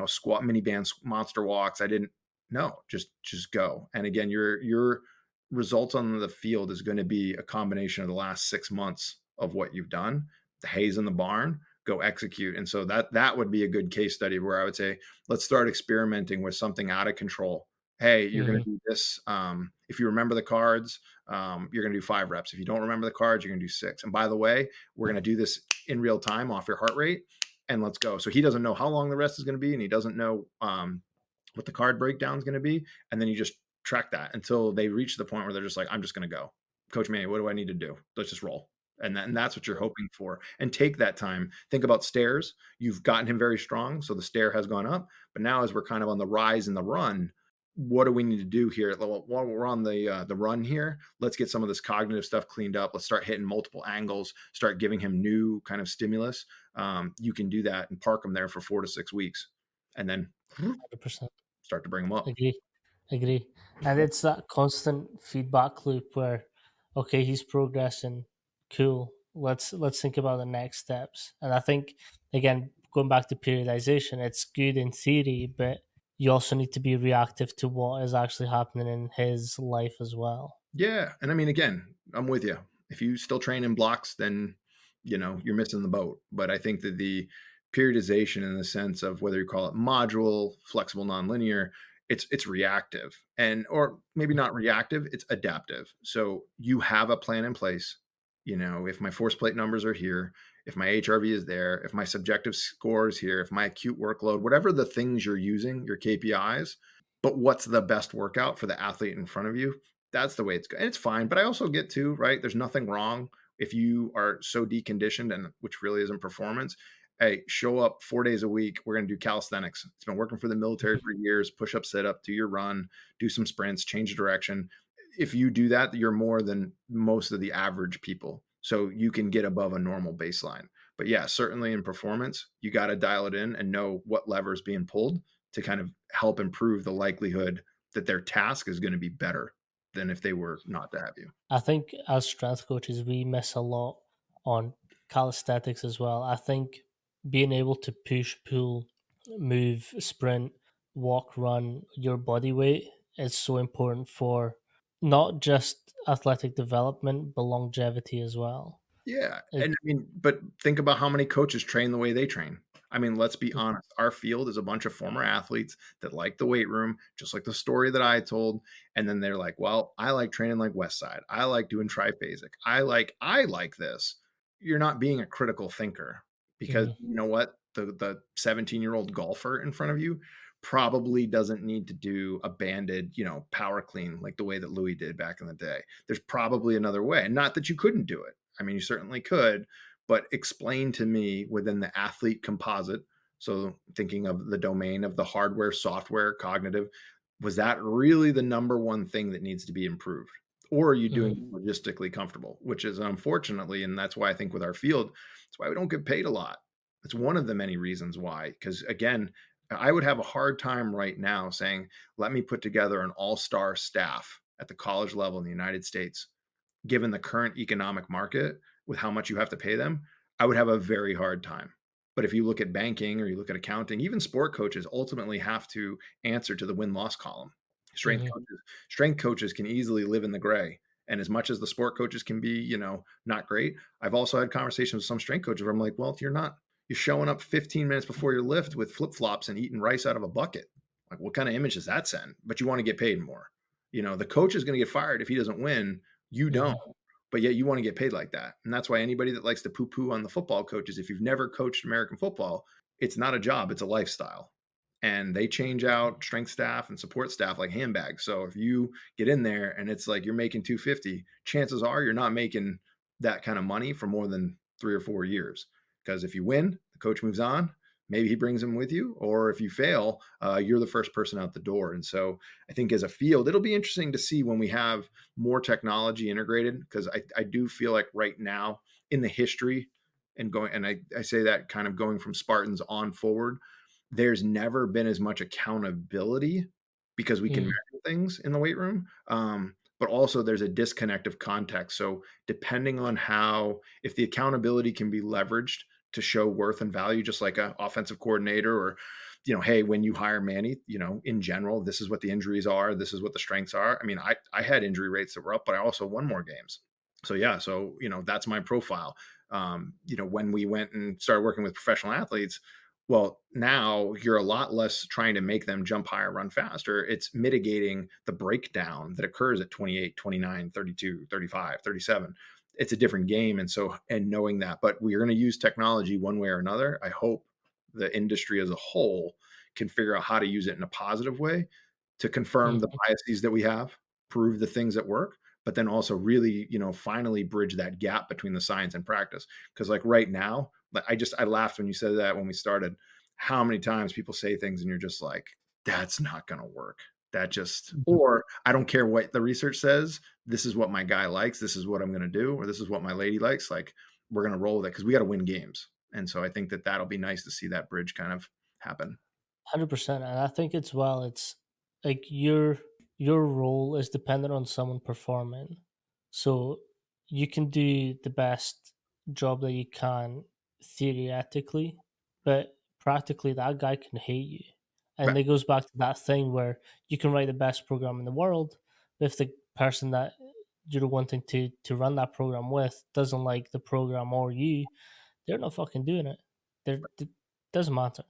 squat mini bands monster walks, I didn't. No, just go. And again, your results on the field is going to be a combination of the last 6 months of what you've done. The hay's in the barn, go execute. And so that would be a good case study where I would say, let's start experimenting with something out of control. Hey, you're going Hmm. to do this. If you remember the cards, you're going to do 5 reps. If you don't remember the cards, you're going to do 6. And by the way, we're going to do this in real time off your heart rate, and let's go. So he doesn't know how long the rest is going to be, and he doesn't know what the card breakdown is going to be, and then you just track that until they reach the point where they're just like, I'm just going to go. Coach Manny, what do I need to do? Let's just roll. And that's what you're hoping for. And take that time. Think about stairs. You've gotten him very strong, so the stair has gone up. But now, as we're kind of on the rise and the run, what do we need to do here? While we're on the run here, let's get some of this cognitive stuff cleaned up. Let's start hitting multiple angles. Start giving him new kind of stimulus. You can do that and park him there for 4 to 6 weeks, and then 100%. start to bring them up. Agree. Agree. And it's that constant feedback loop where, okay, he's progressing, cool. Let's think about the next steps. And I think again, going back to periodization, it's good in theory, but you also need to be reactive to what is actually happening in his life as well. Yeah, and I mean, again, I'm with you. If you still train in blocks, then you're missing the boat. But I think that the periodization, in the sense of whether you call it module, flexible, nonlinear, it's reactive, and or maybe not reactive, it's adaptive. So you have a plan in place. If my force plate numbers are here, if my HRV is there, if my subjective score is here, if my acute workload, whatever the things you're using, your KPIs, but what's the best workout for the athlete in front of you? That's the way it's going. It's fine, but I also get to, right? There's nothing wrong if you are so deconditioned, and which really isn't performance. Hey, show up 4 days a week. We're going to do calisthenics. It's been working for the military for years. Push up, sit up, do your run, do some sprints, change direction. If you do that, you're more than most of the average people. So you can get above a normal baseline. But yeah, certainly in performance, you got to dial it in and know what lever is being pulled to kind of help improve the likelihood that their task is going to be better than if they were not to have you. I think as strength coaches, we miss a lot on calisthenics as well. I think being able to push, pull, move, sprint, walk, run your body weight is so important for not just athletic development, but longevity as well. Yeah, and Like, I mean, but think about how many coaches train the way they train. I mean, let's be honest. Our field is a bunch of former athletes that like the weight room, just like the story that I told. And then they're like, "Well, I like training like Westside. I like doing triphasic. I like this." You're not being a critical thinker, because mhm, you know what? The 17-year-old golfer in front of you probably doesn't need to do a banded, power clean like the way that Louis did back in the day. There's probably another way. And not that you couldn't do it. I mean, you certainly could, but explain to me within the athlete composite. So, thinking of the domain of the hardware, software, cognitive, was that really the number one thing that needs to be improved? Or are you doing mhm. logistically comfortable, which is unfortunately, and that's why I think with our field, that's why we don't get paid a lot. It's one of the many reasons why. Because again, I would have a hard time right now saying, let me put together an all star staff at the college level in the United States, given the current economic market with how much you have to pay them. I would have a very hard time. But if you look at banking or you look at accounting, even sport coaches ultimately have to answer to the win-loss column. Strength Mhm. coaches, strength coaches can easily live in the gray. And as much as the sport coaches can be, not great, I've also had conversations with some strength coaches where I'm like, well, you're showing up 15 minutes before your lift with flip-flops and eating rice out of a bucket. Like, what kind of image does that send? But you want to get paid more. The coach is going to get fired if he doesn't win. You don't, Mhm. but yet you want to get paid like that. And that's why anybody that likes to poo poo on the football coaches, if you've never coached American football, it's not a job, it's a lifestyle. And they change out strength staff and support staff like handbags. So if you get in there and it's like you're making 250, chances are you're not making that kind of money for more than 3 or 4 years. Because if you win, the coach moves on. Maybe he brings him with you, or if you fail, you're the first person out the door. And so I think as a field, it'll be interesting to see when we have more technology integrated, because I do feel like right now in the history and going, and I say that kind of going from Spartans on forward, there's never been as much accountability because we can Mhm. measure things in the weight room. But also there's a disconnect of context. So depending on if the accountability can be leveraged to show worth and value, just like an offensive coordinator, or hey, when you hire Manny, in general, this is what the injuries are, this is what the strengths are. I mean, I had injury rates that were up, but I also won more games. So yeah, so that's my profile. When we went and started working with professional athletes, well, now you're a lot less trying to make them jump higher, run faster. It's mitigating the breakdown that occurs at 28, 29, 32, 35, 37. It's a different game. And knowing that, but we're going to use technology one way or another. I hope the industry as a whole can figure out how to use it in a positive way to confirm the Mhm. biases that we have, prove the things that work, but then also really, finally bridge that gap between the science and practice. Because like right now, like I laughed when you said that when we started. How many times people say things and you're just like, that's not going to work. That just, Mhm. or I don't care what the research says. This is what my guy likes. This is what I'm going to do, or this is what my lady likes. Like, we're going to roll with it because we got to win games. And so I think that that'll be nice to see that bridge kind of happen. 100%. And I think it's well, it's like your role is dependent on someone performing. So you can do the best job that you can theoretically, but practically that guy can hate you. And But it goes back to that thing where you can write the best program in the world, but if the person that you're wanting to run that program with doesn't like the program or you, they're not fucking doing it. It doesn't matter.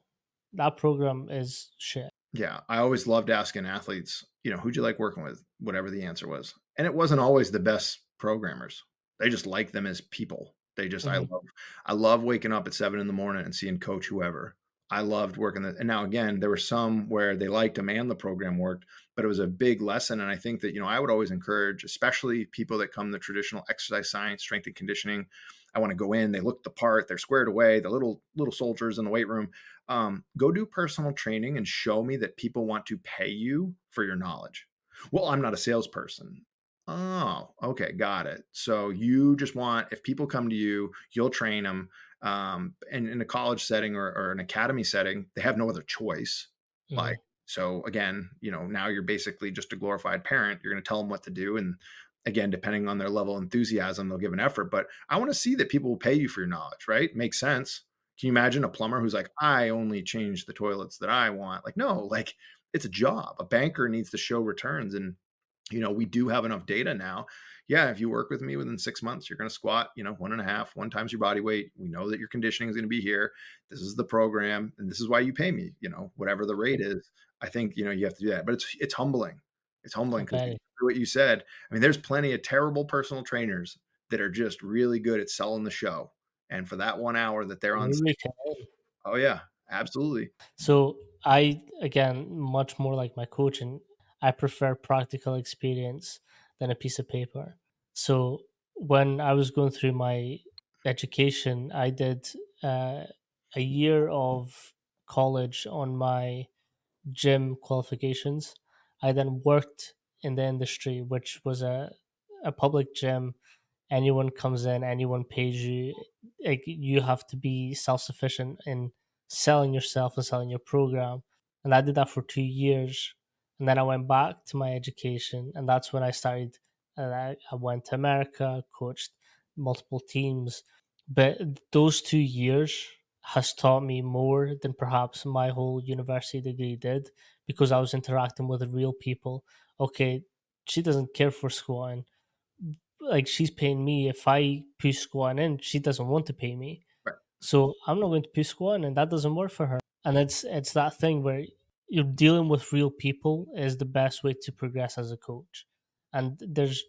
That program is shit. yeah, I always loved asking athletes, who'd you like working with, whatever the answer was. And it wasn't always the best programmers. They just like them as people. They just, Mhm. I love waking up at 7 in the morning and seeing coach whoever. I loved working and now again, there were some where they liked them and the program worked, but it was a big lesson. And I think that, I would always encourage, especially people that come the traditional exercise science, strength and conditioning. I want to go in, they look the part, they're squared away, the little soldiers in the weight room. Go do personal training and show me that people want to pay you for your knowledge. Well, I'm not a salesperson. Oh, okay, got it. So you just want, if people come to you, you'll train them. And in a college setting or an academy setting, they have no other choice. Like, Mhm. so again, now you're basically just a glorified parent. You're going to tell them what to do. And again, depending on their level of enthusiasm, they'll give an effort. But I want to see that people will pay you for your knowledge, right? Makes sense. Can you imagine a plumber who's like, I only change the toilets that I want? Like, no, like it's a job. A banker needs to show returns. And, we do have enough data now. Yeah, if you work with me within 6 months, you're going to squat, 1.5, 1 times your body weight. We know that your conditioning is going to be here. This is the program, and this is why you pay me, whatever the rate is. I think, you have to do that. But it's humbling. It's humbling because Very. what you said, I mean, there's plenty of terrible personal trainers that are just really good at selling the show. And for that 1 hour that they're on, Really can. oh yeah, absolutely. So I again much more like my coach, and I prefer practical experience than a piece of paper. So when I was going through my education, I did uh, a year of college on my gym qualifications. I then worked in the industry, which was a public gym. Anyone comes in, anyone pays you. Like, you have to be self sufficient in selling yourself and selling your program. And I did that for 2 years. And then I went back to my education, and that's when I started. And I went to America, coached multiple teams. But those 2 years, has taught me more than perhaps my whole university degree did, because I was interacting with real people. Okay, she doesn't care for squatting. Like, she's paying me. If I push squatting in, she doesn't want to pay me. Right. So I'm not going to push squatting, and that doesn't work for her. And it's that thing where you're dealing with real people is the best way to progress as a coach. And there's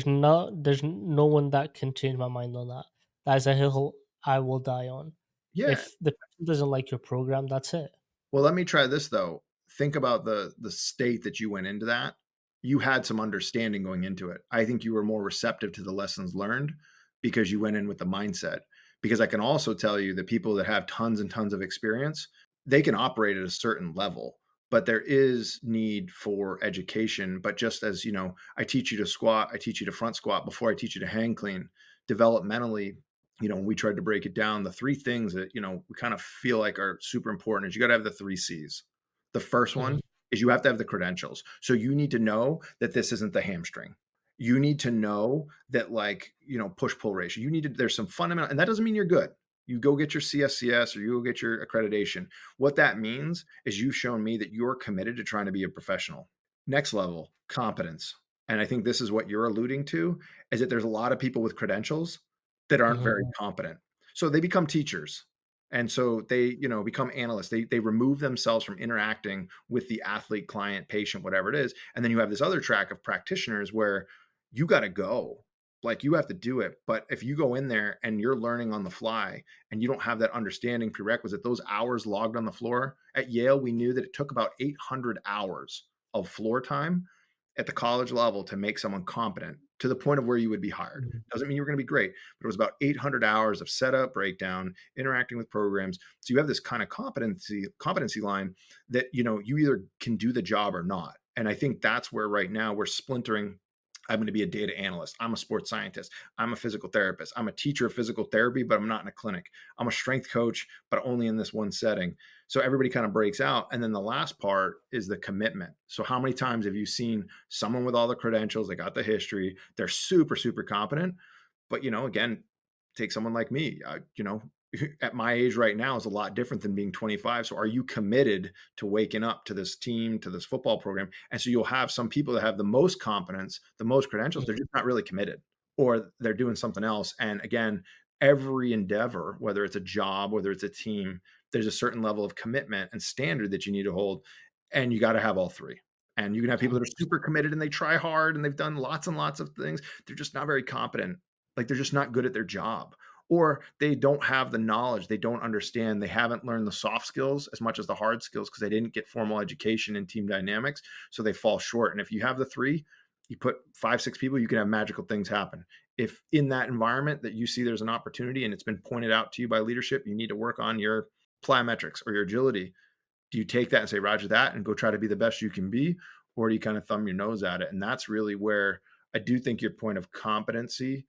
no one that can change my mind on that. That is a hill I will die on. Yeah. If the person doesn't like your program, that's it. Well, let me try this though. Think about the state that you went into that. You had some understanding going into it. I think you were more receptive to the lessons learned because you went in with the mindset. Because I can also tell you that people that have tons and tons of experience, they can operate at a certain level, but there is need for education. But just as, I teach you to squat, I teach you to front squat before I teach you to hang clean. Developmentally, when we tried to break it down, the three things that, we kind of feel like are super important is you got to have the three C's. The first Mhm, one is you have to have the credentials. So you need to know that this isn't the hamstring. You need to know that, like, push pull ratio. There's some fundamental, and that doesn't mean you're good. You go get your CSCS or you go get your accreditation. What that means is you've shown me that you're committed to trying to be a professional. Next level, competence. And I think this is what you're alluding to, is that there's a lot of people with credentials that aren't very mhm, competent. So they become teachers. And so they, become analysts. They remove themselves from interacting with the athlete, client, patient, whatever it is. And then you have this other track of practitioners where you got to go. Like, you have to do it. But if you go in there and you're learning on the fly and you don't have that understanding prerequisite, those hours logged on the floor at Yale, we knew that it took about 800 hours of floor time at the college level to make someone competent to the point of where you would be hired. mhm, Doesn't mean you're going to be great, but it was about 800 hours of setup, breakdown, interacting with programs. So you have this kind of competency line that, you either can do the job or not. And I think that's where right now we're splintering. I'm going to be a data analyst. I'm a sports scientist. I'm a physical therapist. I'm a teacher of physical therapy, but I'm not in a clinic. I'm a strength coach, but only in this one setting. So everybody kind of breaks out. And then the last part is the commitment. So how many times have you seen someone with all the credentials, they got the history, they're super, super competent, but, again, take someone like me, at my age right now is a lot different than being 25. So are you committed to waking up to this team, to this football program? And so you'll have some people that have the most competence, the most credentials, they're mhm, just not really committed, or they're doing something else. And again, every endeavor, whether it's a job, whether it's a team, there's a certain level of commitment and standard that you need to hold. And you got to have all three. And you can have people that are 100%. super committed and they try hard and they've done lots and lots of things. They're just not very competent. Like, they're just not good at their job, or they don't have the knowledge. They don't understand. They haven't learned the soft skills as much as the hard skills because they didn't get formal education in team dynamics. So they fall short. And if you have the three, you put 5, 6 people, you can have magical things happen. If in that environment that you see there's an opportunity and it's been pointed out to you by leadership, you need to work on your plyometrics or your agility. Do you take that and say, Roger that, and go try to be the best you can be? Or do you kind of thumb your nose at it? And that's really where I do think your point of competency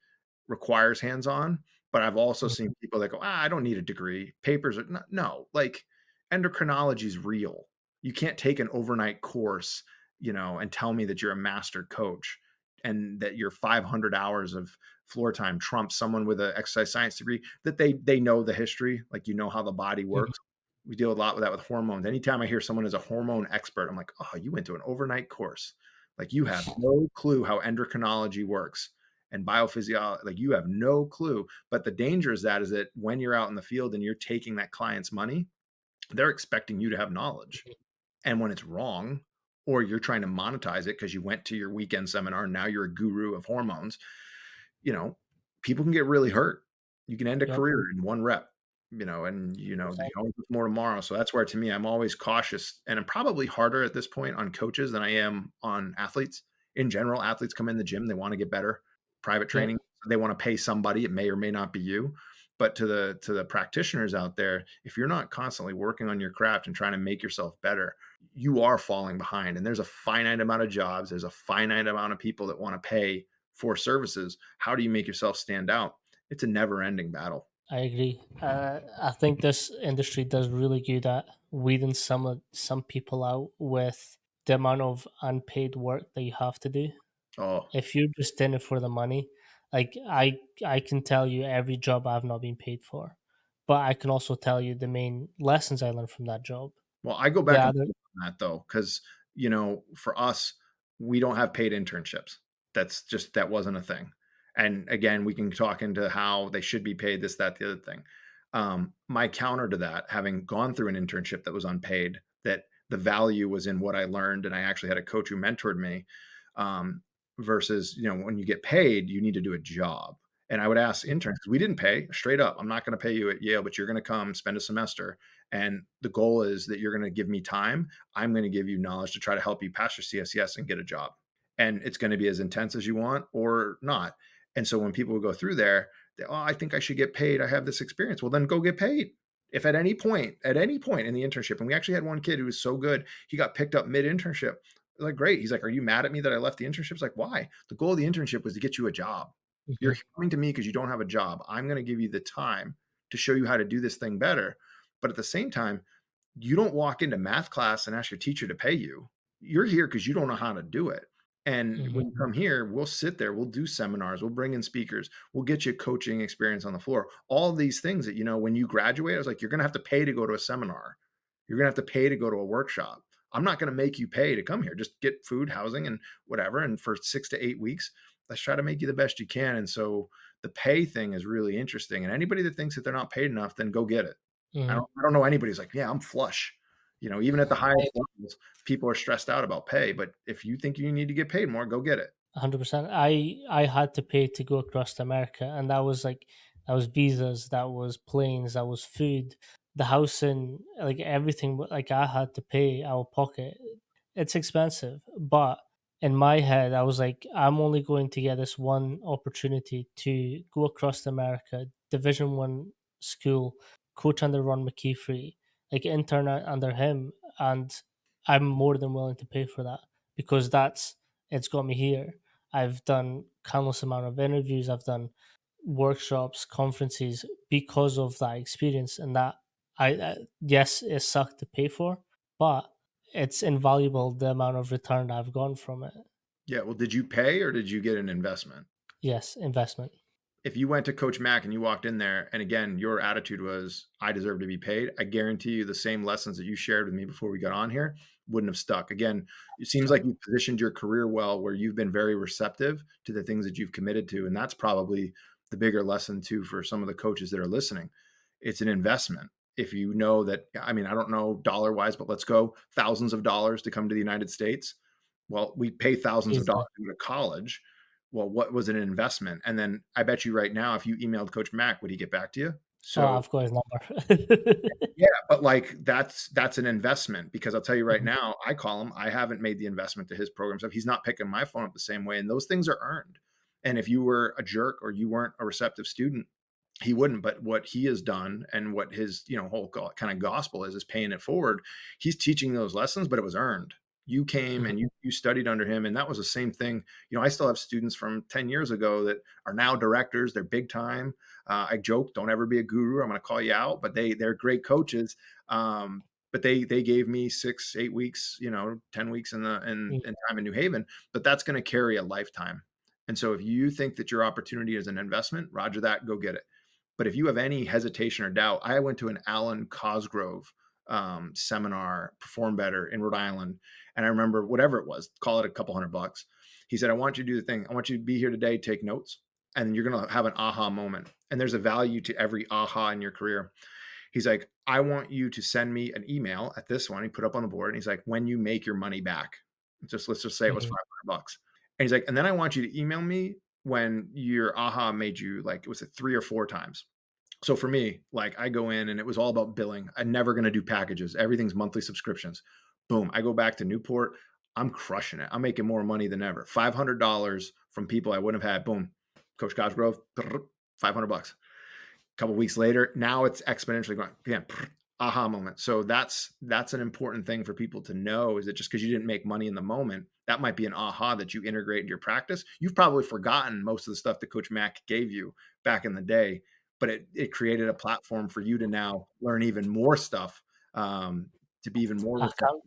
requires hands on. But I've also seen Mhm, people that go, I don't need a degree. Papers are no, like, endocrinology is real. You can't take an overnight course, and tell me that you're a master coach and that your 500 hours of floor time trumps someone with an exercise science degree, that they know the history, like, how the body mhm. works. We deal a lot with that with hormones. Anytime I hear someone is a hormone expert, I'm like, oh, you went to an overnight course. Like, you have no clue how endocrinology works and biophysiology. Like, you have no clue. But the danger is that when you're out in the field and you're taking that client's money, they're expecting you to have knowledge. And when it's wrong, or you're trying to monetize it because you went to your weekend seminar and now you're a guru of hormones, you know, people can get really hurt. You can end a Yep, career in one rep, and there's 100%. always more tomorrow. So that's where, to me, I'm always cautious, and I'm probably harder at this point on coaches than I am on athletes. In general, athletes come in the gym, they want to get better, private Yep. training, they want to pay somebody. It may or may not be you. But to the practitioners out there, if you're not constantly working on your craft and trying to make yourself better, you are falling behind. And there's a finite amount of jobs, there's a finite amount of people that want to pay for services. How do you make yourself stand out? It's a never ending battle. I agree. I think this industry does really good at weeding some people out with the amount of unpaid work that you have to do. Oh, If you're just in it for the money, like I can tell you every job I've not been paid for, but I can also tell you the main lessons I learned from that job. Well, I go The back and other forth on that though, because for us, we don't have paid internships. That wasn't a thing. And again, we can talk into how they should be paid, this, that, the other thing. My counter to that, having gone through an internship that was unpaid, that the value was in what I learned, and I actually had a coach who mentored me. Um, Versus, when you get paid, you need to do a job. And I would ask interns, we didn't pay straight up. I'm not going to pay you at Yale, but you're going to come spend a semester, and the goal is that you're going to give me time. I'm going to give you knowledge to try to help you pass your CSCS and get a job. And it's going to be as intense as you want or not. And so when people go through there, I think I should get paid. I have this experience. Well, then go get paid. If at any point in the internship, and we actually had one kid who was so good, he got picked up mid internship. Like, great. He's like, are you mad at me that I left the internship? It's like, why? The goal of the internship was to get you a job. You're Mhm, coming to me because you don't have a job. I'm going to give you the time to show you how to do this thing better. But at the same time, you don't walk into math class and ask your teacher to pay you. You're here because you don't know how to do it. And mhm, when you come here, we'll sit there, we'll do seminars, we'll bring in speakers, we'll get you coaching experience on the floor. All of these things that, when you graduate, I was like, you're going to have to pay to go to a seminar. You're going to have to pay to go to a workshop. I'm not going to make you pay to come here. Just get food, housing, and whatever. And for 6 to 8 weeks, let's try to make you the best you can. And so the pay thing is really interesting. And anybody that thinks that they're not paid enough, then go get it. I mhm. don't I don't know anybody who's like, "Yeah, I'm flush." Even at the highest levels, people are stressed out about pay, but if you think you need to get paid more, go get it. 100%. I had to pay to go across to America, and that was visas, that was planes, that was food, the housing, like everything. Like I had to pay out of pocket. It's expensive, but in my head, I was like, I'm only going to get this one opportunity to go across to America, Division 1 school, coach under Ron McKeefrey, like intern under him, and I'm more than willing to pay for that because it's got me here. I've done countless amount of interviews. I've done workshops, conferences because of that experience, and that I yes, it sucked to pay for, but it's invaluable the amount of return I've gotten from it. Yeah, well, did you pay or did you get an investment? Yes, investment. If you went to Coach Mack and you walked in there, and again, your attitude was, I deserve to be paid, I guarantee you the same lessons that you shared with me before we got on here wouldn't have stuck. Again, it seems like you've positioned your career well where you've been very receptive to the things that you've committed to. And that's probably the bigger lesson, too, for some of the coaches that are listening. It's an investment. If you know that, I mean, I don't know dollar wise, but let's go thousands of dollars to come to the United States. Well, we pay thousands of dollars Easily. to go to college. Well, what was an investment? And then I bet you right now, if you emailed Coach Mack, would he get back to you? Oh, So I've got his number. yeah, but like that's an investment, because I'll tell you right Mhm, now, I call him. I haven't made the investment to his program stuff. He's not picking my phone up the same way, and those things are earned. And if you were a jerk or you weren't a receptive student, he wouldn't. But what he has done and what his whole kind of gospel is paying it forward. He's teaching those lessons, but it was earned. You came mhm, and you studied under him, and that was the same thing. I still have students from 10 years ago that are now directors. They're big time. I joke, don't ever be a guru. I'm going to call you out, but they're great coaches. But they gave me 6, 8 weeks, 10 weeks mhm. in time in New Haven. But that's going to carry a lifetime. And so if you think that your opportunity is an investment, Roger that, go get it. But if you have any hesitation or doubt, I went to an Alan Cosgrove seminar, Perform Better, in Rhode Island, and I remember whatever it was, call it a couple $100. He said, "I want you to do the thing. I want you to be here today, take notes, and you're going to have an aha moment. And there's a value to every aha in your career." He's like, "I want you to send me an email at this one." He put up on the board, and he's like, "When you make your money back." Let's just say it was Mhm. $500. And he's like, "And then I want you to email me when your aha made you, like, it was 3 or 4 times." So for me, like, I go in and it was all about billing. I'm never going to do packages. Everything's monthly subscriptions. Boom. I go back to Newport. I'm crushing it. I'm making more money than ever. $500 from people I wouldn't have had. Boom. Coach Cosgrove, $500. A couple weeks later, now it's exponentially going. Again, aha moment. So that's an important thing for people to know, is that just because you didn't make money in the moment, that might be an aha that you integrate into your practice. You've probably forgotten most of the stuff that Coach Mack gave you back in the day, but it created a platform for you to now learn even more stuff, to be even more I receptive. can't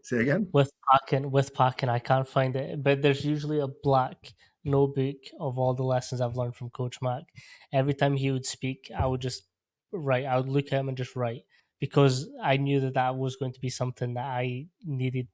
Say again. with packing. I can't find it, but there's usually a black notebook of all the lessons I've learned from Coach Mac. Every time he would speak, I would just write. I would look at them and just write because I knew that that was going to be something that I needed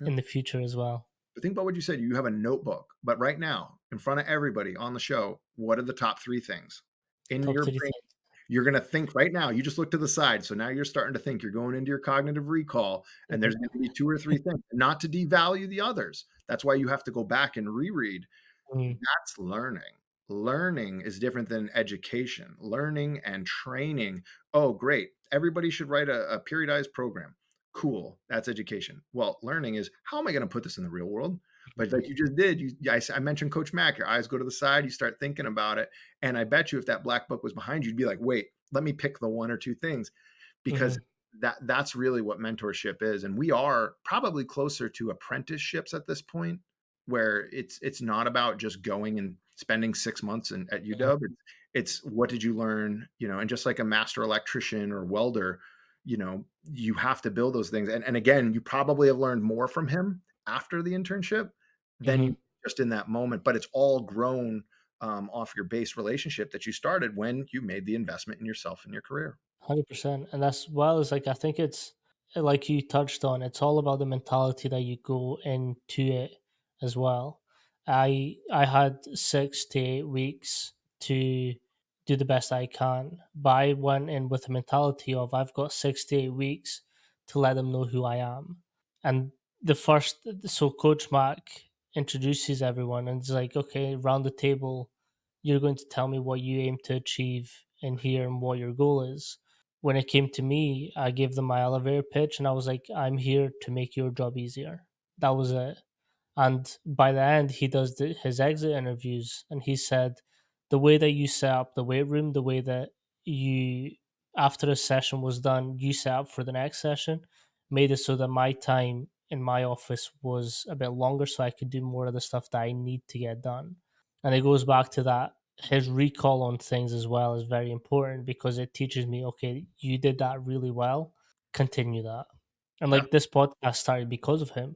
Yeah. in the future as well. But think about what you said. You have a notebook, but right now, in front of everybody on the show, what are the top three things in Top your three brain? things. You're going to think right now. You just look to the side. So now you're starting to think. You're going into your cognitive recall, and there's going to be two or three things, not to devalue the others. That's why you have to go back and reread. Mm, That's learning. Learning is different than education. Learning and training. Oh, great. Everybody should write a periodized program. Cool. That's education. Well, learning is how am I going to put this in the real world? But like you just did, I mentioned Coach Mack. Your eyes go to the side. You start thinking about it, and I bet you, if that black book was behind you, you'd be like, "Wait, let me pick the one or two things," because mhm, that's really what mentorship is. And we are probably closer to apprenticeships at this point, where it's not about just going and spending 6 months at mhm, UW. It's what did you learn, and just like a master electrician or welder, you have to build those things. And again, you probably have learned more from him after the internship than mhm. you just in that moment. But it's all grown off your base relationship that you started when you made the investment in yourself and your career. 100%. And that's well, it's like I think it's like you touched on, it's all about the mentality that you go into it as well. I had 6 to 8 weeks to do the best I can, but I went in with the mentality of I've got 6 to 8 weeks to let them know who I am. And the first, so Coach Mac introduces everyone and it's like, okay, round the table, you're going to tell me what you aim to achieve in here and what your goal is. When it came to me, I gave them my elevator pitch and I was like, I'm here to make your job easier. That was it. And by the end, he does his exit interviews, and he said, the way that you set up the weight room, the way that you, after a session was done, you set up for the next session, made it so that my time in my office was a bit longer so I could do more of the stuff that I need to get done. And it goes back to that. His recall on things as well is very important because it teaches me, okay, you did that really well, continue that. And Yeah. like this podcast started because of him.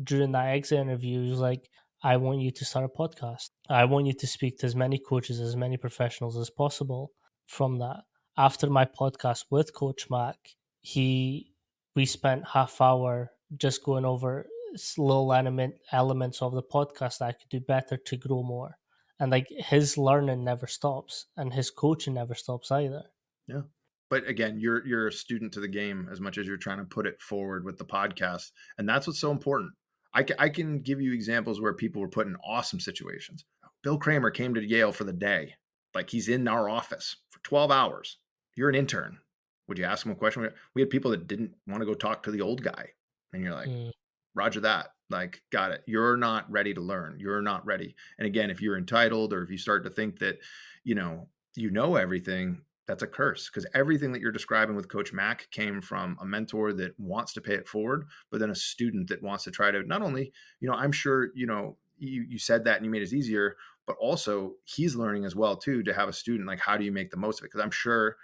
During that exit interview, he was like, I want you to start a podcast. I want you to speak to as many coaches, as many professionals as possible from that. After my podcast with Coach Mac, he we spent half hour just going over little elements of the podcast that I could do better to grow more. And like his learning never stops and his coaching never stops either. Yeah. But again, you're a student to the game as much as you're trying to put it forward with the podcast, and that's what's so important. I can give you examples where people were put in awesome situations. Bill Kramer came to Yale for the day, like he's in our office for 12 hours. You're an intern. Would you ask him a question? We had people that didn't want to go talk to the old guy, and you're like, Mm, Roger that. Like, got it. You're not ready to learn. You're not ready. And again, if you're entitled or if you start to think that, you know everything, that's a curse because everything that you're describing with Coach Mack came from a mentor that wants to pay it forward, but then a student that wants to try to not only, I'm sure, you said that and you made it easier, but also he's learning as well too to have a student like how do you make the most of it? Because I'm sure,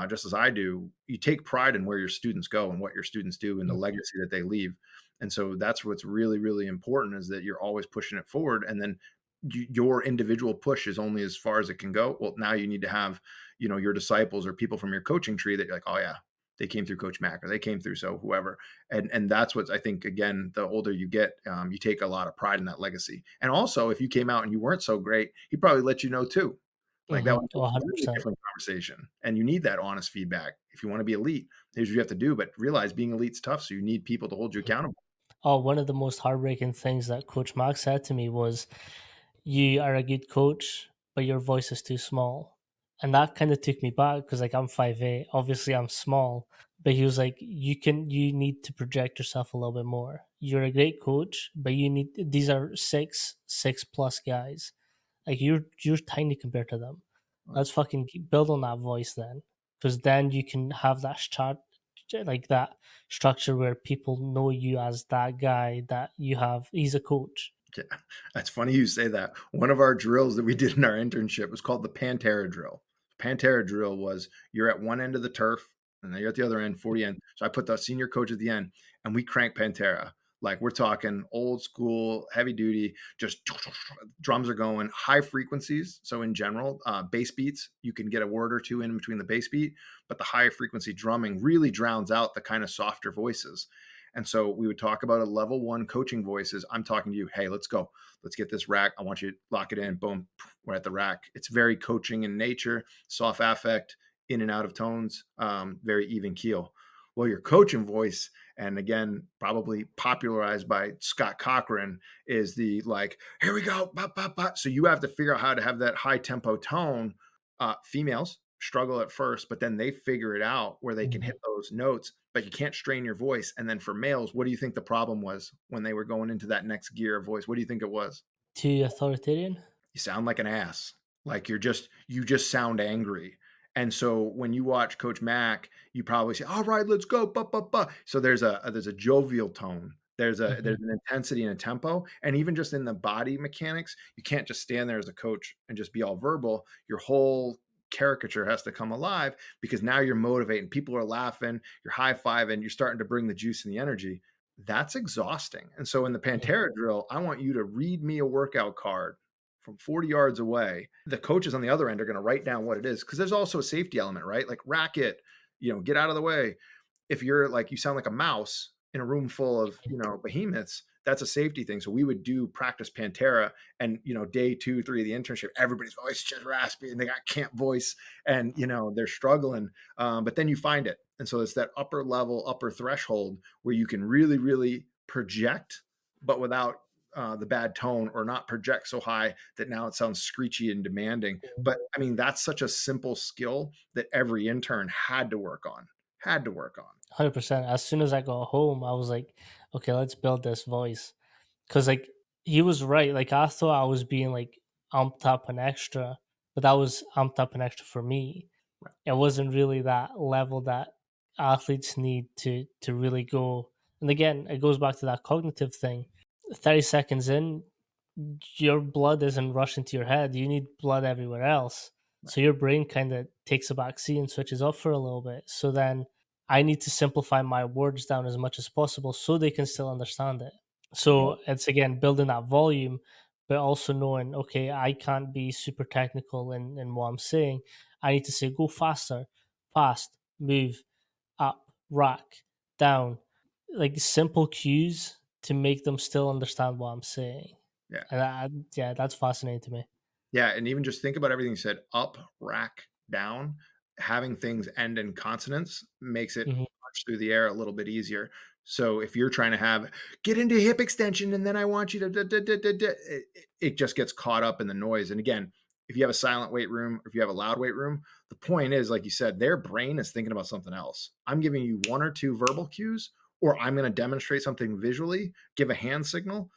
just as I do, you take pride in where your students go and what your students do and the mm, legacy that they leave. And so that's what's really, really important is that you're always pushing it forward. And then your individual push is only as far as it can go. Well, now you need to have, your disciples or people from your coaching tree that you're like, oh yeah, they came through Coach Mack or they came through so whoever. And that's what I think, again, the older you get, you take a lot of pride in that legacy. And also if you came out and you weren't so great, he probably let you know too. Like that mhm. was Oh, a really 100%. different conversation. And you need that honest feedback. If you want to be elite, here's what you have to do. But realize being elite's tough. So you need people to hold you accountable. Oh, one of the most heartbreaking things that Coach Mark said to me was, "You are a good coach, but your voice is too small." And that kind of took me back because, like, I'm 5'8". Obviously, I'm small, but he was like, you need to project yourself a little bit more. You're a great coach, but these are six plus guys. Like you're tiny compared to them. Let's fucking build on that voice then, because then you can have that chart, like that structure where people know you as that guy that you have. He's a coach. Yeah, that's funny you say that. One of our drills that we did in our internship was called the Pantera drill. Pantera drill was you're at one end of the turf and then you're at the other end, 40 end. So I put the senior coach at the end and we crank Pantera. Like we're talking old school, heavy duty, just drums are going, high frequencies. So in general, bass beats, you can get a word or two in between the bass beat, but the high frequency drumming really drowns out the kind of softer voices. And so we would talk about a level one coaching voices. I'm talking to you, hey, let's go. Let's get this rack. I want you to lock it in. Boom, we're at the rack. It's very coaching in nature, soft affect, in and out of tones, very even keel. Well, your coaching voice, and again, probably popularized by Scott Cochran, is the like, here we go, bah, bah, bah. So you have to figure out how to have that high tempo tone. Females struggle at first, but then they figure it out where they can Mhm. hit those notes, but you can't strain your voice. And then for males, what do you think the problem was when they were going into that next gear of voice? What do you think it was? Too authoritarian? You sound like an ass. Like you just sound angry. And so when you watch Coach Mack, you probably say, "All right, let's go." Bah, bah, bah. So there's a jovial tone. Mhm. There's an intensity and a tempo, and even just in the body mechanics, you can't just stand there as a coach and just be all verbal. Your whole caricature has to come alive because now you're motivating. People are laughing, you're high fiving, you're starting to bring the juice and the energy. That's exhausting. And so in the Mhm. Pantera drill, I want you to read me a workout card from 40 yards away. The coaches on the other end are going to write down what it is because there's also a safety element, right? Like racket, get out of the way. If you're like, you sound like a mouse in a room full of, behemoths, that's a safety thing. So we would do practice Pantera and, day 2, 3 of the internship, everybody's voice is just raspy and they got camp voice and, they're struggling. But then you find it. And so it's that upper level, upper threshold where you can really, really project, but without the bad tone or not project so high that now it sounds screechy and demanding. Mhm. But I mean, that's such a simple skill that every intern had to work on, had to work on. 100%. As soon as I got home, I was like, okay, let's build this voice. Because, like, he was right. Like, I thought I was being, like, amped up and extra, but that was amped up and extra for me. It wasn't really that level that athletes need to really go. And again, it goes back to that cognitive thing. 30 seconds in, your blood isn't rushing to your head. You need blood everywhere else. So your brain kind of takes a back seat and switches off for a little bit. So then I need to simplify my words down as much as possible so they can still understand it. Yep. So it's again building that volume, but also knowing, okay, I can't be super technical in what I'm saying. I need to say go faster, fast, move, up, rack, down, like simple cues to make them still understand what I'm saying. Yeah. And yeah, that's fascinating to me. Yeah, and even just think about everything you said, up, rack, down, having things end in consonants makes it Hmm. punch through the air a little bit easier. So if you're trying to have get into hip extension and then I want you to it just gets caught up in the noise. And again, if you have a silent weight room or if you have a loud weight room, the point is, like you said, their brain is thinking about something else. I'm giving you one or two verbal cues, or I'm going to demonstrate something visually, give a hand signal,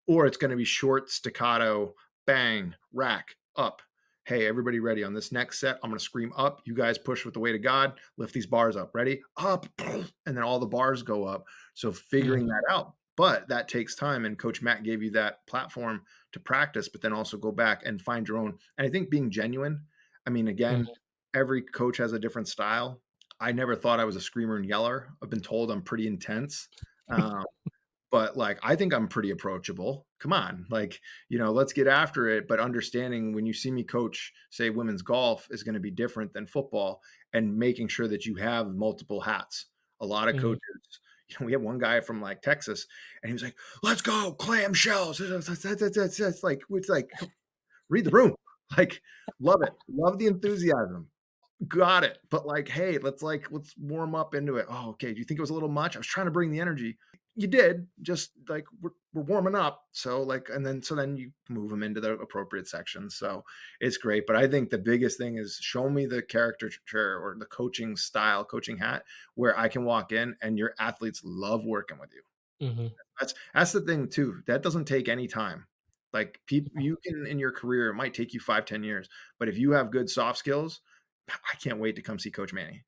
or it's going to be short staccato, bang, rack, up. Hey, everybody ready on this next set? I'm going to scream up. You guys push with the weight of God. Lift these bars up. Ready? Up. And then all the bars go up. So figuring Hmm. that out. But that takes time. And Coach Matt gave you that platform to practice, but then also go back and find your own. And I think being genuine, I mean, again, Hmm. every coach has a different style. I never thought I was a screamer and yeller. I've been told I'm pretty intense. Um, but like I think I'm pretty approachable. Come on, like let's get after it. But understanding when you see me coach, say women's golf is going to be different than football, and making sure that you have multiple hats. A lot of Hmm. coaches, we had one guy from like Texas, and he was like, "Let's go clam shells." It's like read the room, like love it, love the enthusiasm. Got it. But like, hey, let's warm up into it. Oh, okay. Do you think it was a little much? I was trying to bring the energy. You did. Just like we're warming up. So like, and then so then you move them into the appropriate sections. So it's great. But I think the biggest thing is show me the caricature or the coaching style, coaching hat where I can walk in and your athletes love working with you. Hmm. That's the thing too. That doesn't take any time. Like people, you can in your career, it might take you 5, 10 years, but if you have good soft skills, I can't wait to come see Coach Manny.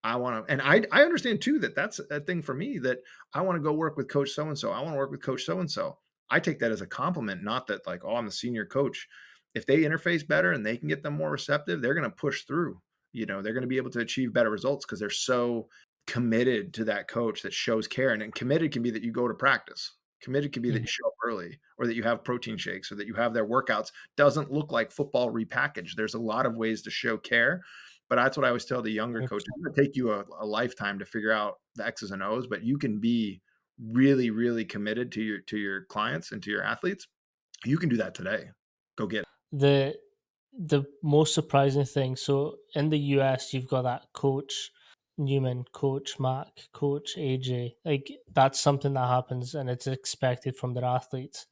I want to, and I understand too that that's a thing for me that I want to go work with Coach so and so. I want to work with Coach so and so. I take that as a compliment, not that like, oh, I'm the senior coach. If they interface better and they can get them more receptive, they're going to push through. They're going to be able to achieve better results because they're so committed to that coach that shows care. And committed can be that you go to practice. Committed could be that Mhm. you show up early, or that you have protein shakes, or that you have their workouts. Doesn't look like football repackaged. There's a lot of ways to show care, but that's what I always tell the younger coaches. It's 100%. gonna take you a lifetime to figure out the X's and O's, but you can be really, really committed to your clients and to your athletes. You can do that today. Go get it. The the most surprising thing, so in the US, you've got that coach Newman, coach Mac, coach AJ. Like that's something that happens and it's expected from their athletes.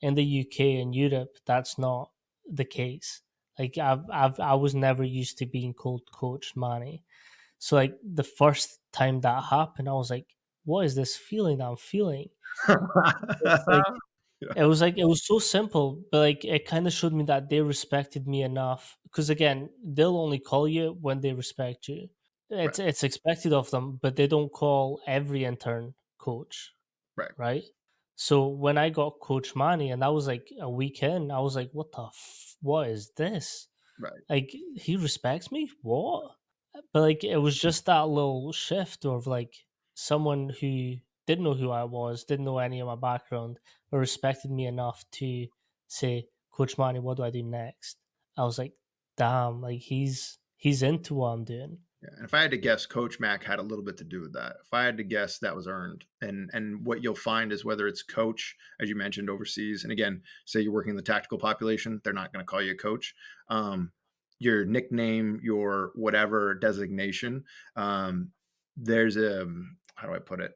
In the UK and Europe, that's not the case. Like I was never used to being called Coach Manny. So like the first time that happened, I was like, what is this feeling that I'm feeling? It's like Yeah, it was so simple, but like it kind of showed me that they respected me enough. Because again, they'll only call you when they respect you. right, It's expected of them, but they don't call every intern coach, right, right? So when I got Coach Manny, and that was like a weekend, I was like, what is this? right. Like he respects me? What? But like it was just that little shift of like someone who didn't know who I was, didn't know any of my background, but respected me enough to say, Coach Manny, what do I do next? I was like, damn, like he's into what I'm doing. Yeah, and if I had to guess, Coach Mac had a little bit to do with that. If I had to guess, that was earned. And what you'll find is whether it's coach, as you mentioned, overseas, and again, say you're working in the tactical population, they're not going to call you a coach. Um, your nickname, your whatever designation, there's a how do I put it?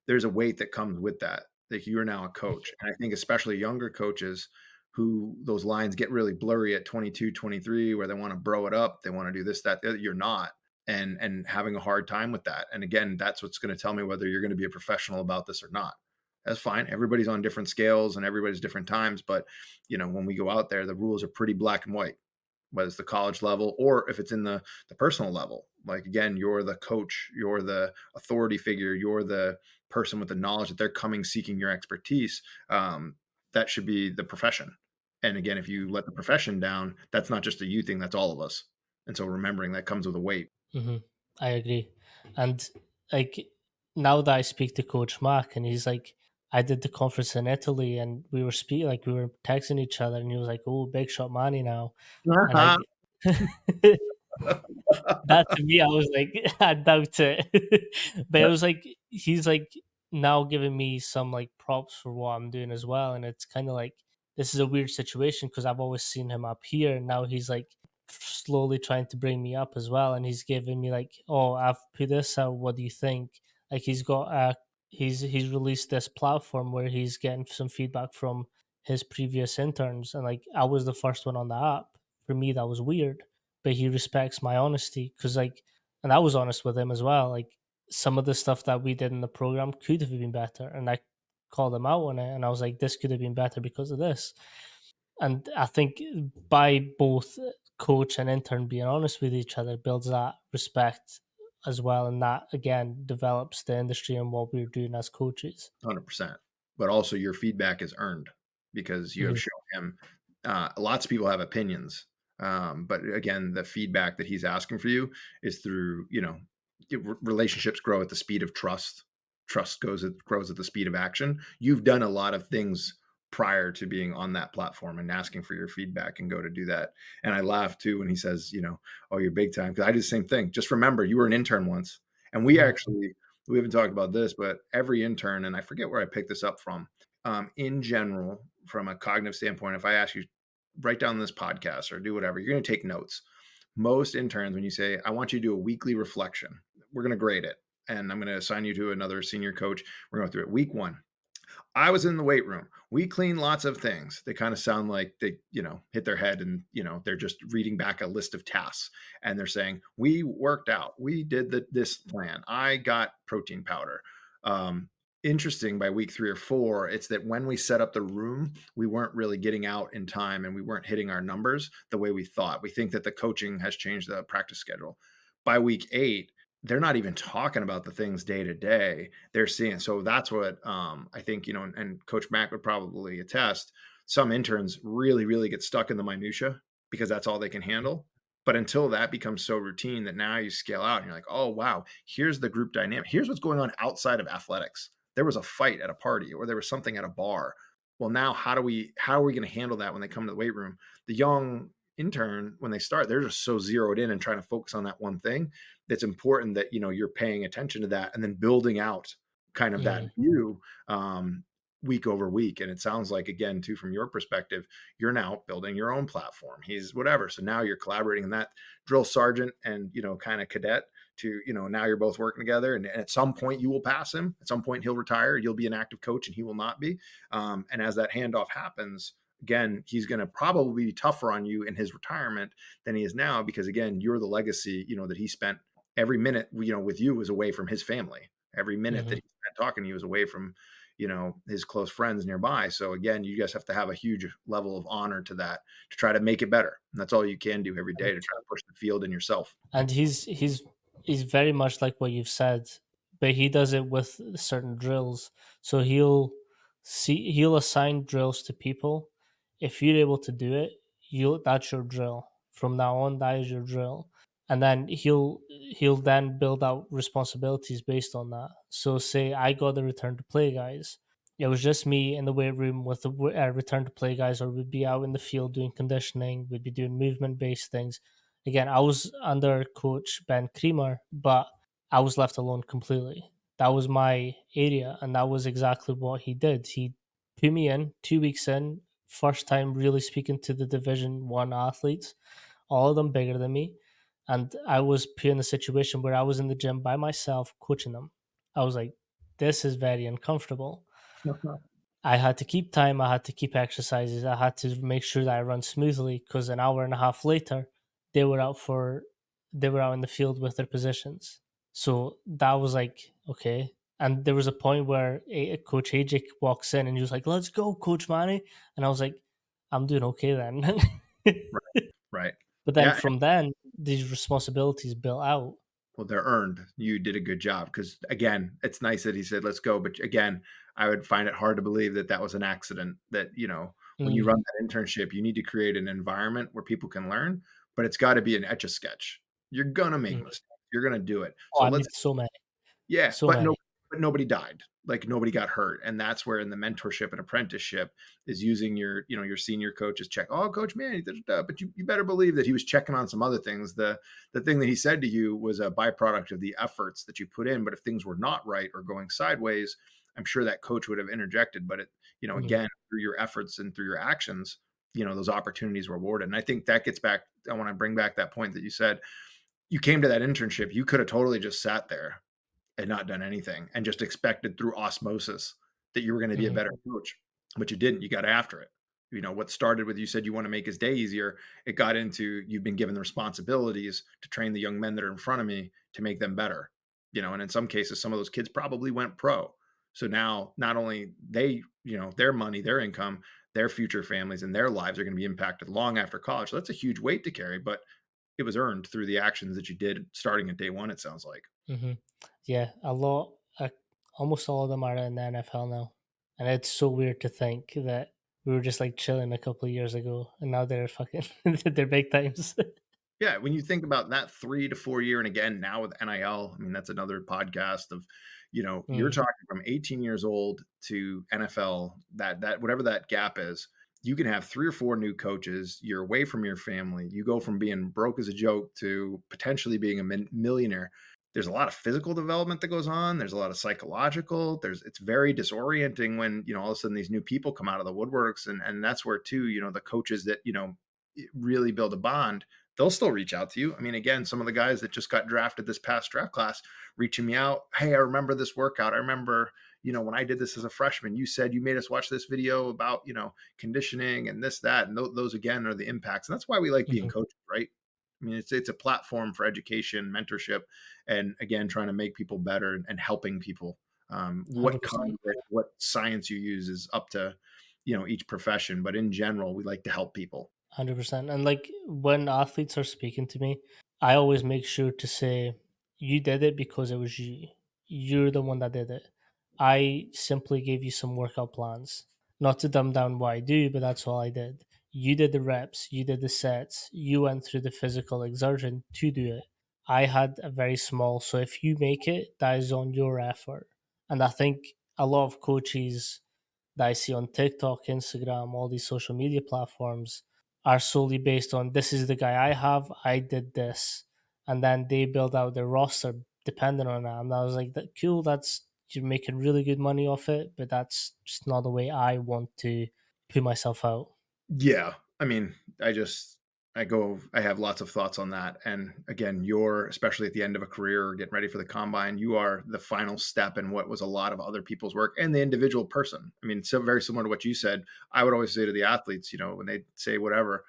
There's a weight that comes with that. Like you are now a coach, and I think especially younger coaches who those lines get really blurry at 22, 23, where they want to bro it up, they want to do this, that, the other. You're not, and having a hard time with that. And again, that's what's going to tell me whether you're going to be a professional about this or not. That's fine. Everybody's on different scales and everybody's different times, but when we go out there, the rules are pretty black and white, whether it's the college level or if it's in the personal level. Like again, you're the coach, you're the authority figure, you're the person with the knowledge that they're coming seeking your expertise. That should be the profession. And again, if you let the profession down, that's not just a you thing, that's all of us. And so remembering that comes with a weight. Hmm. I agree. And like now that I speak to Coach Mark, and he's like, I did the conference in Italy, and we were speaking, like we were texting each other, and he was like, "Oh, big shot Manny now," and like that to me, I was like, I doubt it. But it was like he's like now giving me some like props for what I'm doing as well, and it's kind of like this is a weird situation because I've always seen him up here, and now he's like slowly trying to bring me up as well, and he's giving me like, oh, I've put this out. What do you think? Like he's got he's released this platform where he's getting some feedback from his previous interns, and like I was the first one on the app. For me, that was weird, but he respects my honesty because like, and I was honest with him as well. Like some of the stuff that we did in the program could have been better, and I called him out on it, and I was like, this could have been better because of this. And I think by both coach and intern being honest with each other builds that respect as well, and that again develops the industry and what we're doing as coaches. 100%. But also your feedback is earned because you have Mhm. shown him. Lots of people have opinions, but again, the feedback that he's asking for you is through relationships grow at the speed of trust. Trust grows at the speed of action. You've done a lot of things prior to being on that platform and asking for your feedback and go to do that. And I laugh too when he says, "Oh, you're big time," because I did the same thing. Just remember, you were an intern once, and Mhm. we haven't talked about this, but every intern, and I forget where I picked this up from, in general, from a cognitive standpoint, if I ask you, write down this podcast or do whatever, you're going to take notes. Most interns, when you say, I want you to do a weekly reflection, we're going to grade it. And I'm going to assign you to another senior coach. We're going through it. Week one, I was in the weight room. We clean lots of things. They kind of sound like they, hit their head and, they're just reading back a list of tasks and they're saying, we worked out. We did this plan. I got protein powder. Um, Interesting by week 3 or 4, it's that when we set up the room, we weren't really getting out in time and we weren't hitting our numbers the way we thought. We think that the coaching has changed the practice schedule. By week 8, they're not even talking about the things day to day. They're seeing. So that's what I think, and Coach Mack would probably attest. Some interns really, really get stuck in the minutia because that's all they can handle. But until that becomes so routine that now you scale out and you're like, oh, wow, here's the group dynamic. Here's what's going on outside of athletics. there was a fight at a party or there was something at a bar. Well, now how are we going to handle that when they come to the weight room? The young intern, when they start, they're just so zeroed in and trying to focus on that one thing. That's important that you're paying attention to that and then building out kind of that Mhm. view, week over week. And it sounds like, again, too, from your perspective, you're now building your own platform. He's whatever. So now you're collaborating in that drill sergeant and, kind of cadet to, now you're both working together. And at some point you will pass him. At some point he'll retire. You'll be an active coach and he will not be. And as that handoff happens, again, he's going to probably be tougher on you in his retirement than he is now, because again, you're the legacy, that he spent every minute, with you was away from his family. Every minute that Mhm. he spent talking to you was away from, his close friends nearby. So again, you guys have to have a huge level of honor to that to try to make it better. And that's all you can do every day to try to push the field and yourself. And he's very much like what you've said, but he does it with certain drills. So he'll assign drills to people. If you're able to do it, you that's your drill. From now on, that is your drill. And then he'll then build out responsibilities based on that. So say I got the return to play guys. It was just me in the weight room with the return to play guys, or we'd be out in the field doing conditioning. We'd be doing movement based things. Again, I was under coach Ben Creamer, but I was left alone completely. That was my area, and that was exactly what he did. He put me in 2 weeks in, first time really speaking to the Division One athletes, all of them bigger than me, and I was put in a situation where I was in the gym by myself coaching them. I was like, this is very uncomfortable. I had to keep time. I had to keep exercises. I had to make sure that I run smoothly, because an hour and a half later, they were out for they were out in the field with their positions. So that was like okay. And there was a point where Coach Ajik walks in and he was like, "Let's go, Coach Manny," and I was like, "I'm doing okay then." Right. Right. But then Yeah. from then, these responsibilities built out. Well, they're earned. You did a good job because, again, it's nice that he said, let's go. But again, I would find it hard to believe that that was an accident. That, when you Mm, run that internship, you need to create an environment where people can learn, but it's got to be an etch a sketch. You're going to make mm. mistakes. You're going to do it. Oh, So I let's made so many, yeah, so many. but nobody died. Like nobody got hurt, and that's where in the mentorship and apprenticeship is using your senior coaches check. Oh, Coach Man, but you better believe that he was checking on some other things. The thing that he said to you was a byproduct of the efforts that you put in. But if things were not right or going sideways, I'm sure that coach would have interjected. But Mm, again, through your efforts and through your actions, those opportunities were rewarded. And I think that gets back. I want to bring back that point that you said. You came to that internship. You could have totally just sat there and not done anything and just expected through osmosis that you were going to be a mhm, better coach, but you didn't. You got after it. What started with you said you want to make his day easier. It got into you've been given the responsibilities to train the young men that are in front of me to make them better. And in some cases, some of those kids probably went pro. So now not only they, their money, their income, their future families and their lives are going to be impacted long after college. So that's a huge weight to carry, but it was earned through the actions that you did starting at day one, it sounds like. mhm. Yeah, a lot. Almost all of them are in the NFL now, and it's so weird to think that we were just like chilling a couple of years ago, and now they're fucking they're big times. Yeah, when you think about that 3 to 4 year, and again now with NIL, I mean that's another podcast of, you're Mm, talking from 18 years old to NFL. That whatever that gap is, you can have 3 or 4 new coaches. You're away from your family. You go from being broke as a joke to potentially being a millionaire. There's a lot of physical development that goes on. There's a lot of psychological. It's very disorienting when all of a sudden these new people come out of the woodworks, and that's where too the coaches that really build a bond, they'll still reach out to you. I mean, again, some of the guys that just got drafted this past draft class reaching me out. Hey, I remember this workout. I remember, when I did this as a freshman, you said you made us watch this video about, conditioning and this, that, and those again are the impacts. And that's why we like being mhm, coaches, right? I mean, it's a platform for education, mentorship, and again, trying to make people better and helping people. What 100%. content, what science you use is up to, each profession. But in general, we like to help people. 100%. And like when athletes are speaking to me, I always make sure to say, you did it because it was you. You're the one that did it. I simply gave you some workout plans. Not to dumb down what I do, but that's all I did. You did the reps, you did the sets, you went through the physical exertion to do it. I had a very small, so if you make it, that is on your effort. And I think a lot of coaches that I see on TikTok, Instagram, all these social media platforms are solely based on this is the guy I have, I did this. And then they build out their roster depending on that. And I was like, that cool, that's you're making really good money off it, but that's just not the way I want to put myself out. Yeah. I mean, I have lots of thoughts on that. And again, you're, especially at the end of a career or getting ready for the combine, you are the final step in what was a lot of other people's work and the individual person. I mean, so very similar to what you said. I would always say to the athletes, when they say whatever,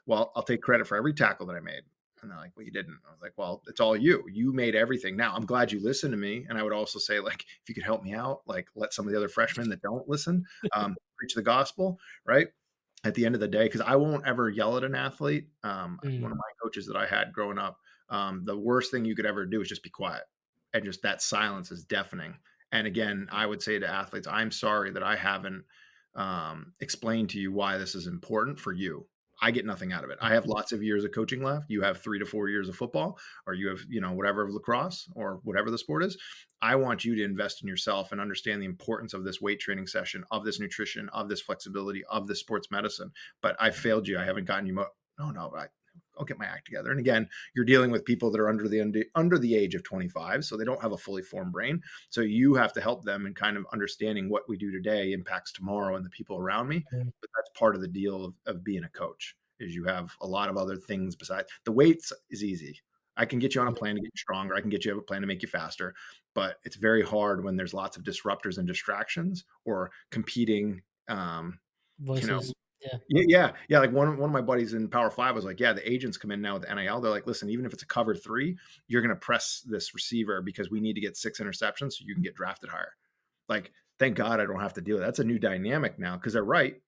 well, I'll take credit for every tackle that I made. And they're like, well, you didn't. I was like, well, it's all you. You made everything. Now, I'm glad you listened to me. And I would also say, like, if you could help me out, like, let some of the other freshmen that don't listen preach the gospel, right? At the end of the day, because I won't ever yell at an athlete. One Mm, of my coaches that I had growing up, the worst thing you could ever do is just be quiet. And just that silence is deafening. And again, I would say to athletes, I'm sorry that I haven't explained to you why this is important for you. I get nothing out of it. I have lots of years of coaching left. You have 3 to 4 years of football, or you have, whatever of lacrosse or whatever the sport is. I want you to invest in yourself and understand the importance of this weight training session, of this nutrition, of this flexibility, of this sports medicine. But I failed you. I haven't gotten you. No, I'll get my act together. And again, you're dealing with people that are under the age of 25, so they don't have a fully formed brain. So you have to help them in kind of understanding what we do today impacts tomorrow and the people around me. mm, But that's part of the deal of being a coach is you have a lot of other things besides the weights is easy. I can get you on a plan to get you stronger. I can get you a plan to make you faster, but it's very hard when there's lots of disruptors and distractions or competing. You know, voices. Yeah. yeah. Like one of my buddies in Power Five was like, yeah, the agents come in now with the NIL. They're like, listen, even if it's a cover three, you're going to press this receiver because we need to get 6 interceptions so you can get drafted higher. Like, thank God I don't have to deal with that. That's a new dynamic now because they're right.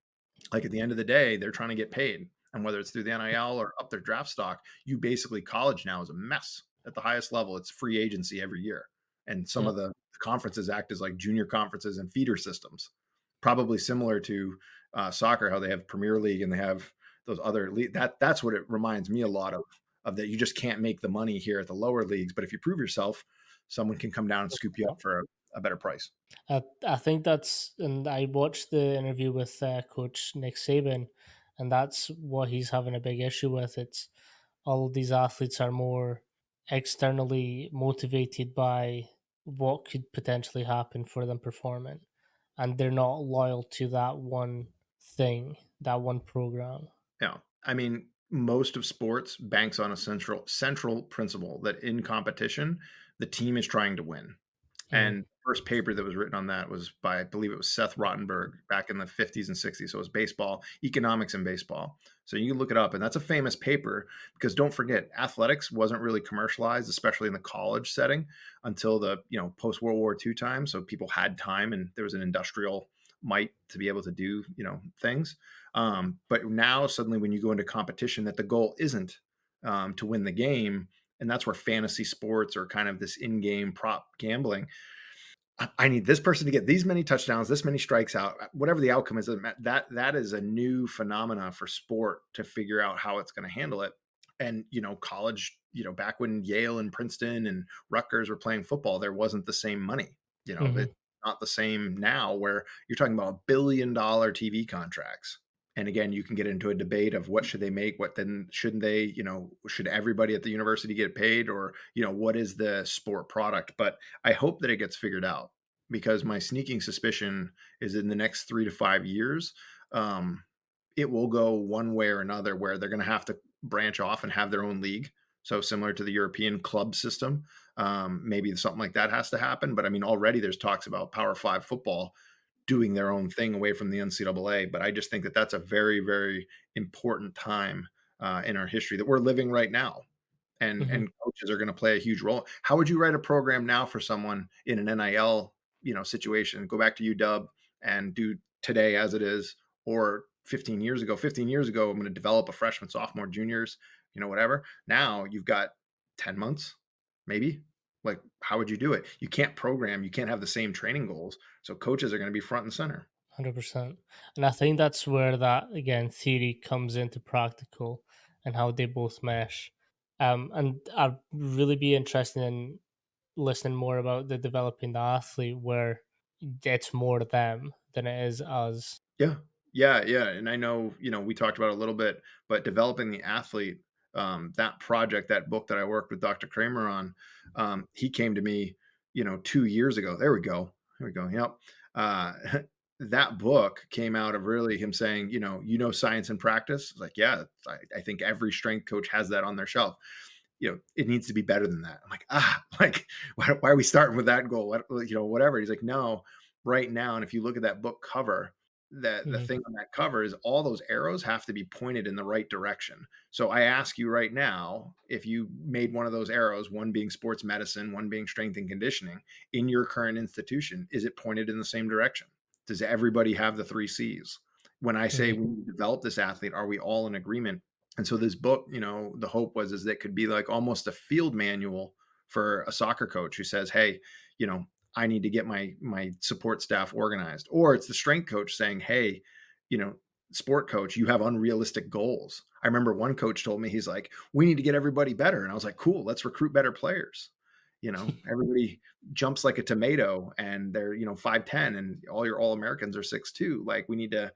Like at the end of the day, they're trying to get paid. And whether it's through the NIL or up their draft stock, you basically college now is a mess at the highest level. It's free agency every year. And some Yeah. of the conferences act as like junior conferences and feeder systems, probably similar to soccer, how they have Premier League and they have those other that's what it reminds me a lot of that you just can't make the money here at the lower leagues. But if you prove yourself, someone can come down and scoop you up for a better price. I think that's, and I watched the interview with Coach Nick Saban, and that's what he's having a big issue with. It's all of these athletes are more externally motivated by what could potentially happen for them performing, and they're not loyal to that one thing, that one program. Yeah. I mean, most of sports banks on a central principle that in competition, the team is trying to win. Mm, And the first paper that was written on that was by, I believe it was Seth Rottenberg back in the 50s and 60s. So it was baseball, economics in baseball. So you can look it up. And that's a famous paper because don't forget, athletics wasn't really commercialized, especially in the college setting until the, post World War II time. So people had time and there was an industrial might to be able to do, things. But now suddenly when you go into competition that the goal isn't to win the game, and that's where fantasy sports or kind of this in-game prop gambling. I need this person to get these many touchdowns, this many strikes out, whatever the outcome is. That is a new phenomena for sport to figure out how it's going to handle it. And college, back when Yale and Princeton and Rutgers were playing football, there wasn't the same money. hmm It's not the same now, where you're talking about $1 billion TV contracts. And again, you can get into a debate of what should they make, what then shouldn't they, should everybody at the university get paid, or what is the sport product. But I hope that it gets figured out because my sneaking suspicion is in the next 3 to 5 years, um, it will go one way or another where they're going to have to branch off and have their own league. So similar to the European club system, maybe something like that has to happen. But I mean, already there's talks about Power Five football doing their own thing away from the NCAA. But I just think that that's a very, very important time in our history that we're living right now. hmm And coaches are going to play a huge role. How would you write a program now for someone in an NIL situation? Go back to UW and do today as it is, or 15 years ago. 15 years ago, I'm going to develop a freshman, sophomore, juniors, whatever. Now you've got 10 months, maybe. Like, how would you do it? You can't program. You can't have the same training goals. So coaches are going to be front and center. 100%. And I think that's where that, again, theory comes into practical and how they both mesh. And I'd really be interested in listening more about the developing the athlete, where it's more them than it is us. Yeah. Yeah, yeah, and I know, we talked about it a little bit, but developing the athlete, that project, that book that I worked with Dr. Kramer on, he came to me, 2 years ago. There we go. There we go. Yep. Uh, that book came out of really him saying, science and practice. It's like, yeah, I think every strength coach has that on their shelf. It needs to be better than that. I'm like, like, why are we starting with that goal? Whatever. He's like, no, right now. And if you look at that book cover, that the Mhm, thing on that cover is all those arrows have to be pointed in the right direction. So I ask you right now, if you made one of those arrows, one being sports medicine, one being strength and conditioning, in your current institution, is it pointed in the same direction? Does everybody have the three C's? When I say mhm, we need to develop this athlete, are we all in agreement? And so this book, the hope was is that it could be like almost a field manual for a soccer coach who says, hey, I need to get my support staff organized. Or it's the strength coach saying, hey, you know, sport coach, you have unrealistic goals. I remember one coach told me, he's like, we need to get everybody better. And I was like, cool, let's recruit better players. Everybody jumps like a tomato and they're, 5'10", and all your all Americans are 6'2". Like, we need to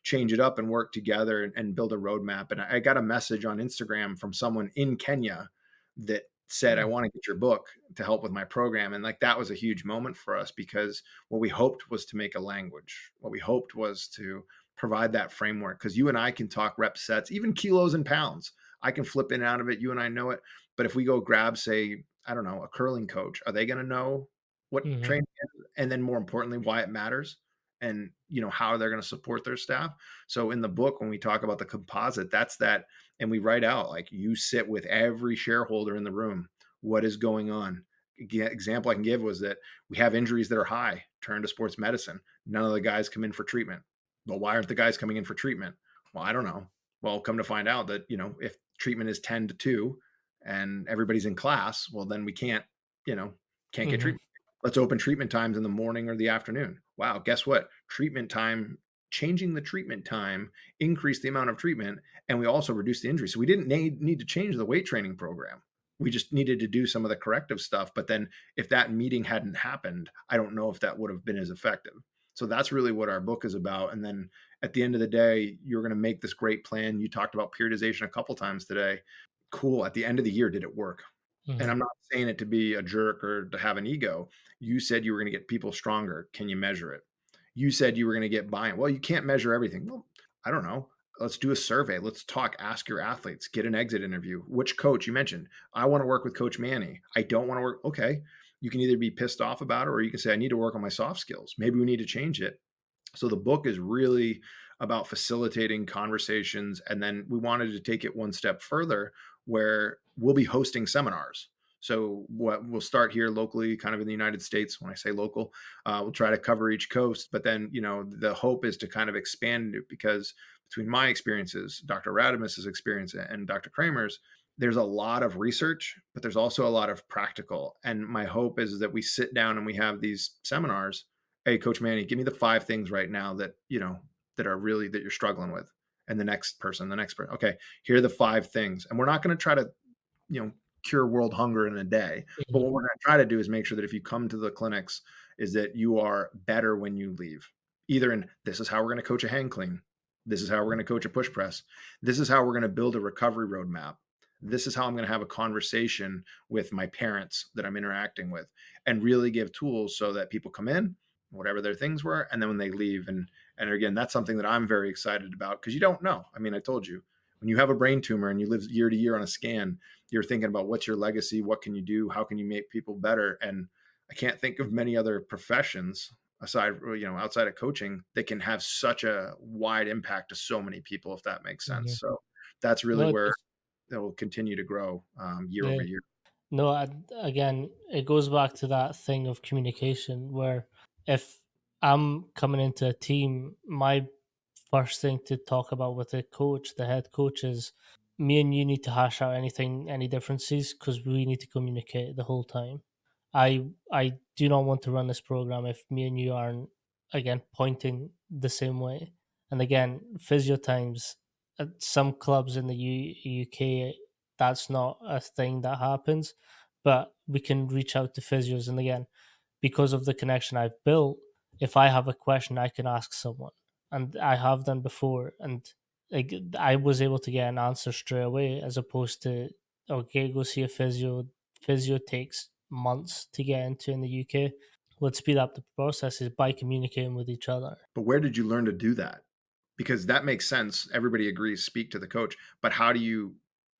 change it up and work together and build a roadmap. And I got a message on Instagram from someone in Kenya that said, I mhm, want to get your book to help with my program. And like, that was a huge moment for us, because what we hoped was to make a language. What we hoped was to provide that framework, because you and I can talk rep sets, even kilos and pounds. I can flip in and out of it. You and I know it. But if we go grab, say, I don't know, a curling coach, are they going to know what mhm, training is? And then more importantly, why it matters, and how they're going to support their staff. So in the book, when we talk about the composite, that's that. And we write out, like, you sit with every shareholder in the room, what is going on. Example I can give was that we have injuries that are high, turn to sports medicine. None of the guys come in for treatment. Well, why aren't the guys coming in for treatment? Well, I don't know. Well, come to find out that, if treatment is 10 to 2 and everybody's in class, well, then we you know can't get mhm, treatment. Let's open treatment times in the morning or the afternoon. Wow, guess what? Treatment time, changing the treatment time increased the amount of treatment, and we also reduced the injury. So we didn't need to change the weight training program. We just needed to do some of the corrective stuff. But then if that meeting hadn't happened, I don't know if that would have been as effective. So that's really what our book is about. And then at the end of the day, you're going to make this great plan. You talked about periodization a couple times today. Cool. At the end of the year, did it work? And mhm, I'm not saying it to be a jerk or to have an ego. You said you were going to get people stronger. Can you measure it? You said you were going to get buy-in. Well, you can't measure everything. Well, I don't know. Let's do a survey. Let's talk. Ask your athletes. Get an exit interview. Which coach you mentioned? I want to work with Coach Manny. I don't want to work. Okay. You can either be pissed off about it, or you can say, I need to work on my soft skills. Maybe we need to change it. So the book is really about facilitating conversations. And then we wanted to take it one step further, where we'll be hosting seminars. So what we'll start here locally, kind of in the United States. When I say local, we'll try to cover each coast. But then, the hope is to kind of expand it, because between my experiences, Dr. Radimus's experience, and Dr. Kramer's, there's a lot of research, but there's also a lot of practical. And my hope is that we sit down and we have these seminars. Hey, Coach Manny, give me the 5 things right now that that are really that you're struggling with. And the next person. Okay, here are the 5 things. And we're not going to try to, you know, cure world hunger in a day. But mhm, what we're going to try to do is make sure that if you come to the clinics, is that you are better when you leave. Either in, this is how we're going to coach a hang clean. This is how we're going to coach a push press. This is how we're going to build a recovery roadmap. This is how I'm going to have a conversation with my parents that I'm interacting with, and really give tools so that people come in, whatever their things were, and then when they leave. And again, that's something that I'm very excited about, because you don't know. I mean, I told you, when you have a brain tumor and you live year to year on a scan, you're thinking about what's your legacy, what can you do, how can you make people better. And I can't think of many other professions aside, outside of coaching, that can have such a wide impact to so many people, if that makes sense. mhm. So that's really No, it where does. it will continue to grow, year over Yeah. year. No, again, it goes back to that thing of communication where if I'm coming into a team, my first thing to talk about with the coach, the head coach, is me and you need to hash out any differences, because we need to communicate the whole time. I do not want to run this program if me and you aren't, again, pointing the same way. And again, physio times at some clubs in the UK, that's not a thing that happens, but we can reach out to physios. And again, because of the connection I've built, if I have a question, I can ask someone, and I have done before, and like I was able to get an answer straight away, as opposed to, okay, go see a physio. Physio takes months to get into in the UK. Let's speed up the process is by communicating with each other. But where did you learn to do that? Because that makes sense. Everybody agrees, speak to the coach. But how do you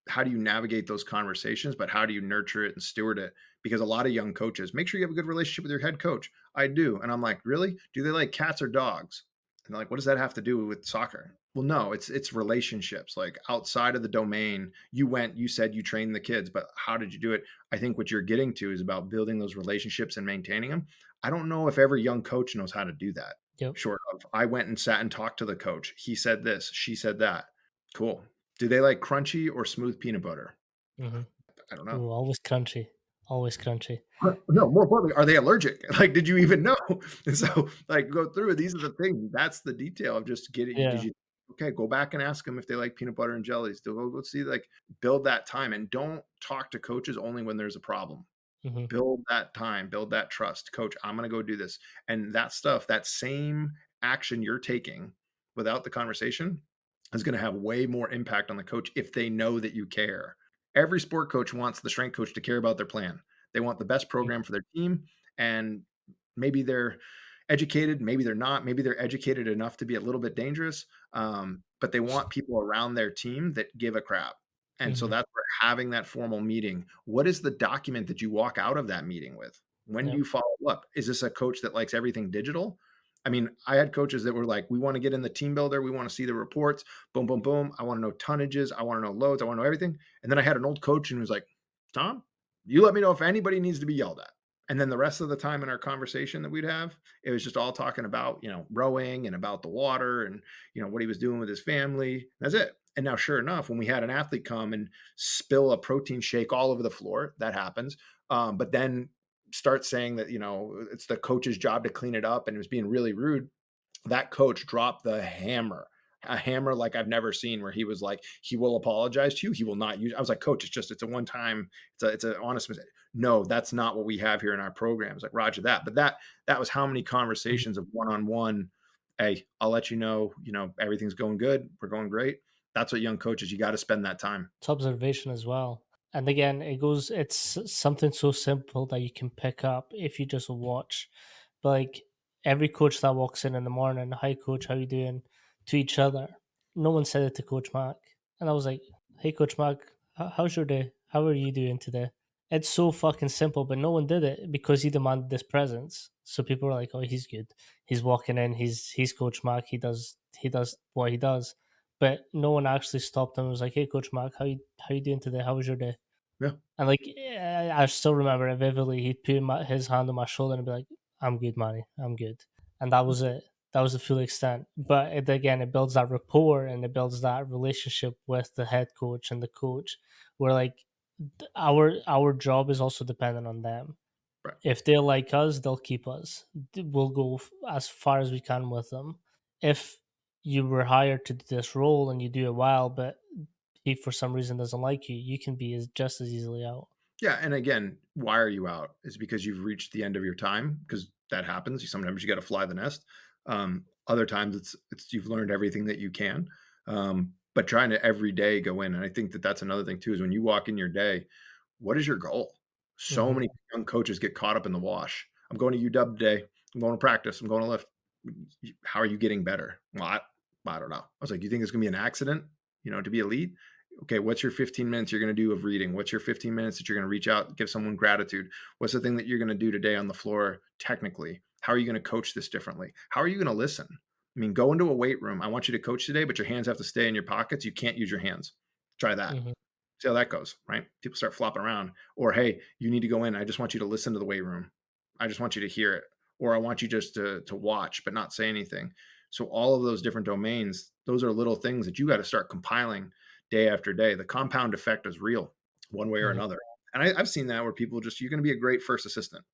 navigate those conversations? But how do you nurture it and steward it? Because a lot of young coaches, make sure you have a good relationship with your head coach. I do. And I'm like, really? Do they like cats or dogs? And they're like, what does that have to do with soccer? Well, no, it's relationships. Like outside of the domain, you said you trained the kids, but how did you do it? I think what you're getting to is about building those relationships and maintaining them. I don't know if every young coach knows how to do that. Yep. Short of, I went and sat and talked to the coach. He said this, she said that. Cool. Do they like crunchy or smooth peanut butter? Hmm. I don't know. Ooh, always crunchy, always crunchy. No, more importantly, are they allergic? Like, did you even know? And so, like, go through it. These are the things. That's the detail of just getting. Did Yeah. you? Okay, go back and ask them if they like peanut butter and jellies. Go see, like, build that time, and don't talk to coaches only when there's a problem. Hmm. Build that time, build that trust. Coach, I'm going to go do this. And that stuff, that same action you're taking without the conversation is going to have way more impact on the coach if they know that you care. Every sport coach wants the strength coach to care about their plan. They want the best program for their team. And maybe they're educated, maybe they're not, maybe they're educated enough to be a little bit dangerous. But they want people around their team that give a crap. And so Hmm. that's where having that formal meeting, what is the document that you walk out of that meeting with? When do Yep. you follow up? Is this a coach that likes everything digital? I mean, I had coaches that were like, we want to get in the team builder. We want to see the reports. Boom, boom, boom. I want to know tonnages. I want to know loads. I want to know everything. And then I had an old coach and was like, Tom, you let me know if anybody needs to be yelled at. And then the rest of the time in our conversation that we'd have, it was just all talking about, rowing and about the water and, what he was doing with his family. That's it. And now, sure enough, when we had an athlete come and spill a protein shake all over the floor, that happens. But then start saying that, it's the coach's job to clean it up and it was being really rude. That coach dropped the hammer, a hammer like I've never seen, where he was like, he will apologize to you. He will not use. I was like, coach, it's a one time, it's an honest mistake. No, that's not what we have here in our programs. Like, Roger that. But that was how many Mhm. conversations of one-on-one. Hey, I'll let you know, everything's going good. We're going great. That's what young coaches, you got to spend that time. It's observation as well. And again, it's something so simple that you can pick up if you just watch. But like every coach that walks in the morning, hi coach, how you doing? To each other. No one said it to Coach Mac. And I was like, hey Coach Mac, how's your day? How are you doing today? It's so fucking simple, but no one did it because he demanded this presence. So people were like, oh, he's good. He's walking in, he's Coach Mac, he does what he does, but no one actually stopped him and was like, "Hey, Coach Mark, how you doing today? How was your day?" Yeah. And like, I still remember it vividly. He'd put his hand on my shoulder and be like, "I'm good, Manny. I'm good," and that was it. That was the full extent. But again, it builds that rapport and it builds that relationship with the head coach and the coach, where like our job is also dependent on them. Right. If they like us, they'll keep us. We'll go as far as we can with them. If you were hired to do this role and you do it well, but he for some reason doesn't like you, you can be just as easily out. Yeah, and again, why are you out? Is because you've reached the end of your time, because that happens. Sometimes you got to fly the nest. Other times it's you've learned everything that you can. But trying to every day go in, and I think that that's another thing too, is when you walk in your day, what is your goal? So Hmm. many young coaches get caught up in the wash. I'm going to UW today. I'm going to practice. I'm going to lift. How are you getting better? Well, I don't know. I was like, you think it's going to be an accident, to be elite? Okay, what's your 15 minutes you're going to do of reading? What's your 15 minutes that you're going to reach out, give someone gratitude? What's the thing that you're going to do today on the floor technically? How are you going to coach this differently? How are you going to listen? I mean, go into a weight room. I want you to coach today, but your hands have to stay in your pockets. You can't use your hands. Try that. Hmm. See how that goes, right? People start flopping around. Or, hey, you need to go in. I just want you to listen to the weight room. I just want you to hear it. Or I want you just to watch, but not say anything. So all of those different domains, those are little things that you got to start compiling day after day. The compound effect is real one way or Hmm. another. And I've seen that where people just, you're going to be a great first assistant.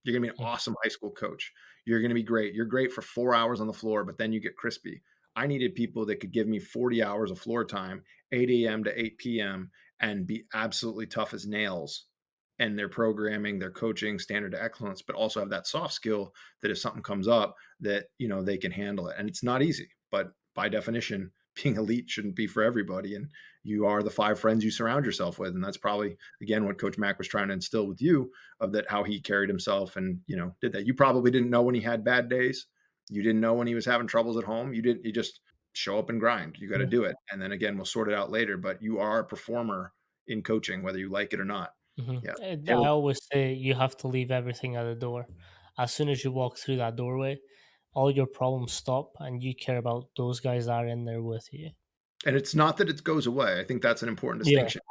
You're going to be an awesome high school coach. You're going to be great. You're great for 4 hours on the floor, but then you get crispy. I needed people that could give me 40 hours of floor time, 8 a.m. to 8 p.m., and be absolutely tough as nails and their programming, their coaching standard of excellence, but also have that soft skill that if something comes up that, they can handle it. And it's not easy, but by definition, being elite shouldn't be for everybody. And you are the 5 friends you surround yourself with. And that's probably, again, what Coach Mack was trying to instill with you, of that, how he carried himself and, did that. You probably didn't know when he had bad days. You didn't know when he was having troubles at home. You just show up and grind. You got to Yeah. do it. And then again, we'll sort it out later, but you are a performer in coaching, whether you like it or not. Yeah. I always say you have to leave everything at the door. As soon as you walk through that doorway, all your problems stop, and you care about those guys that are in there with you. And it's not that it goes away. I think that's an important Yeah, distinction.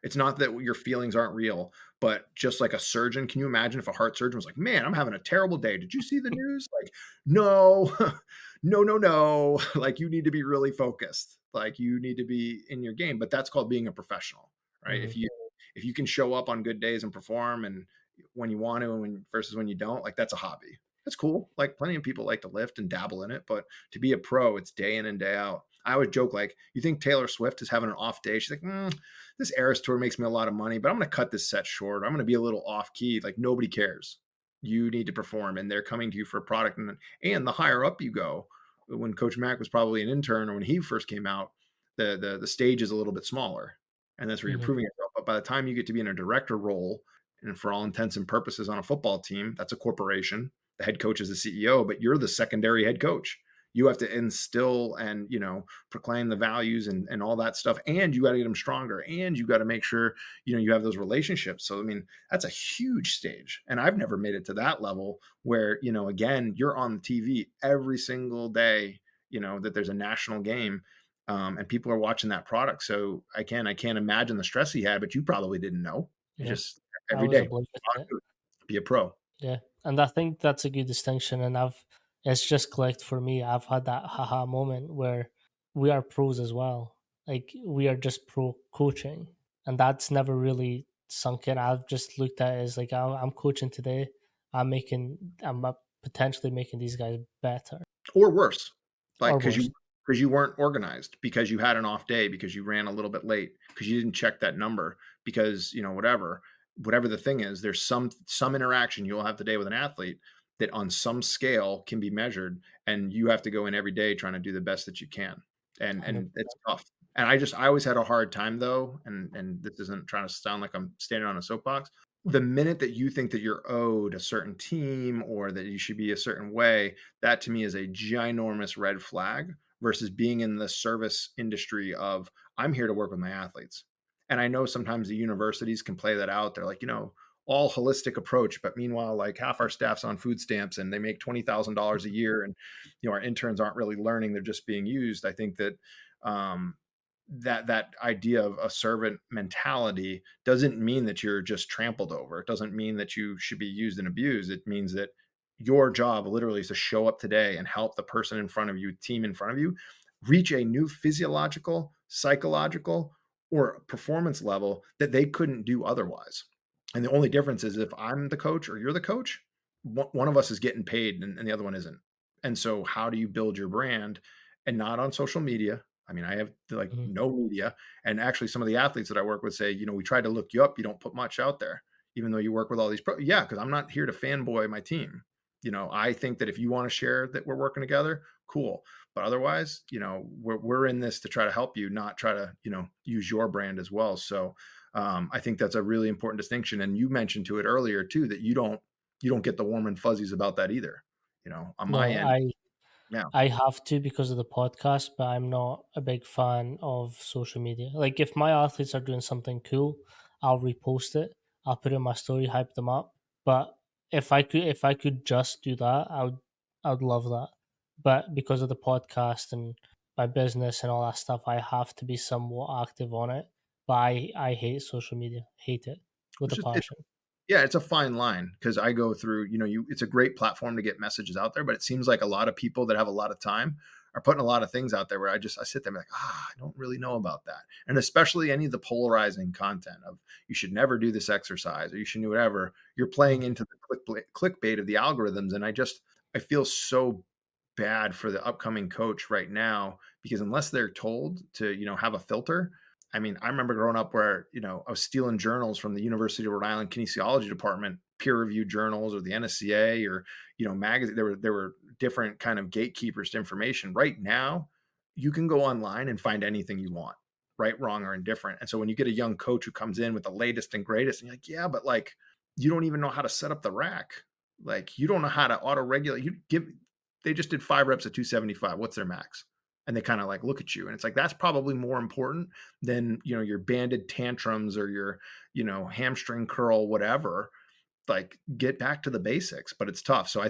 It's not that your feelings aren't real, but just like a surgeon, can you imagine if a heart surgeon was like, "Man, I'm having a terrible day. Did you see the news?" Like, no, no, no, no. Like, you need to be really focused. Like, you need to be in your game. But that's called being a professional, right? hmm If you can show up on good days and perform, and when you want to, and versus when you don't, like, that's a hobby. That's cool. Like, plenty of people like to lift and dabble in it, but to be a pro, it's day in and day out. I always joke, like, you think Taylor Swift is having an off day? She's like, this Eras tour makes me a lot of money, but I'm going to cut this set short. I'm going to be a little off key. Like, nobody cares. You need to perform, and they're coming to you for a product. And the higher up you go, when Coach Mack was probably an intern, or when he first came out, the stage is a little bit smaller, and that's where you're hmm proving yourself. But by the time you get to be in a director role, and for all intents and purposes on a football team, that's a corporation. The head coach is the CEO, but you're the secondary head coach. You have to instill and, proclaim the values and all that stuff, and you got to get them stronger, and you got to make sure, you have those relationships. So I mean, that's a huge stage, and I've never made it to that level where, again, you're on the TV every single day, that there's a national game, and people are watching that product. So I can't imagine the stress he had, but you probably didn't know. You yeah. just I every was day oblivious to it. be a pro. Yeah, and I think that's a good distinction. And it's just clicked for me. I've had that haha moment where we are pros as well. Like, we are just pro coaching, and that's never really sunk in. I've just looked at it as like, I'm coaching today. I'm potentially making these guys better Or worse, like, or because worse. you weren't organized, because you had an off day, because you ran a little bit late, because you didn't check that number, because, whatever the thing is, there's some interaction you'll have today with an athlete that on some scale can be measured, and you have to go in every day trying to do the best that you can. And it's 100%. tough. And I always had a hard time, though, and this isn't trying to sound like I'm standing on a soapbox. The minute that you think that you're owed a certain team, or that you should be a certain way, that to me is a ginormous red flag, versus being in the service industry of, I'm here to work with my athletes. And I know sometimes the universities can play that out. They're like, all holistic approach, but meanwhile, like, half our staff's on food stamps and they make $20,000 a year, and our interns aren't really learning; they're just being used. I think that um, that idea of a servant mentality doesn't mean that you're just trampled over. It doesn't mean that you should be used and abused. It means that your job literally is to show up today and help the person in front of you, team in front of you, reach a new physiological, psychological, or performance level that they couldn't do otherwise. And the only difference is, if I'm the coach or you're the coach, one of us is getting paid, and the other one isn't. And so, how do you build your brand? And not on social media. I mean, I have, like, Mhm. no media. And actually, some of the athletes that I work with say, we tried to look you up. You don't put much out there, even though you work with all these pro. Yeah, because I'm not here to fanboy my team. I think that if you want to share that we're working together, cool. But otherwise, we're in this to try to help you, not try to, use your brand as well. So I think that's a really important distinction. And you mentioned to it earlier too, that you don't get the warm and fuzzies about that either. On my No, end, yeah. I have to because of the podcast, but I'm not a big fan of social media. Like, if my athletes are doing something cool, I'll repost it. I'll put it in my story, hype them up. But if I could just do that, I would love that. But because of the podcast and my business and all that stuff, I have to be somewhat active on it. But I hate social media. Hate it with It's a just it's passion. Yeah, it's a fine line, because I go through, it's a great platform to get messages out there, but it seems like a lot of people that have a lot of time are putting a lot of things out there where I sit there and be like, I don't really know about that. And especially any of the polarizing content of, you should never do this exercise, or you should do whatever. You're playing Mhm. into the clickbait of the algorithms. And I feel so bad for the upcoming coach right now, because unless they're told to, have a filter, I mean, I remember growing up where, I was stealing journals from the University of Rhode Island kinesiology department, peer reviewed journals or the NSCA or, magazine. There were different kind of gatekeepers to information. Right now, you can go online and find anything you want, right, wrong, or indifferent. And so when you get a young coach who comes in with the latest and greatest, and you're like, yeah, but like you don't even know how to set up the rack. Like you don't know how to auto regulate. They just did 5 reps at 275. What's their max? And they kind of like look at you. And it's like, that's probably more important than, your banded tantrums or your, hamstring curl, whatever. Like get back to the basics, but it's tough. So I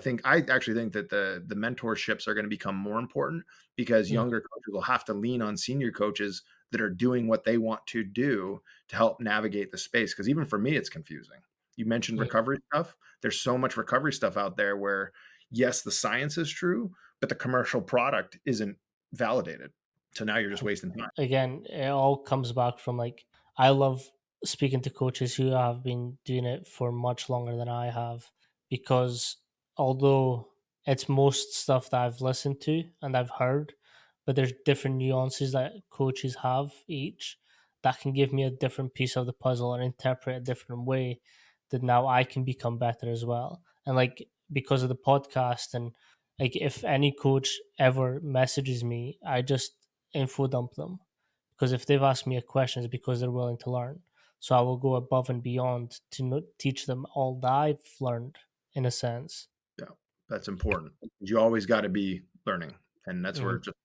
actually think that the mentorships are going to become more important because Mm, younger coaches will have to lean on senior coaches that are doing what they want to do to help navigate the space. Because even for me, it's confusing. You mentioned mm, recovery stuff. There's so much recovery stuff out there where, yes, the science is true, but the commercial product isn't validated. So now you're just wasting time. again, it all comes back from like I love speaking to coaches who have been doing it for much longer than I have because although it's most stuff that I've listened to and I've heard, but there's different nuances that coaches have each that can give me a different piece of the puzzle and interpret a different way that now I can become better as well. And like because of the podcast and like if any coach ever messages me, I just info dump them because if they've asked me a question, it's because they're willing to learn. So I will go above and beyond to teach them all that I've learned, in a sense. Yeah, that's important. You always got to be learning, and that's Hmm. where just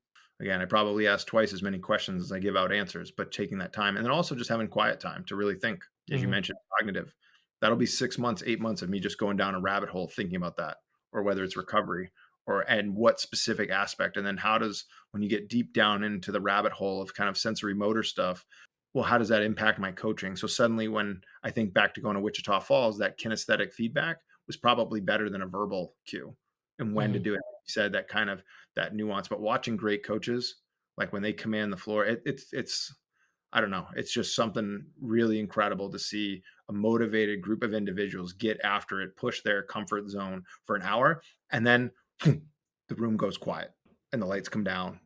again, I probably ask twice as many questions as I give out answers, but taking that time, and then also just having quiet time to really think, as you Hmm. mentioned, cognitive. That'll be 6 months, 8 months of me just going down a rabbit hole thinking about that, or whether it's recovery, or and what specific aspect, and then how does when you get deep down into the rabbit hole of kind of sensory motor stuff, well, how does that impact my coaching? So suddenly, when I think back to going to Wichita Falls, that kinesthetic feedback was probably better than a verbal cue and when to Hmm. do it. Like you said, that kind of that nuance. But watching great coaches, like when they command the floor, it's I don't know, it's just something really incredible to see a motivated group of individuals get after it, push their comfort zone for an hour, and then the room goes quiet and the lights come down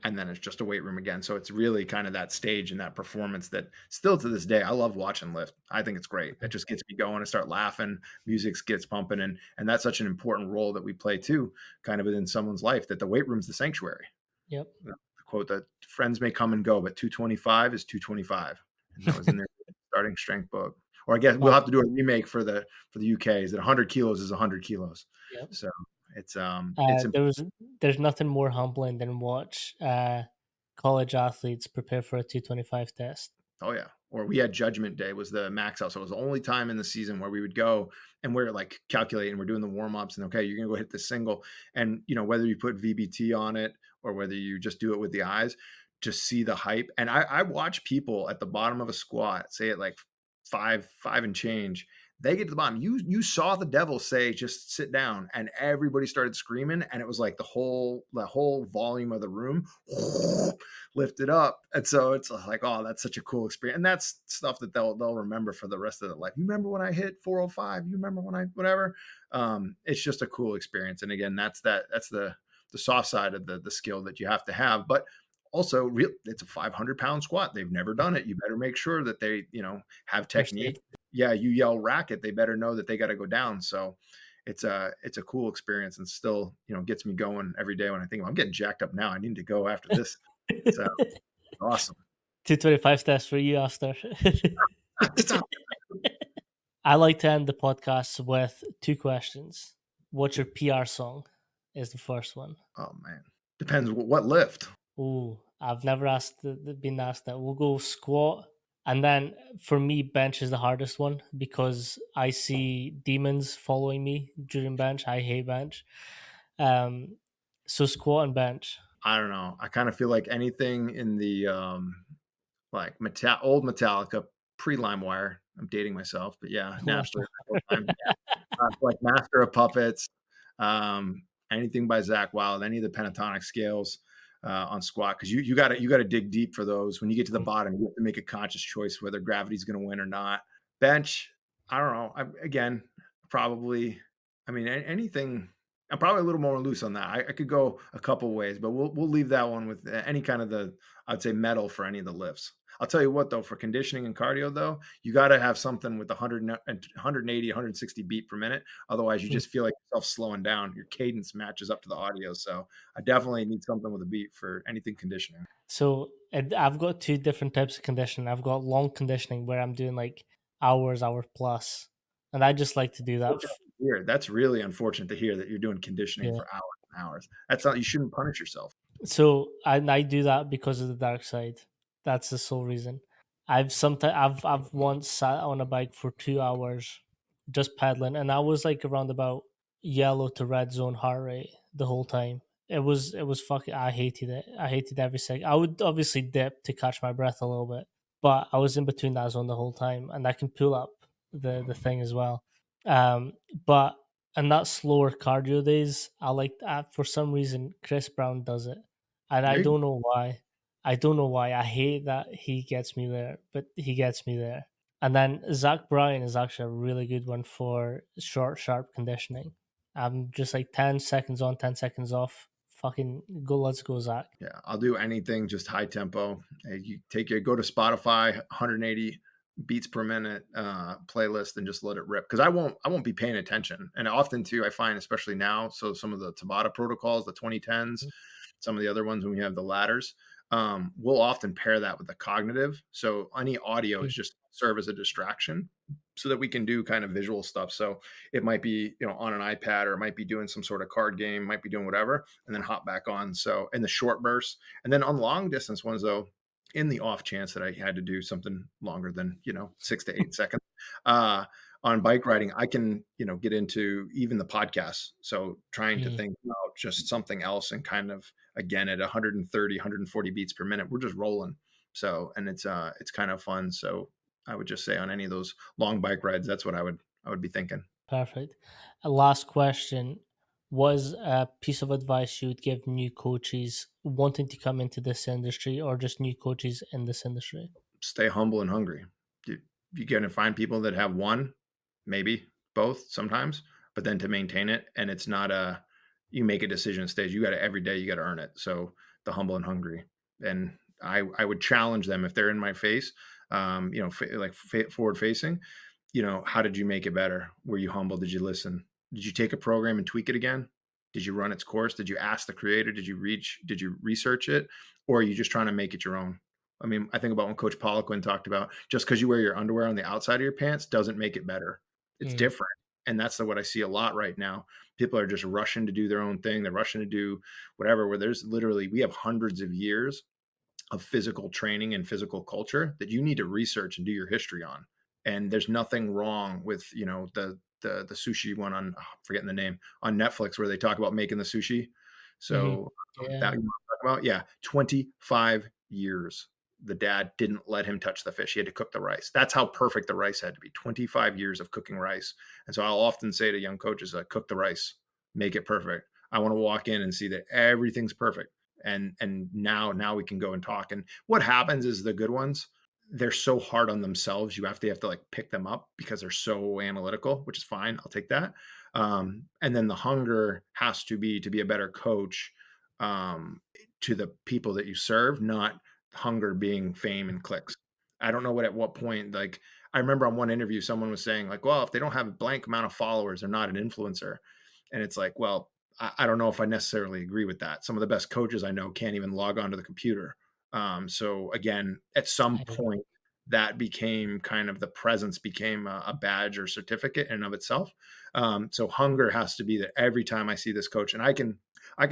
and then it's just a weight room again. So it's really kind of that stage and that performance that still to this day, I love watching lift. I think it's great. It just gets me going. I start laughing, music gets pumping, and that's such an important role that we play too, kind of within someone's life. That the weight room's the sanctuary. Yep. The quote that friends may come and go, but 225 is 225, and that was in their starting strength book. Or I guess we'll Well, have to do a remake for the UK. Is that 100 kilos is 100 kilos? yep. So it's There's nothing more humbling than watch college athletes prepare for a 225 test. Oh yeah. Or we had Judgment Day was the max out. So it was the only time in the season where we would go and we're like calculating, we're doing the warm ups and okay, you're gonna go hit the single. And whether you put VBT on it or whether you just do it with the eyes, just see the hype. And I watch people at the bottom of a squat, say it like five and change. They get to the bottom. You saw the devil say, just sit down, and everybody started screaming, and it was like the whole volume of the room lifted up. And so it's like, oh, that's such a cool experience. And that's stuff that they'll remember for the rest of their life. You remember when I hit 405? You remember when I whatever? It's just a cool experience. And again, that's the soft side of the skill that you have to have. But also, it's a 500-pound squat. They've never done it. You better make sure that they, have They're safe. technique. Yeah, you yell racket, they better know that they got to go down. So it's a cool experience and still, gets me going every day when I think I'm getting jacked up now. I need to go after this. So awesome. 225 test for you after. I like to end the podcast with two questions. What's your PR song? Is the first one. Oh man, depends what lift. Ooh, I've never been asked that. We'll go squat, and then for me, bench is the hardest one because I see demons following me during bench. I hate bench. Um, so squat and bench. I don't know. I kind of feel like anything in the like old Metallica pre LimeWire. I'm dating myself, but yeah, Napster. Like Master of Puppets, anything by Zach Wild, any of the pentatonic scales on squat, because you got to dig deep for those. When you get to the bottom, you have to make a conscious choice whether gravity's going to win or not. Bench, I don't know. Again, probably. I mean, anything. I'm probably a little more loose on that. I could go a couple ways, but we'll leave that one with any kind of I'd say metal for any of the lifts. I'll tell you what though, for conditioning and cardio though, you got to have something with 100 and 180, 160 beat per minute. Otherwise, you Mm. just feel like yourself slowing down. Your cadence matches up to the audio. So I definitely need something with a beat for anything conditioning. So I've got two different types of conditioning. I've got long conditioning where I'm doing like hours, hour plus, and I just like to do that. Here, that's really unfortunate to hear that you're doing conditioning Yeah. for hours and hours. That's not, you shouldn't punish yourself. So I do that because of the dark side. That's the sole reason. I've once sat on a bike for 2 hours just pedaling, and I was like around about yellow to red zone heart rate the whole time. It was fucking. I hated it. I hated every second. I would obviously dip to catch my breath a little bit, but I was in between that zone the whole time, and I can pull up the thing as well. But and that slower cardio days, I like that for some reason. Chris Brown does it, and I There you don't know why. I don't know why. I hate that he gets me there, but he gets me there. And then Zach Bryan is actually a really good one for short, sharp conditioning. I'm just like 10 seconds on, 10 seconds off. Fucking go, let's go, Zach. Yeah, I'll do anything just high tempo. You take your go to Spotify, 180 beats per minute playlist, and just let it rip. Because I won't be paying attention. And often too, I find especially now, so some of the Tabata protocols, the 2010s, some of the other ones when we have the ladders, we'll often pair that with the cognitive. So any audio is Mm, just serve as a distraction so that we can do kind of visual stuff. So it might be, on an iPad, or it might be doing some sort of card game, might be doing whatever, and then hop back on. So in the short bursts, and then on long distance ones though, in the off chance that I had to do something longer than 6 to 8 seconds, uh, on bike riding, I can get into even the podcasts. So trying to mm, think about just something else, and kind of again at 130, 140 beats per minute, we're just rolling. So and it's kind of fun. So I would just say on any of those long bike rides, that's what I would be thinking. perfect. A last question. Was a piece of advice you would give new coaches wanting to come into this industry or just new coaches in this industry? Stay humble and hungry. You're going to find people that have one, maybe both sometimes, but then to maintain it, and it's not a you make a decision stage. You got to every day. You got to earn it. So the humble and hungry, and I would challenge them if they're in my face, forward facing. How did you make it better? Were you humble? Did you listen? Did you take a program and tweak it again? Did you run its course? Did you ask the creator? Did you research it? Or are you just trying to make it your own? I mean, I think about when Coach Poliquin talked about just because you wear your underwear on the outside of your pants doesn't make it better. It's Mm, different. And that's what I see a lot right now. People are just rushing to do their own thing. They're rushing to do whatever, where there's literally, we have hundreds of years of physical training and physical culture that you need to research and do your history on. And there's nothing wrong with the sushi one on I'm forgetting the name on Netflix where they talk about making the sushi. hmm. So that Yeah. you want to talk about, yeah, 25 years. The dad didn't let him touch the fish. He had to cook the rice. That's how perfect the rice had to be. 25 years of cooking rice. And so I'll often say to young coaches, cook the rice, make it perfect. I want to walk in and see that everything's perfect, and now we can go and talk. And what happens is the good ones, they're so hard on themselves, you have to like pick them up because they're so analytical, which is fine, I'll take that. And then the hunger has to be a better coach, to the people that you serve, not hunger being fame and clicks. I don't know at what point, like, I remember on one interview someone was saying like, well, if they don't have a blank amount of followers, they're not an influencer. And it's like, well, I don't know if I necessarily agree with that. Some of the best coaches I know can't even log onto the computer. So again, at some I point, that became kind of the presence became a badge or certificate in and of itself. So hunger has to be that every time I see this coach, and I can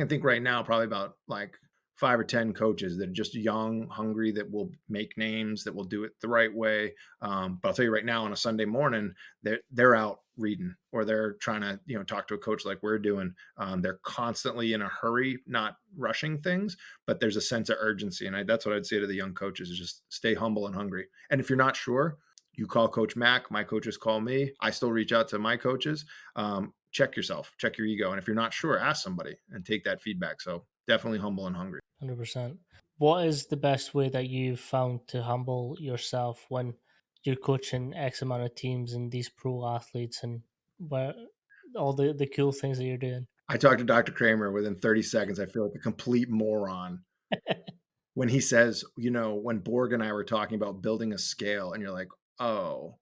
think right now probably about like 5 or 10 coaches that are just young, hungry, that will make names, that will do it the right way. But I'll tell you right now, on a Sunday morning, they're out reading, or they're trying to talk to a coach like we're doing. They're constantly in a hurry, not rushing things, but there's a sense of urgency. And that's what I'd say to the young coaches is just stay humble and hungry. And if you're not sure, you call Coach Mac. My coaches call me. I still reach out to my coaches. Check yourself, check your ego. And if you're not sure, ask somebody and take that feedback. So definitely humble and hungry. 100%. What is the best way that you've found to humble yourself when you're coaching X amount of teams and these pro athletes and where all the cool things that you're doing? I talked to Dr. Kramer within 30 seconds. I feel like a complete moron. when he says, when Borg and I were talking about building a scale, and you're like, oh,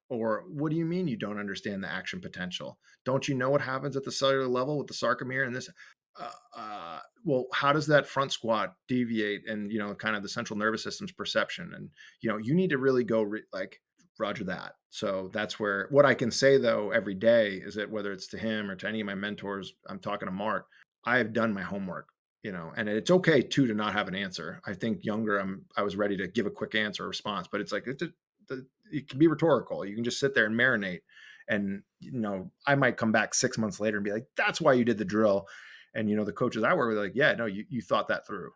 or what do you mean you don't understand the action potential? Don't you know what happens at the cellular level with the sarcomere and this? Well, how does that front squat deviate and, kind of the central nervous system's perception? And, you need to really go like, Roger that. So that's where what I can say though every day is that whether it's to him or to any of my mentors, I'm talking to Mark, I have done my homework, and it's okay too to not have an answer. I think younger, I was ready to give a quick answer or response, but it's like it can be rhetorical. You can just sit there and marinate, and I might come back 6 months later and be like, "That's why you did the drill." And the coaches I work with are like, "Yeah, no, you thought that through,"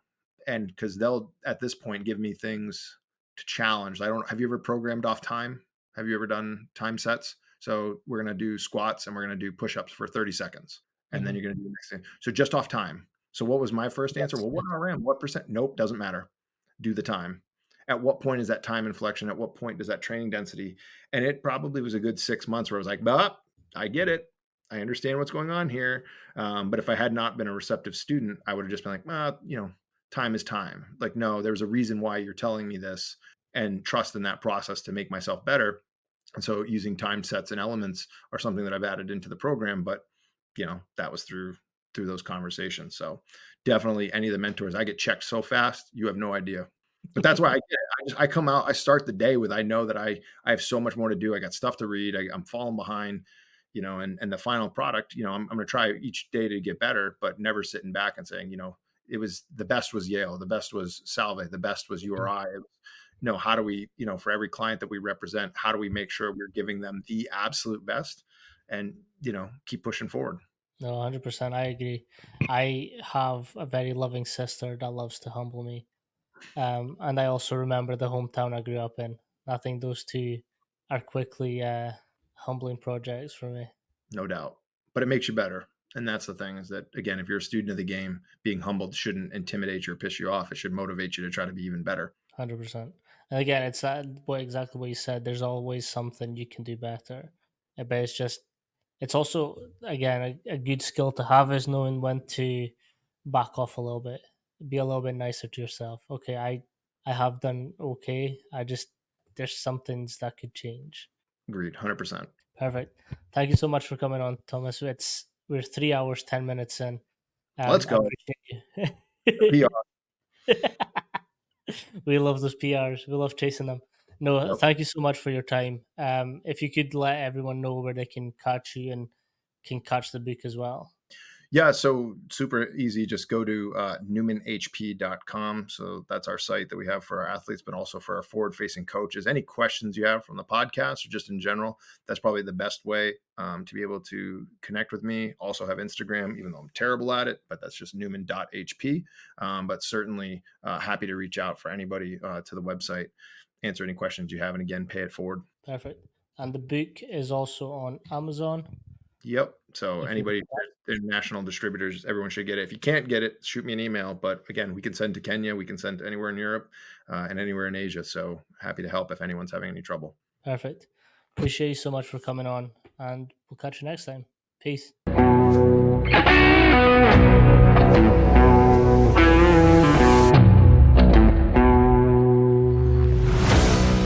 and because they'll at this point give me things to challenge. I don't. Have you ever programmed off time? Have you ever done time sets? So we're gonna do squats and we're gonna do push-ups for 30 seconds, and then Hmm. you're gonna do the next thing. So just off time. So what was my first answer? Yes. Well, what RM? What percent? Nope, doesn't matter. Do the time. At what point is that time inflection? At what point does that training density? And it probably was a good 6 months where I was like, "But I get it. I understand what's going on here." But if I had not been a receptive student, I would have just been like, time is time. Like, no, there's a reason why you're telling me this, and trust in that process to make myself better. And so using time sets and elements are something that I've added into the program, but that was through those conversations. So definitely any of the mentors, I get checked so fast, you have no idea. But that's why I get it. I come out, I start the day with, I know that I have so much more to do. I got stuff to read. I'm falling behind, and the final product, I'm going to try each day to get better, but never sitting back and saying, it was the best was Yale, the best was Salve, the best was URI. No, how do we, for every client that we represent, how do we make sure we're giving them the absolute best, and, keep pushing forward? No, 100%. I agree. I have a very loving sister that loves to humble me. And I also remember the hometown I grew up in. I think those two are quickly humbling projects for me. No doubt. But it makes you better. And that's the thing, is that, again, if you're a student of the game, being humbled shouldn't intimidate you or piss you off. It should motivate you to try to be even better. 100%. And again, it's that what exactly what you said. There's always something you can do better. But it's also, again, a good skill to have is knowing when to back off a little bit, be a little bit nicer to yourself. Okay, I have done okay. There's some things that could change. Agreed. 100%. Perfect. Thank you so much for coming on, Thomas. We're 3 hours 10 minutes in. Let's I go. appreciate PR. you. We love those PRs. We love chasing them. No, Yep. thank you so much for your time. If you could let everyone know where they can catch you and can catch the book as well. Yeah, so super easy. Just go to newmanhp.com. So that's our site that we have for our athletes, but also for our forward facing coaches. Any questions you have from the podcast or just in general, that's probably the best way to be able to connect with me. Also have Instagram, even though I'm terrible at it, but that's just newman.hp. But certainly happy to reach out for anybody to the website, answer any questions you have, and again, pay it forward. Perfect. And the book is also on Amazon. Yep. So If you anybody, international distributors, everyone should get it. If you can't get it, shoot me an email. But again, we can send to Kenya, we can send to anywhere in Europe, and anywhere in Asia. So happy to help if anyone's having any trouble. Perfect. Appreciate you so much for coming on, and we'll catch you next time. Peace.